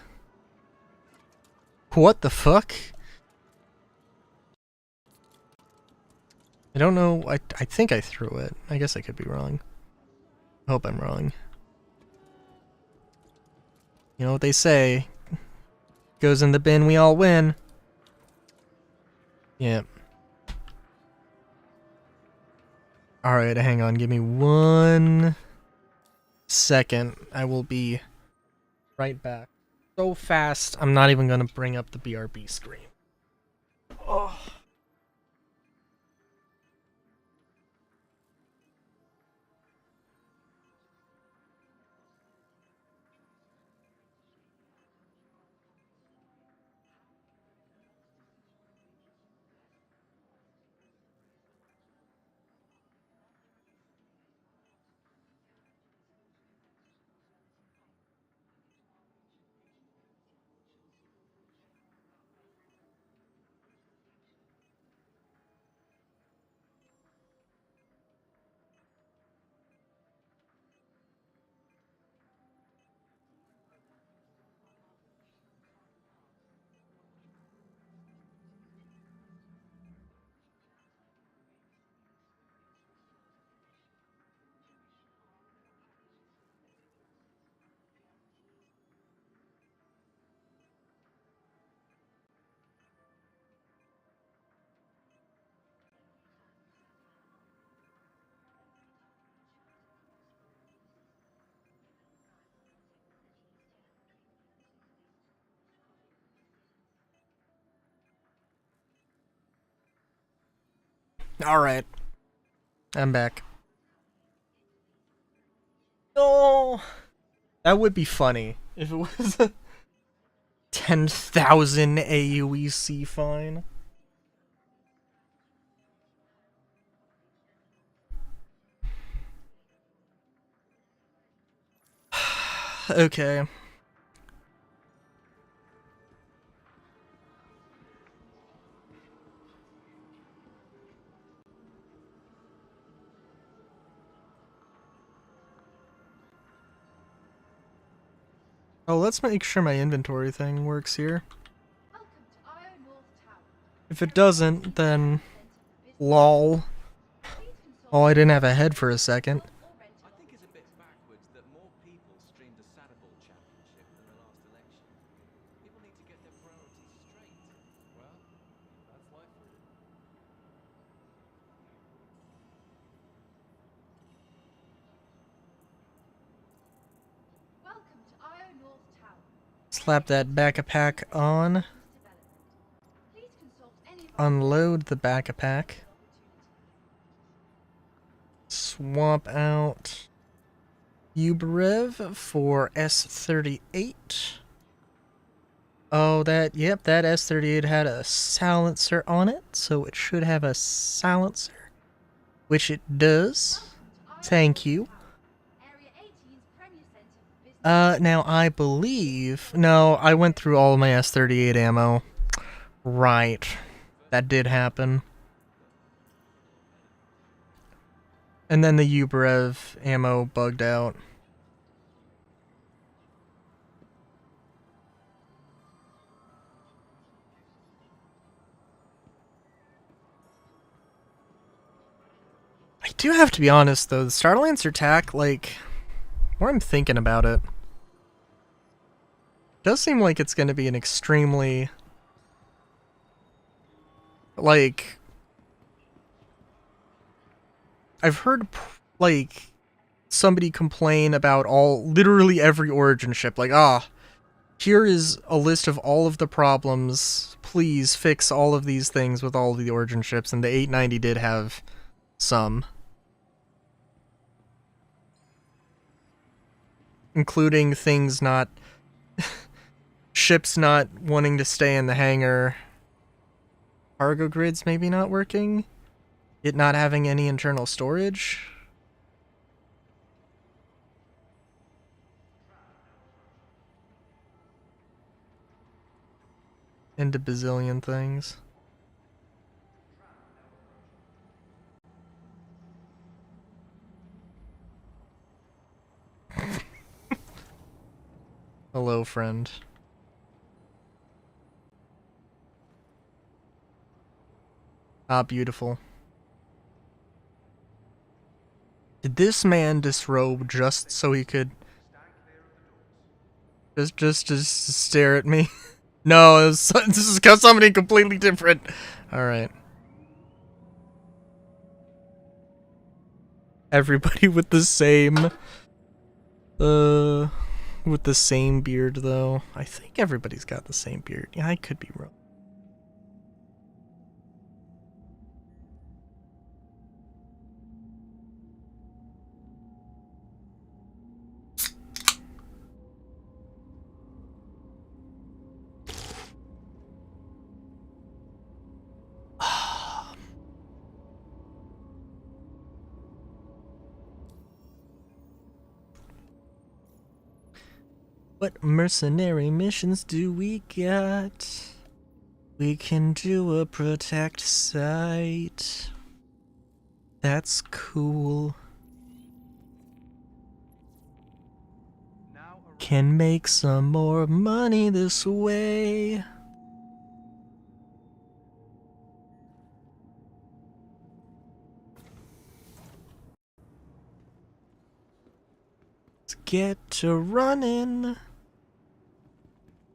What the fuck? I don't know. I think I threw it. I guess I could be wrong. I hope I'm wrong. You know what they say. Goes in the bin, we all win. Yep. Alright, hang on. Give me 1 second. I will be right back. So fast, I'm not even gonna bring up the BRB screen. Oh. Alright. I'm back. Oh, that would be funny if it was a 10,000 AUEC fine. Okay. Oh, let's make sure my inventory thing works here. Welcome to Io North Tower. If it doesn't, then lol. Please consult Oh, I didn't have a head for a second. or rent I think it's a bit backwards that more people streamed the Saddleball Championship than the last election. People need to get their priorities straight. Well, that's life for you. Welcome to Io North Tower. Slap that backpack on. Please consult any of our Unload the backpack. Swap out Ubrev for S38. Oh, yep, that S38 had a silencer on it, so it should have a silencer. Which it does. Thank you. Area 18's Premier Center for Business. Now I believe... No, I went through all of my S38 ammo. Right. That did happen. And then the Ubrev ammo bugged out. I do have to be honest, though. The Starlancer TAC, like... More I'm thinking about it... does seem like it's going to be an extremely... like... I've heard, like... somebody complain about literally every Origin ship. Like, here is a list of all of the problems. Please fix all of these things with all of the Origin ships. And the 890 did have some. Including things not... ships not wanting to stay in the hangar. Cargo grids maybe not working. It not having any internal storage. And a bazillion things. Hello, friend. Ah, beautiful. Did this man disrobe just so he could just stare at me? No, this is somebody completely different. All right. Everybody with the same beard though. I think everybody's got the same beard. Yeah, I could be wrong. What mercenary missions do we got? We can do a protect site. That's cool. Can make some more money this way. Let's get to running.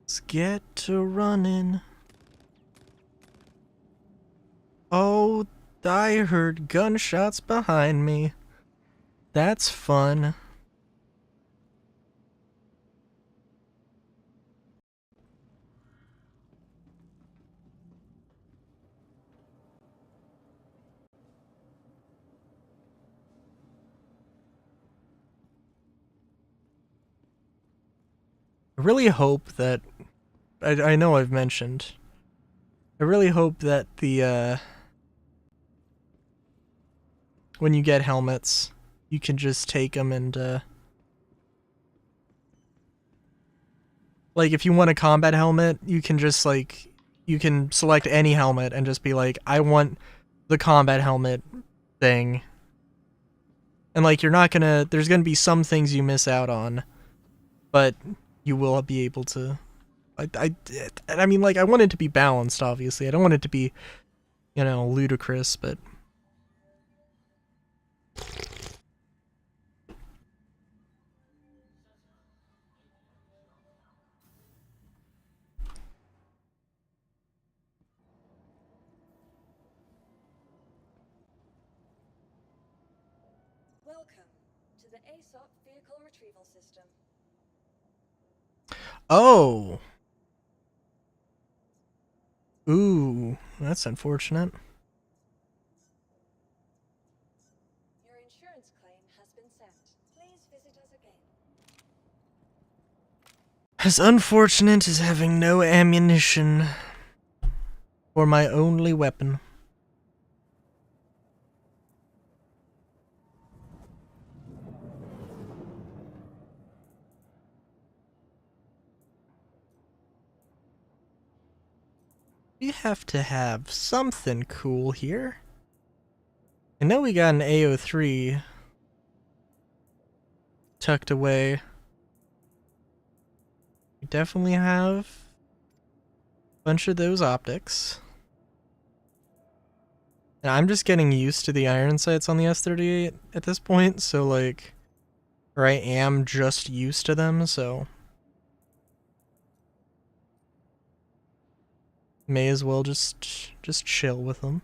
Let's get to running. Oh, I heard gunshots behind me. That's fun. I really hope that I know I've mentioned. I really hope that the when you get helmets, you can just take them and like if you want a combat helmet, you can just like you can select any helmet and just be like, I want the combat helmet thing. And like you're not gonna there's gonna be some things you miss out on, but you will be able to I mean like I want it to be balanced, obviously. I don't want it to be, you know, ludicrous, but Welcome to the ASOP Vehicle Retrieval System. oh. Ooh, that's unfortunate. Your insurance claim has been sent. Please visit us again. As unfortunate as having no ammunition for my only weapon. We have to have something cool here. I know we got an AO3 tucked away. We definitely have a bunch of those optics. And I'm just getting used to the iron sights on the S38 at this point, so like, or I am just used to them, so may as well just chill with them.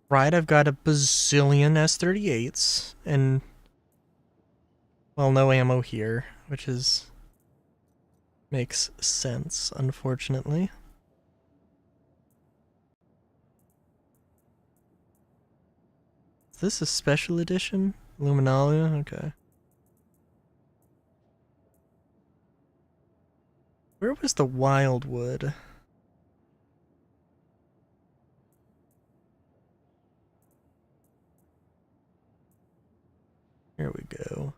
Right, I've got a bazillion S38s, and, well, no ammo here, which is, makes sense, unfortunately. Is this a special edition? Luminalia? Okay. Where was the Wildwood? Here we go.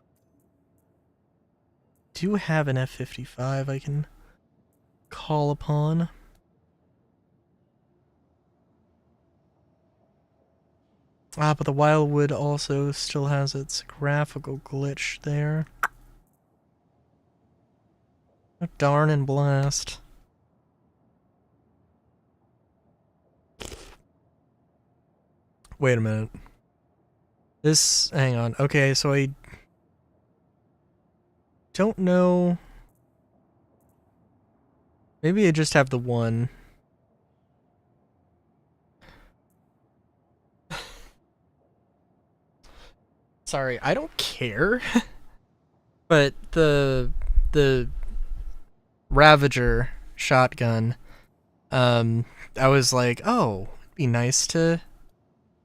Do have an F-55 I can call upon. Ah, but the Wildwood also still has its graphical glitch there. Oh, darn and blast. Wait a minute. This, hang on. Okay, so I don't know. Maybe I just have the one. Sorry, I don't care. But the Ravager shotgun, I was like, oh, it'd be nice to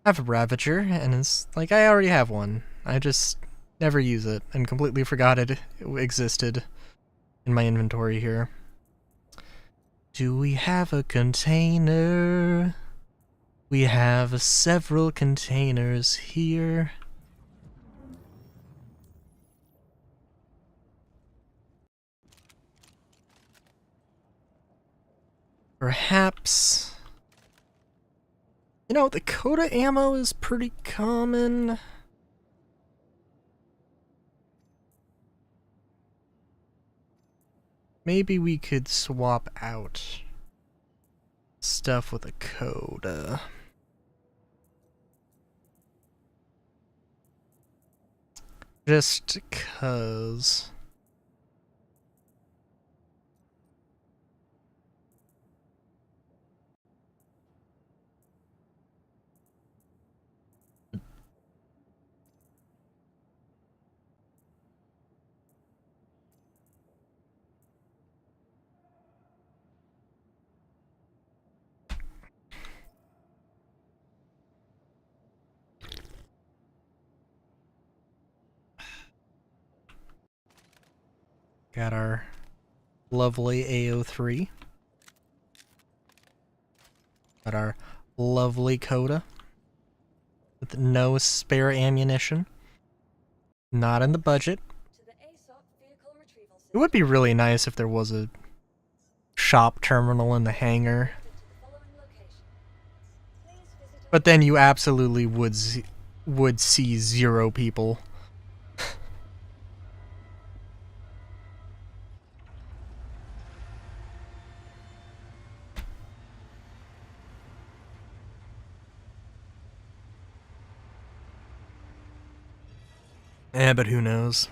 have a Ravager, and it's like I already have one. I just never use it and completely forgot it existed in my inventory here. Do we have a container? We have several containers here. Perhaps... You know, the Coda ammo is pretty common. Maybe we could swap out stuff with a Coda. Just 'cause... Got our lovely AO3. Got our lovely Coda. With no spare ammunition. Not in the budget. It would be really nice if there was a shop terminal in the hangar. But then you absolutely would see 0 people. But who knows?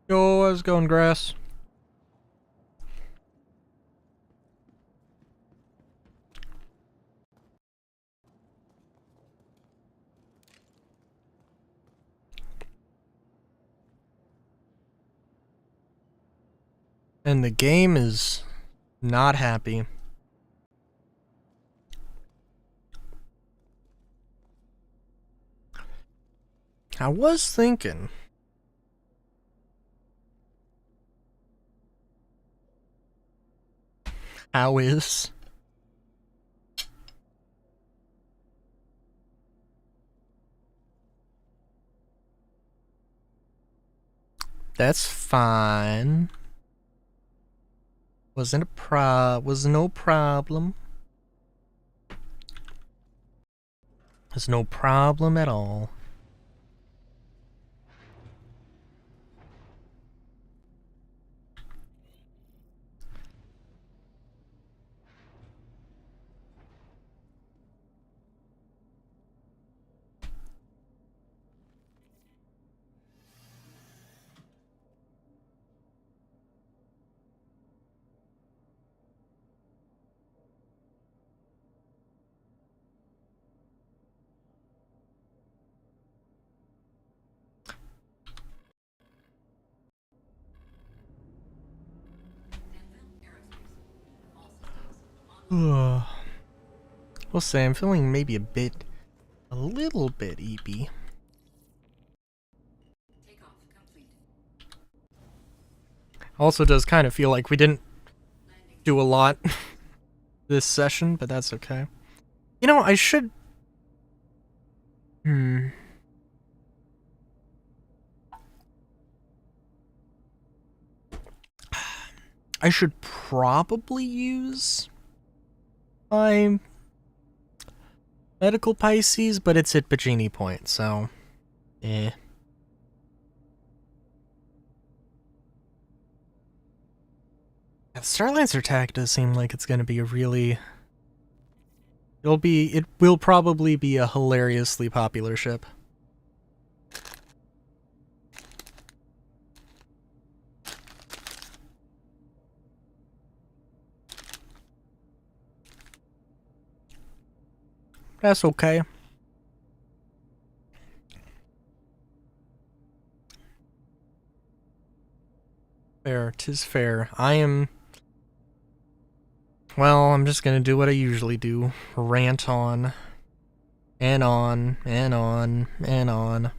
Yo, how's it going, Grass? And the game is not happy. I was thinking... How is? That's fine. Was no problem. There's no problem at all. We'll say I'm feeling maybe a little bit eepy. Also does kind of feel like we didn't do a lot this session, but that's okay. You know, I should... I should probably use my medical Pisces, but it's at Bajini Point, so eh. Yeah, the Starlancer attack does seem like it's going to be a really... It will probably be a hilariously popular ship. That's okay. Fair, 'tis fair. Well, I'm just gonna do what I usually do. Rant on. And on, and on, and on.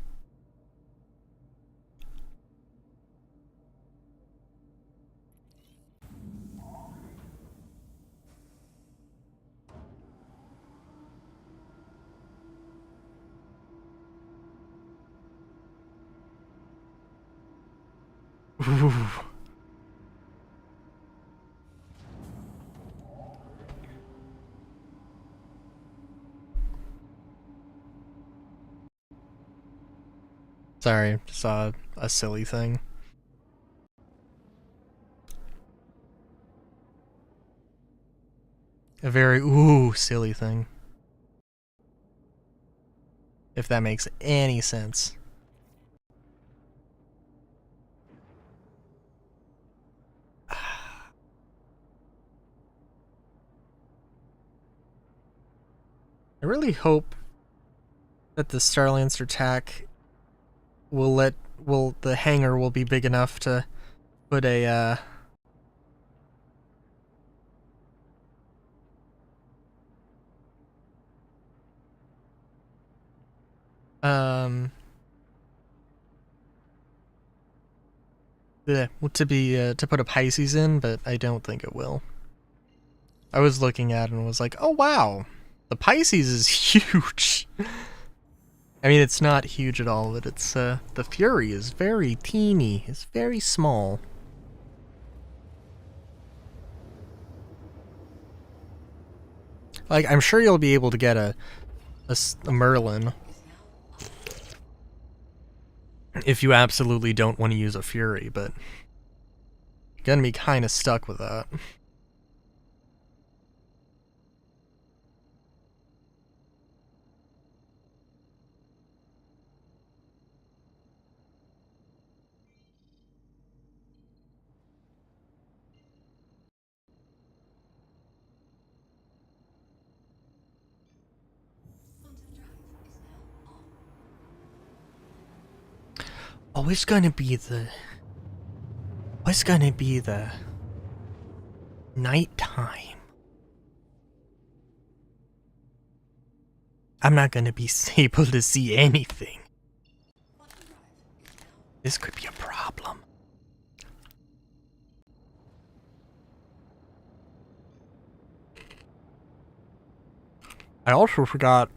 Ooh. Sorry, saw a silly thing. A very silly thing. If that makes any sense. I really hope that the Starlancer attack the hangar will be big enough to put a to put a Pisces in, but I don't think it will. I was looking at it and was like, oh wow, the Pisces is huge. I mean, it's not huge at all, but it's the Fury is very teeny. It's very small. Like, I'm sure you'll be able to get a Merlin if you absolutely don't want to use a Fury, but you're gonna be kind of stuck with that. Oh, it's gonna be the... What's gonna be the... nighttime. I'm not gonna be able to see anything. This could be a problem. I also forgot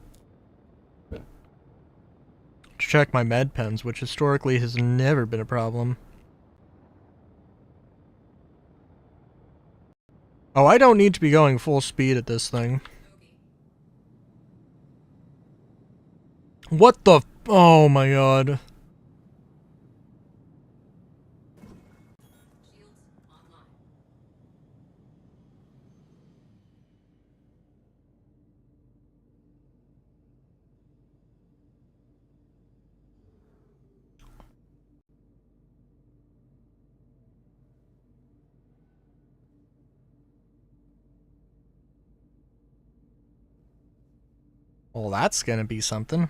to check my med pens, which historically has never been a problem. Oh, I don't need to be going full speed at this thing. What the... Oh my god. Well, that's gonna be something.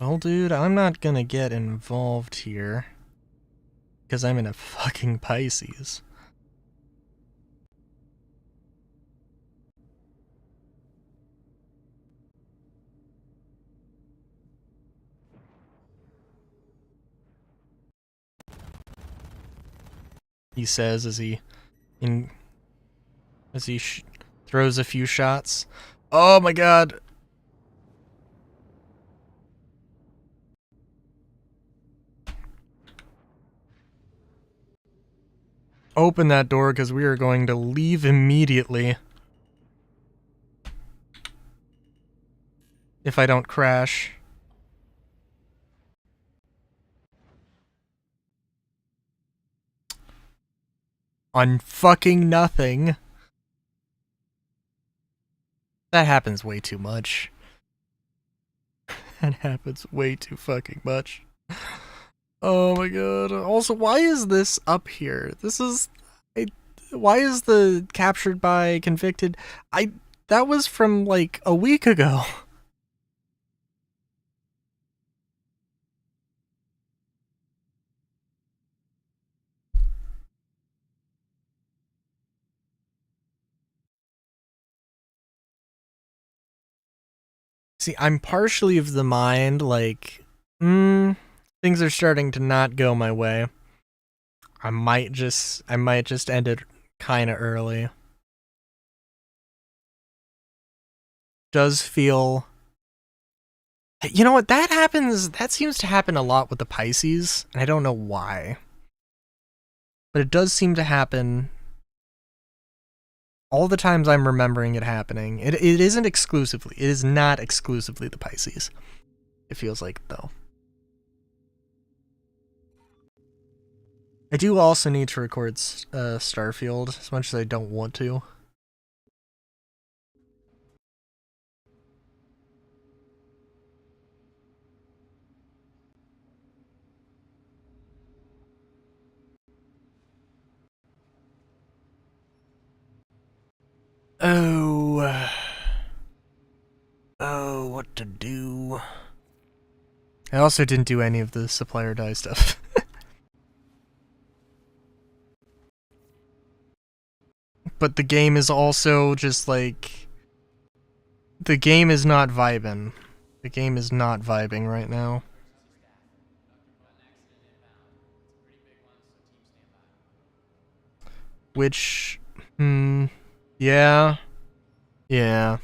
Well, dude, I'm not gonna get involved here. Because I'm in a fucking Pisces. He says as he throws a few shots. Oh my god. open that door because we are going to leave immediately. If I don't crash. On fucking nothing. That happens way too much. That happens way too fucking much. Oh my god. Also, why is this up here? This is... why is the captured by convicted... that was from like a week ago. See, I'm partially of the mind, like, things are starting to not go my way. I might just end it kinda early. Does feel... You know what, that seems to happen a lot with the Pisces, and I don't know why. But it does seem to happen all the times I'm remembering it happening. It isn't exclusively. It is not exclusively the Pisces. It feels like, though. I do also need to record Starfield, as much as I don't want to. Oh, what to do? I also didn't do any of the supplier die stuff. But the game is also just like... The game is not vibing. The game is not vibing right now. Which... yeah. Yeah.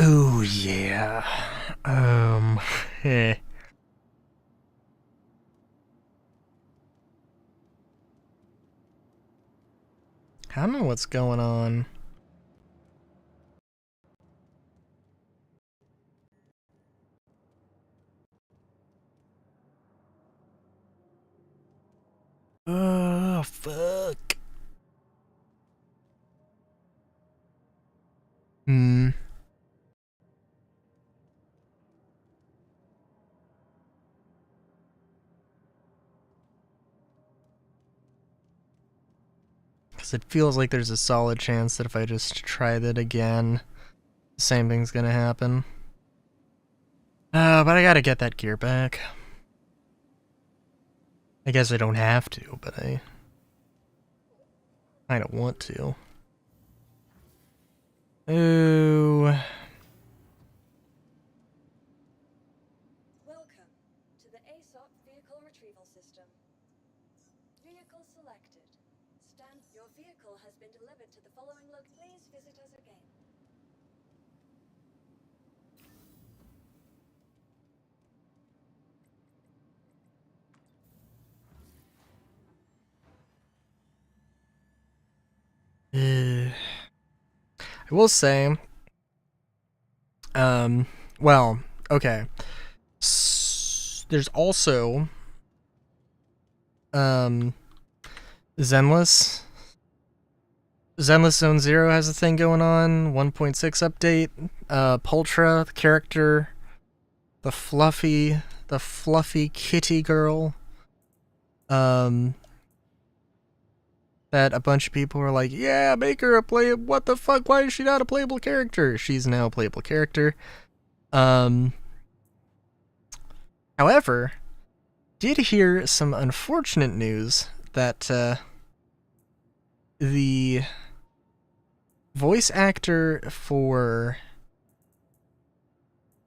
Ooh, yeah. Eh. I don't know what's going on. Oh, fuck. Because it feels like there's a solid chance that if I just try that again, the same thing's gonna happen. But I gotta get that gear back. I guess I don't have to, but I don't want to. Ooh. Welcome to the ASOP Vehicle Retrieval System. Vehicle selected. Your vehicle has been delivered to the following Please visit us again. I will say, well, okay. There's also, Zenless. Zenless Zone Zero has a thing going on, 1.6 update. Pultra, the character, the fluffy kitty girl, that a bunch of people were like, yeah, make her what the fuck, why is she not a playable character? She's now a playable character. However, did hear some unfortunate news that, the voice actor for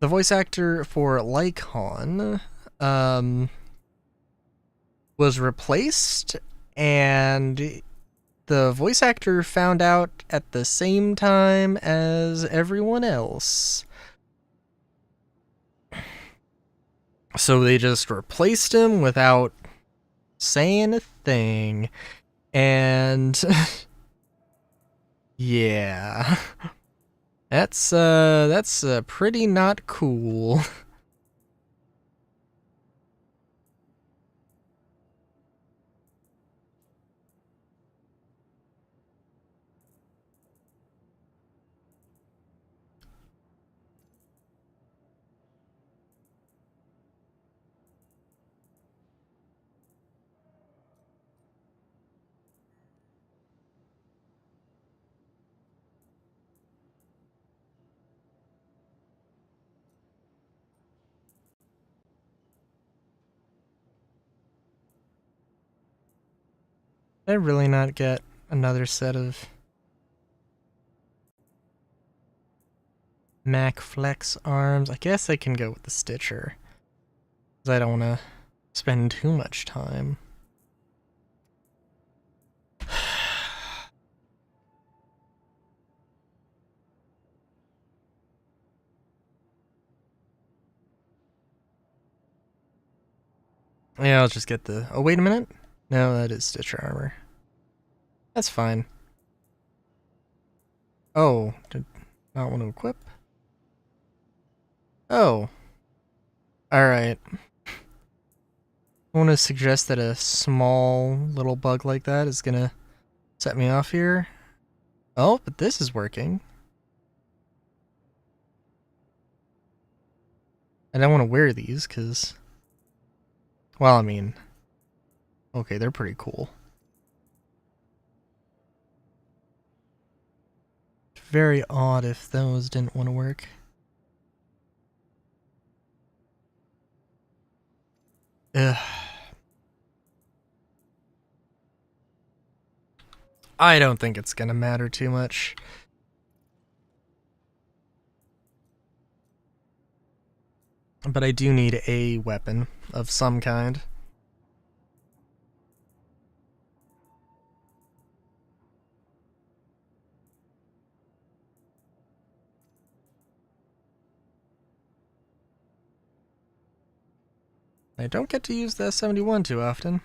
the voice actor for Lycon was replaced, and the voice actor found out at the same time as everyone else. So they just replaced him without saying a thing. And yeah. That's pretty not cool. Did I really not get another set of Mac Flex arms? I guess I can go with the Stitcher, because I don't want to spend too much time. Yeah, I'll just get the... Oh, wait a minute. No, that is Stitcher armor. That's fine. Oh, did not want to equip? Oh. Alright. I want to suggest that a small little bug like that is gonna set me off here. Oh, but this is working. I don't want to wear these, because... Well, I mean... Okay, they're pretty cool. Very odd if those didn't want to work. Ugh. I don't think it's gonna matter too much. But I do need a weapon of some kind. I don't get to use the S71 too often.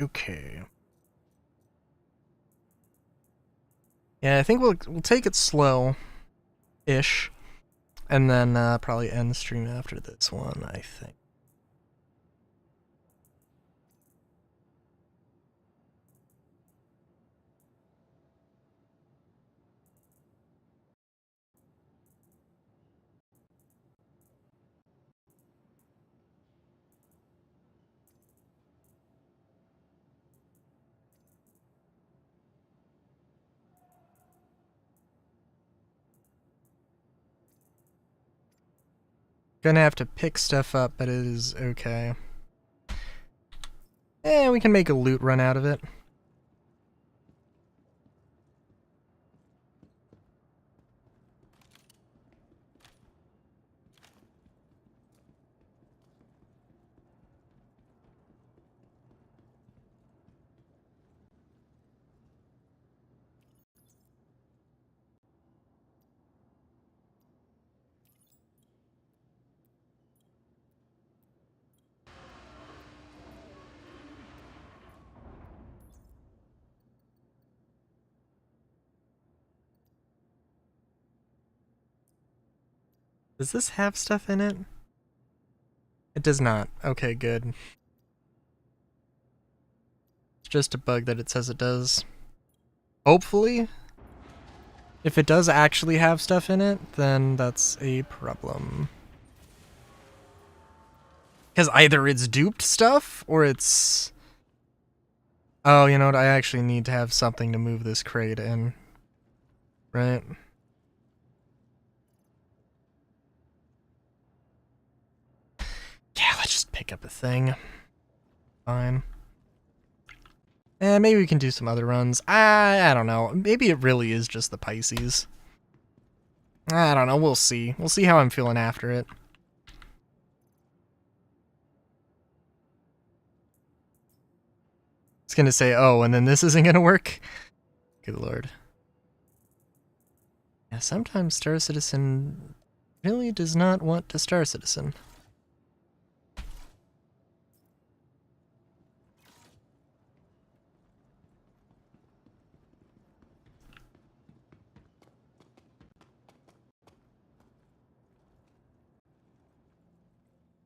Okay. Yeah, I think we'll take it slow-ish, and then probably end the stream after this one, I think. Gonna have to pick stuff up, but it is okay. We can make a loot run out of it. Does this have stuff in it? It does not. Okay, good. It's just a bug that it says it does. Hopefully. If it does actually have stuff in it, then that's a problem. Because either it's duped stuff, or it's... Oh, you know what? I actually need to have something to move this crate in. Right? Yeah, let's just pick up a thing. Fine. Maybe we can do some other runs. I don't know. Maybe it really is just the Pisces. I don't know. We'll see. We'll see how I'm feeling after it. I was gonna say, oh, and then this isn't gonna work? Good lord. Yeah, sometimes Star Citizen really does not want to Star Citizen.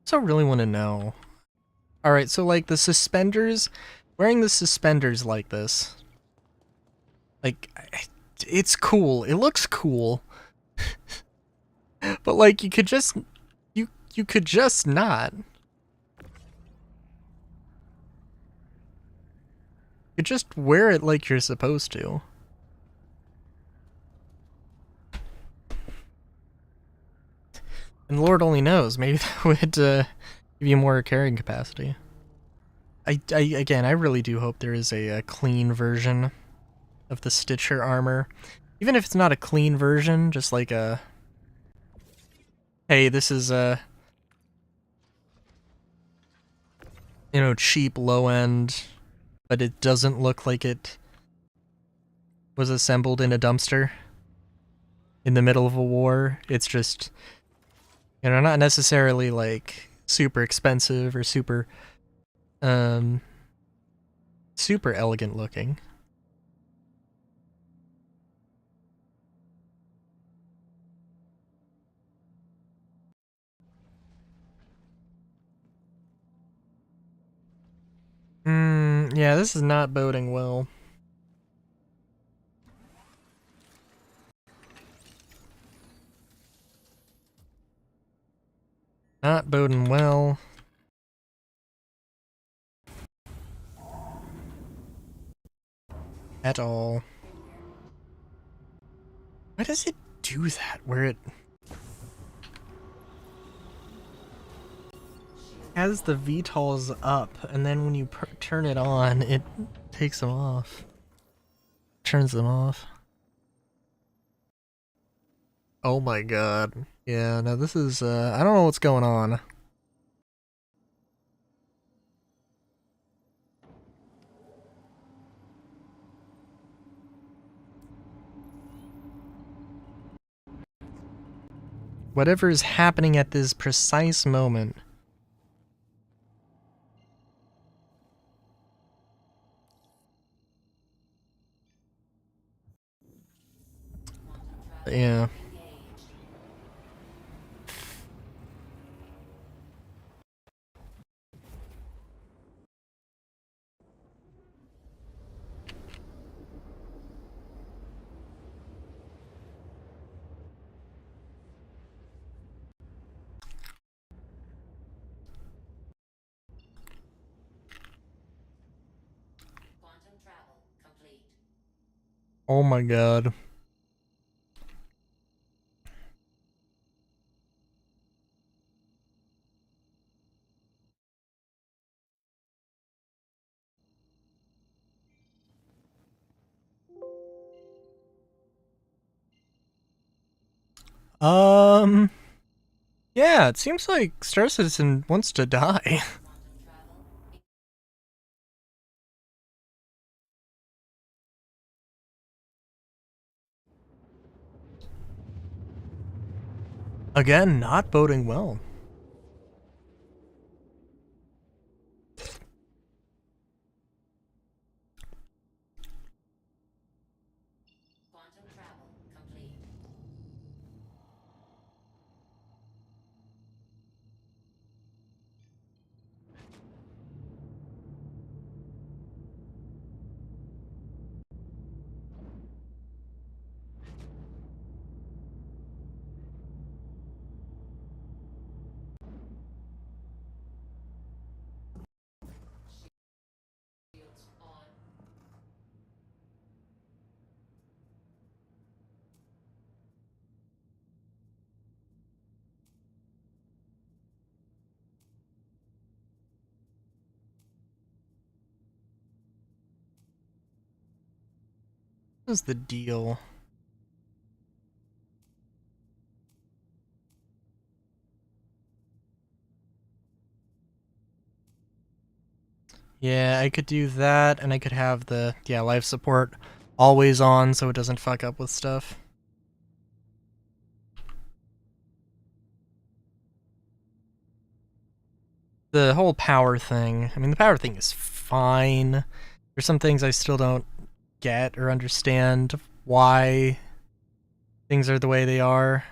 So I really want to know. Alright, so like the suspenders, wearing the suspenders like this, like, it's cool. It looks cool. But like you could just, you could just not. You just wear it like you're supposed to. And Lord only knows, maybe that would give you more carrying capacity. Again, I really do hope there is a clean version of the Stitcher armor. Even if it's not a clean version, just like a... Hey, this is a... You know, cheap, low-end, but it doesn't look like it was assembled in a dumpster in the middle of a war. It's just... You know, not necessarily like super expensive or super super elegant looking. Yeah, this is not boding well. Not boding well. At all. Why does it do that? Where it has the VTOLs up, and then when you turn it on, it takes them off. Turns them off. Oh my god. Yeah, no, this is, I don't know what's going on. Whatever is happening at this precise moment. Yeah. Quantum travel complete. Oh my god. Yeah, it seems like Star Citizen wants to die. Again, not boding well. Quantum travel complete. What's the deal? Yeah, I could do that, and I could have the, life support always on so it doesn't fuck up with stuff. The whole power thing, I mean, the power thing is fine. There's some things I still don't get or understand why things are the way they are.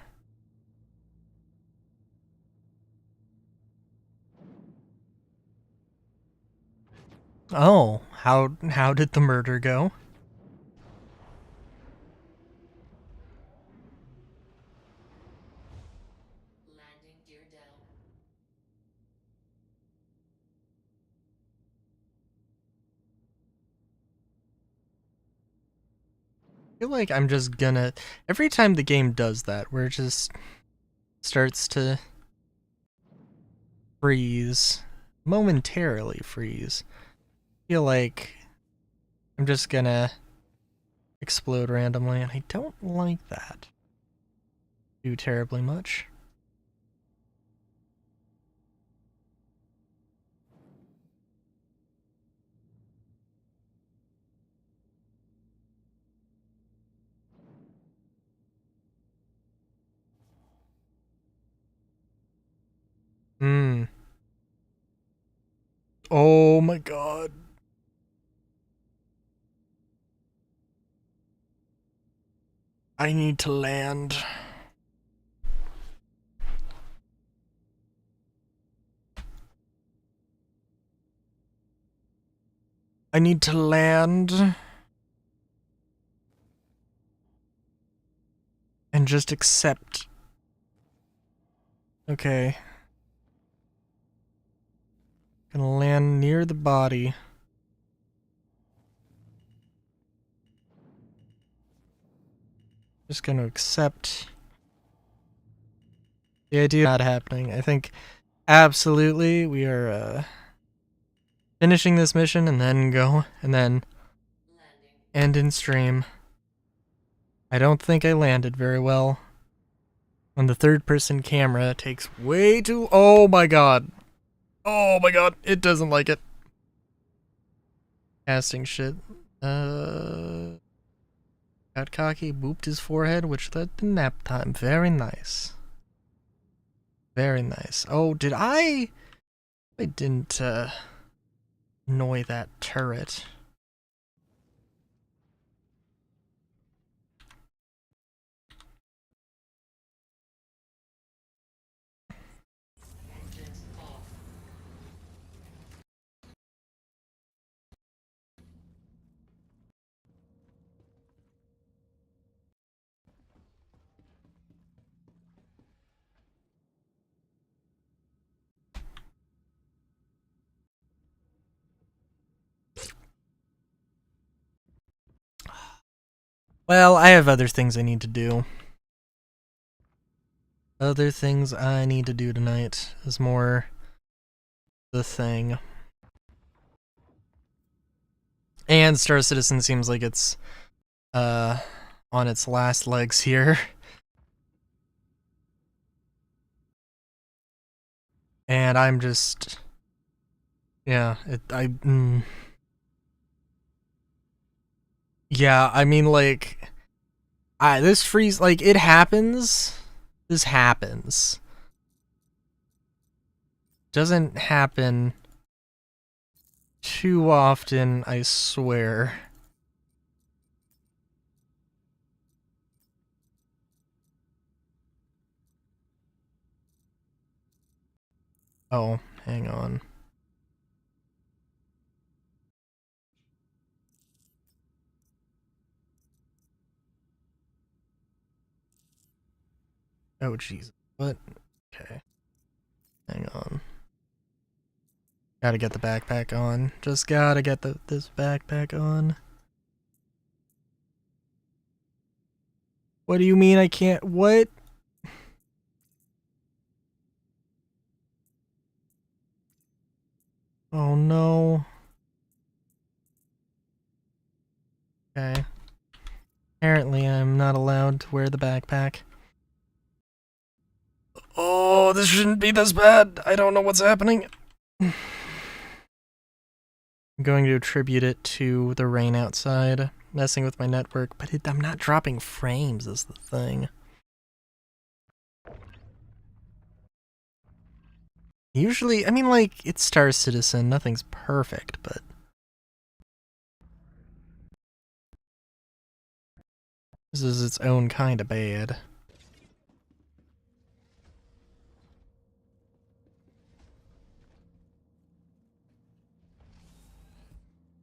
Oh, how did the murder go? Landing gear down. I feel like I'm just gonna, every time the game does that, where it just starts to freeze, momentarily freeze, I feel like I'm just gonna explode randomly, and I don't like that too terribly much. Hmm. Oh my god. I need to land. I need to land. And just accept. Okay. Gonna land near the body. Just gonna accept the idea of not happening. I think absolutely we are finishing this mission and then Landing. end in stream. I don't think I landed very well. When the third person camera takes way too, oh my god. Oh my god, it doesn't like it. Casting shit. Got cocky, booped his forehead, which led to nap time. Very nice. Very nice. Oh, did I didn't, annoy that turret. Engines off. Well, I have other things I need to do. Other things I need to do tonight is more the thing. And Star Citizen seems like it's on its last legs here. And I'm just, yeah, yeah, I mean, like, this freeze, like, it happens. This happens. Doesn't happen too often, I swear. Oh, hang on. Oh, jeez. What? Okay. Hang on. Gotta get the backpack on. Just gotta get this backpack on. What do you mean I can't? What? Oh no. Okay. Apparently I'm not allowed to wear the backpack. Oh, this shouldn't be this bad. I don't know what's happening. I'm going to attribute it to the rain outside, messing with my network, but I'm not dropping frames is the thing. Usually, I mean, like, it's Star Citizen, nothing's perfect, but... this is its own kind of bad.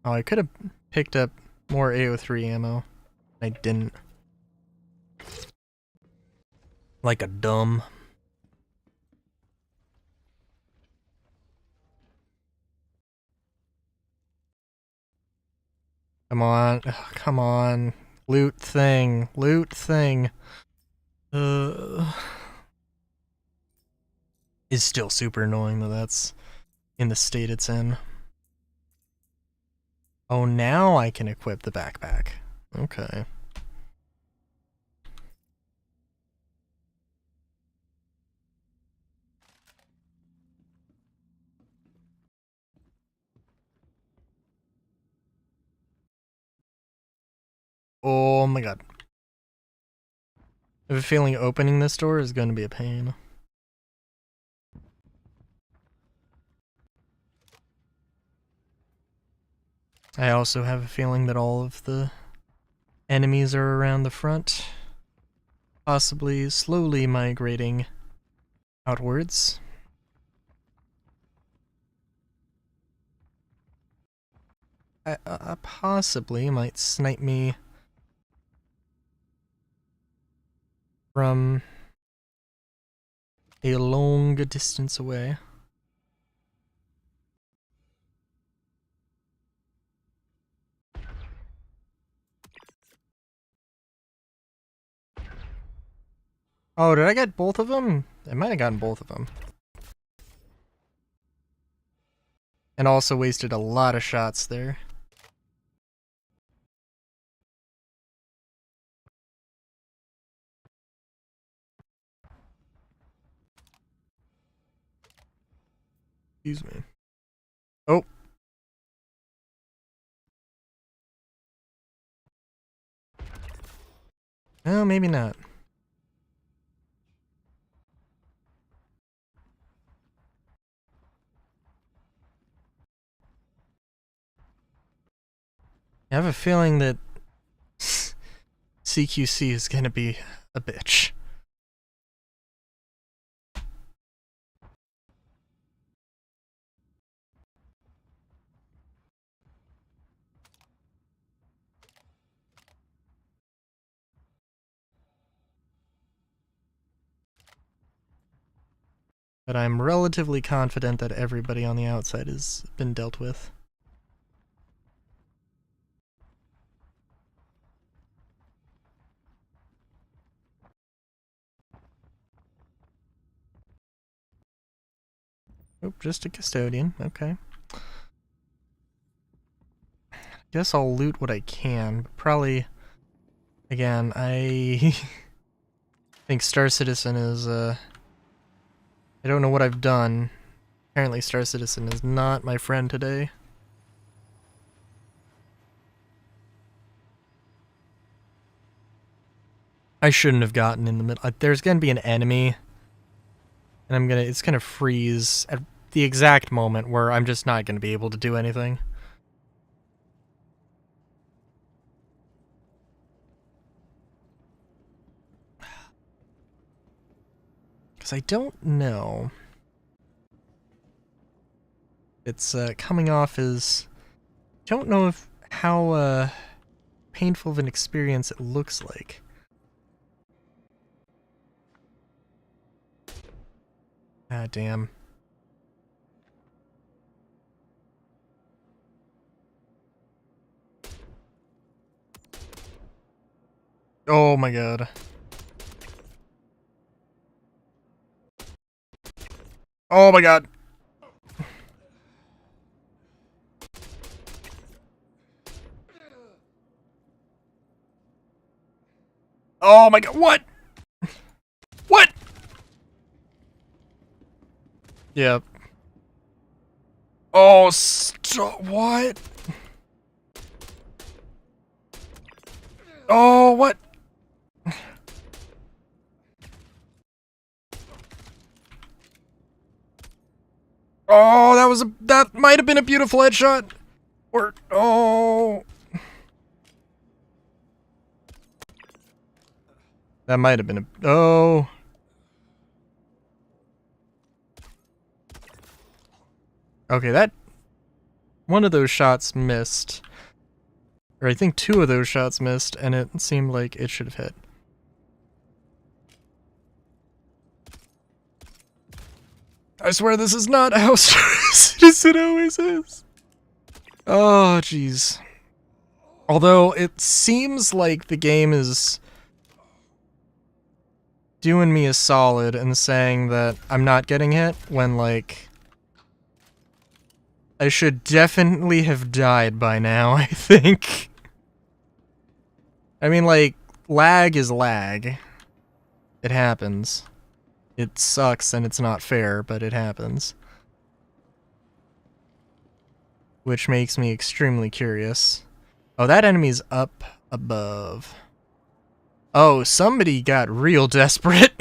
Oh, I could have picked up more AO3 ammo. I didn't. Like a dumb. Come on. Ugh, come on. Loot thing. Loot thing. Is still super annoying that that's in the state it's in. Oh, now I can equip the backpack. Okay. Oh my god. I have a feeling opening this door is going to be a pain. I also have a feeling that all of the enemies are around the front, possibly slowly migrating outwards. I possibly might snipe me from a long distance away. Oh, did I get both of them? I might have gotten both of them. And also wasted a lot of shots there. Excuse me. Oh. No, maybe not. I have a feeling that CQC is gonna be a bitch. But I'm relatively confident that everybody on the outside has been dealt with. Oh, just a custodian. Okay. Guess I'll loot what I can. But probably, again, I think Star Citizen is, I don't know what I've done. Apparently Star Citizen is not my friend today. I shouldn't have gotten in the middle. There's gonna be an enemy, and it's gonna freeze at the exact moment where I'm just not gonna be able to do anything. Because I don't know. It's coming off as... don't know if how painful of an experience it looks like. Ah, damn. Oh my god. Oh my god. Oh my god, what? What? Yep. Oh, what? Oh, what? Oh, that might have been a beautiful headshot. Or, oh. That might have been a, oh. Okay, that, one of those shots missed. Or I think two of those shots missed, and it seemed like it should have hit. I swear this is not how Star Citizen always is. Oh, jeez. Although it seems like the game is doing me a solid and saying that I'm not getting hit when, like, I should definitely have died by now, I think. I mean, like, lag is lag. It happens. It sucks and it's not fair, but it happens. Which makes me extremely curious. Oh, that enemy's up above. Oh, somebody got real desperate.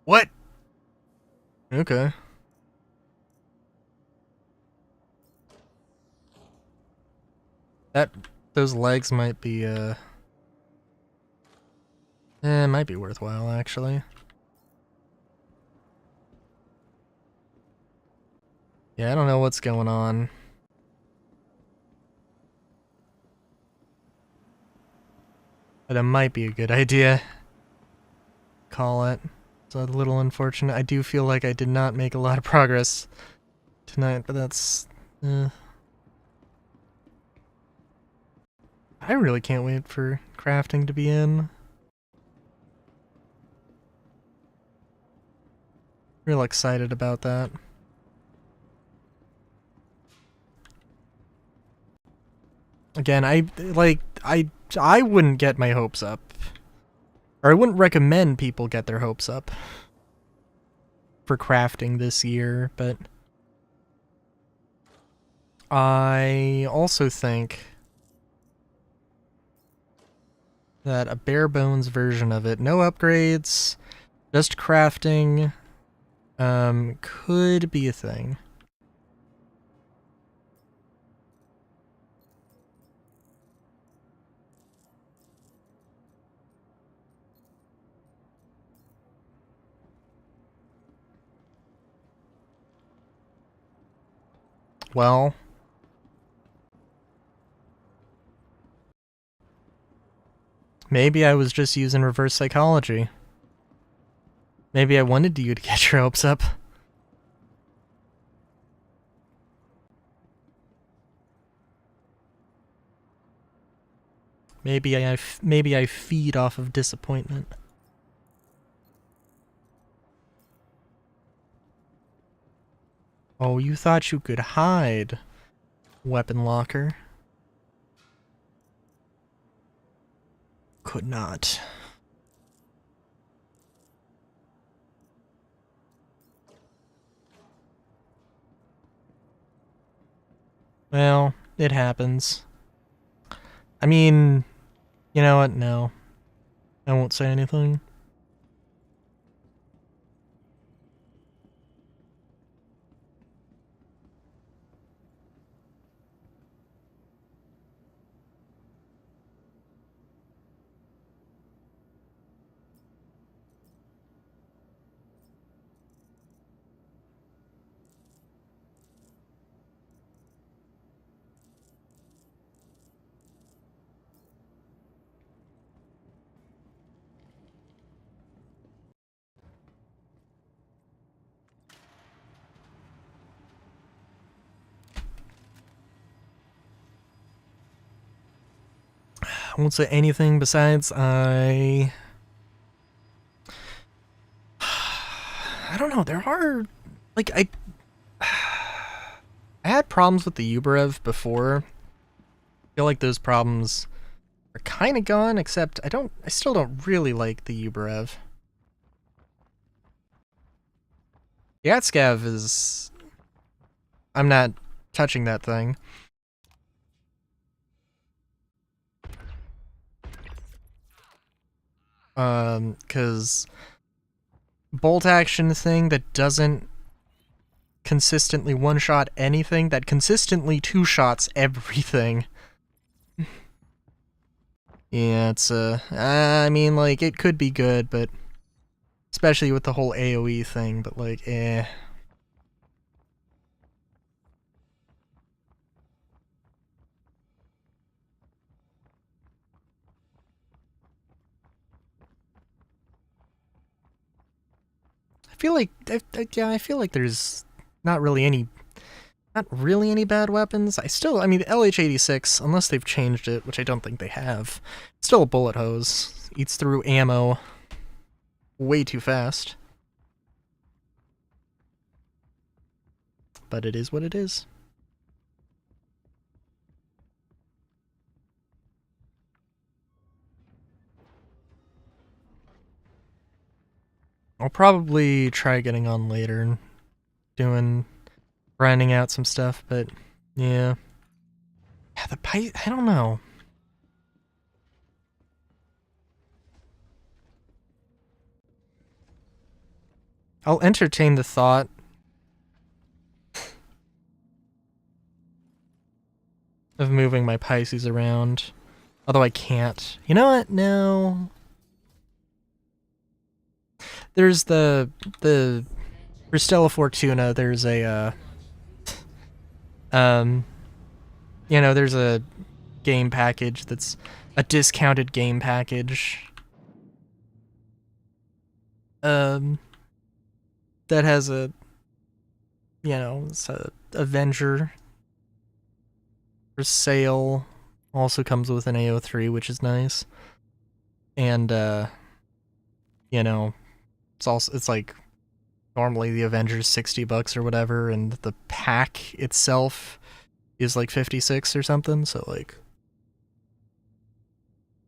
What? Okay. Those legs might be, it might be worthwhile, actually. Yeah, I don't know what's going on. But it might be a good idea. Call it. It's a little unfortunate. I do feel like I did not make a lot of progress tonight, but that's... I really can't wait for crafting to be in. Real excited about that. Again, I wouldn't get my hopes up. Or I wouldn't recommend people get their hopes up for crafting this year, but I also think that a bare bones version of it, no upgrades, just crafting, could be a thing. Well, maybe I was just using reverse psychology. Maybe I wanted you to get your hopes up. Maybe I feed off of disappointment. Oh, you thought you could hide, weapon locker. Could not. Well, it happens. I mean, you know what? No. I won't say anything. won't say anything besides I don't know, there are, like, I had problems with the Uberev before. I feel like those problems are kind of gone, except I still don't really like the Uberev. The Atscav is, I'm not touching that thing. Cause bolt action thing that doesn't consistently one-shot anything, that consistently two-shots everything. Yeah, it's, I mean, like, it could be good, but especially with the whole AoE thing, but, like, eh. I feel like there's not really any bad weapons. I mean, the LH-86, unless they've changed it, which I don't think they have, still a bullet hose. Eats through ammo way too fast. But it is what it is. I'll probably try getting on later and grinding out some stuff, but yeah. Yeah, I don't know. I'll entertain the thought. Of moving my Pisces around. Although I can't. You know what? No. There's the for Stella Fortuna, there's a you know, there's a game package that's a discounted game package. That has a, you know, it's a Avenger for sale. Also comes with an AO3, which is nice. And you know, it's like normally the Avenger's $60 or whatever, and the pack itself is like 56 or something, so like,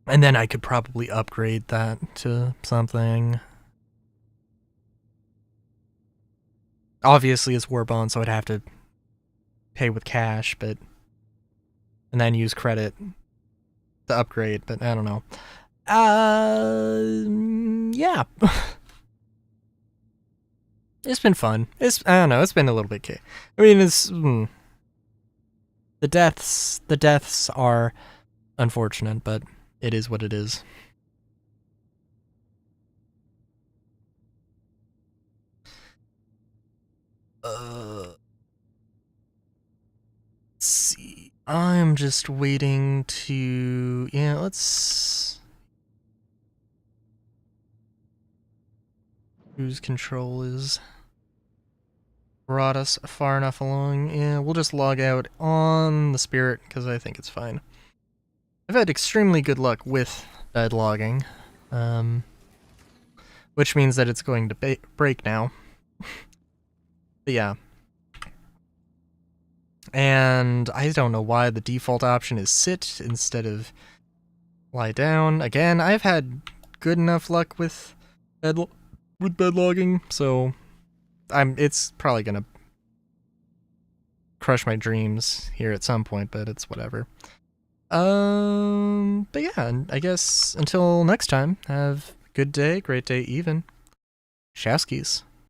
and then I could probably upgrade that to something. Obviously it's Warbond, so I'd have to pay with cash, but and then use credit to upgrade, but I don't know. Yeah. It's been fun. I don't know, it's been a little bit I mean, it's the deaths are unfortunate, but it is what it is. Let's see. I'm just waiting to, yeah, let's cruise control is brought us far enough along. Yeah, we'll just log out on the Spirit because I think it's fine. I've had extremely good luck with bed logging, which means that it's going to break now. But yeah. And I don't know why the default option is sit instead of lie down. Again, I've had good enough luck with bed logging, so it's probably gonna crush my dreams here at some point, but it's whatever. But yeah, I guess until next time, have a good day, great day even. Showskis.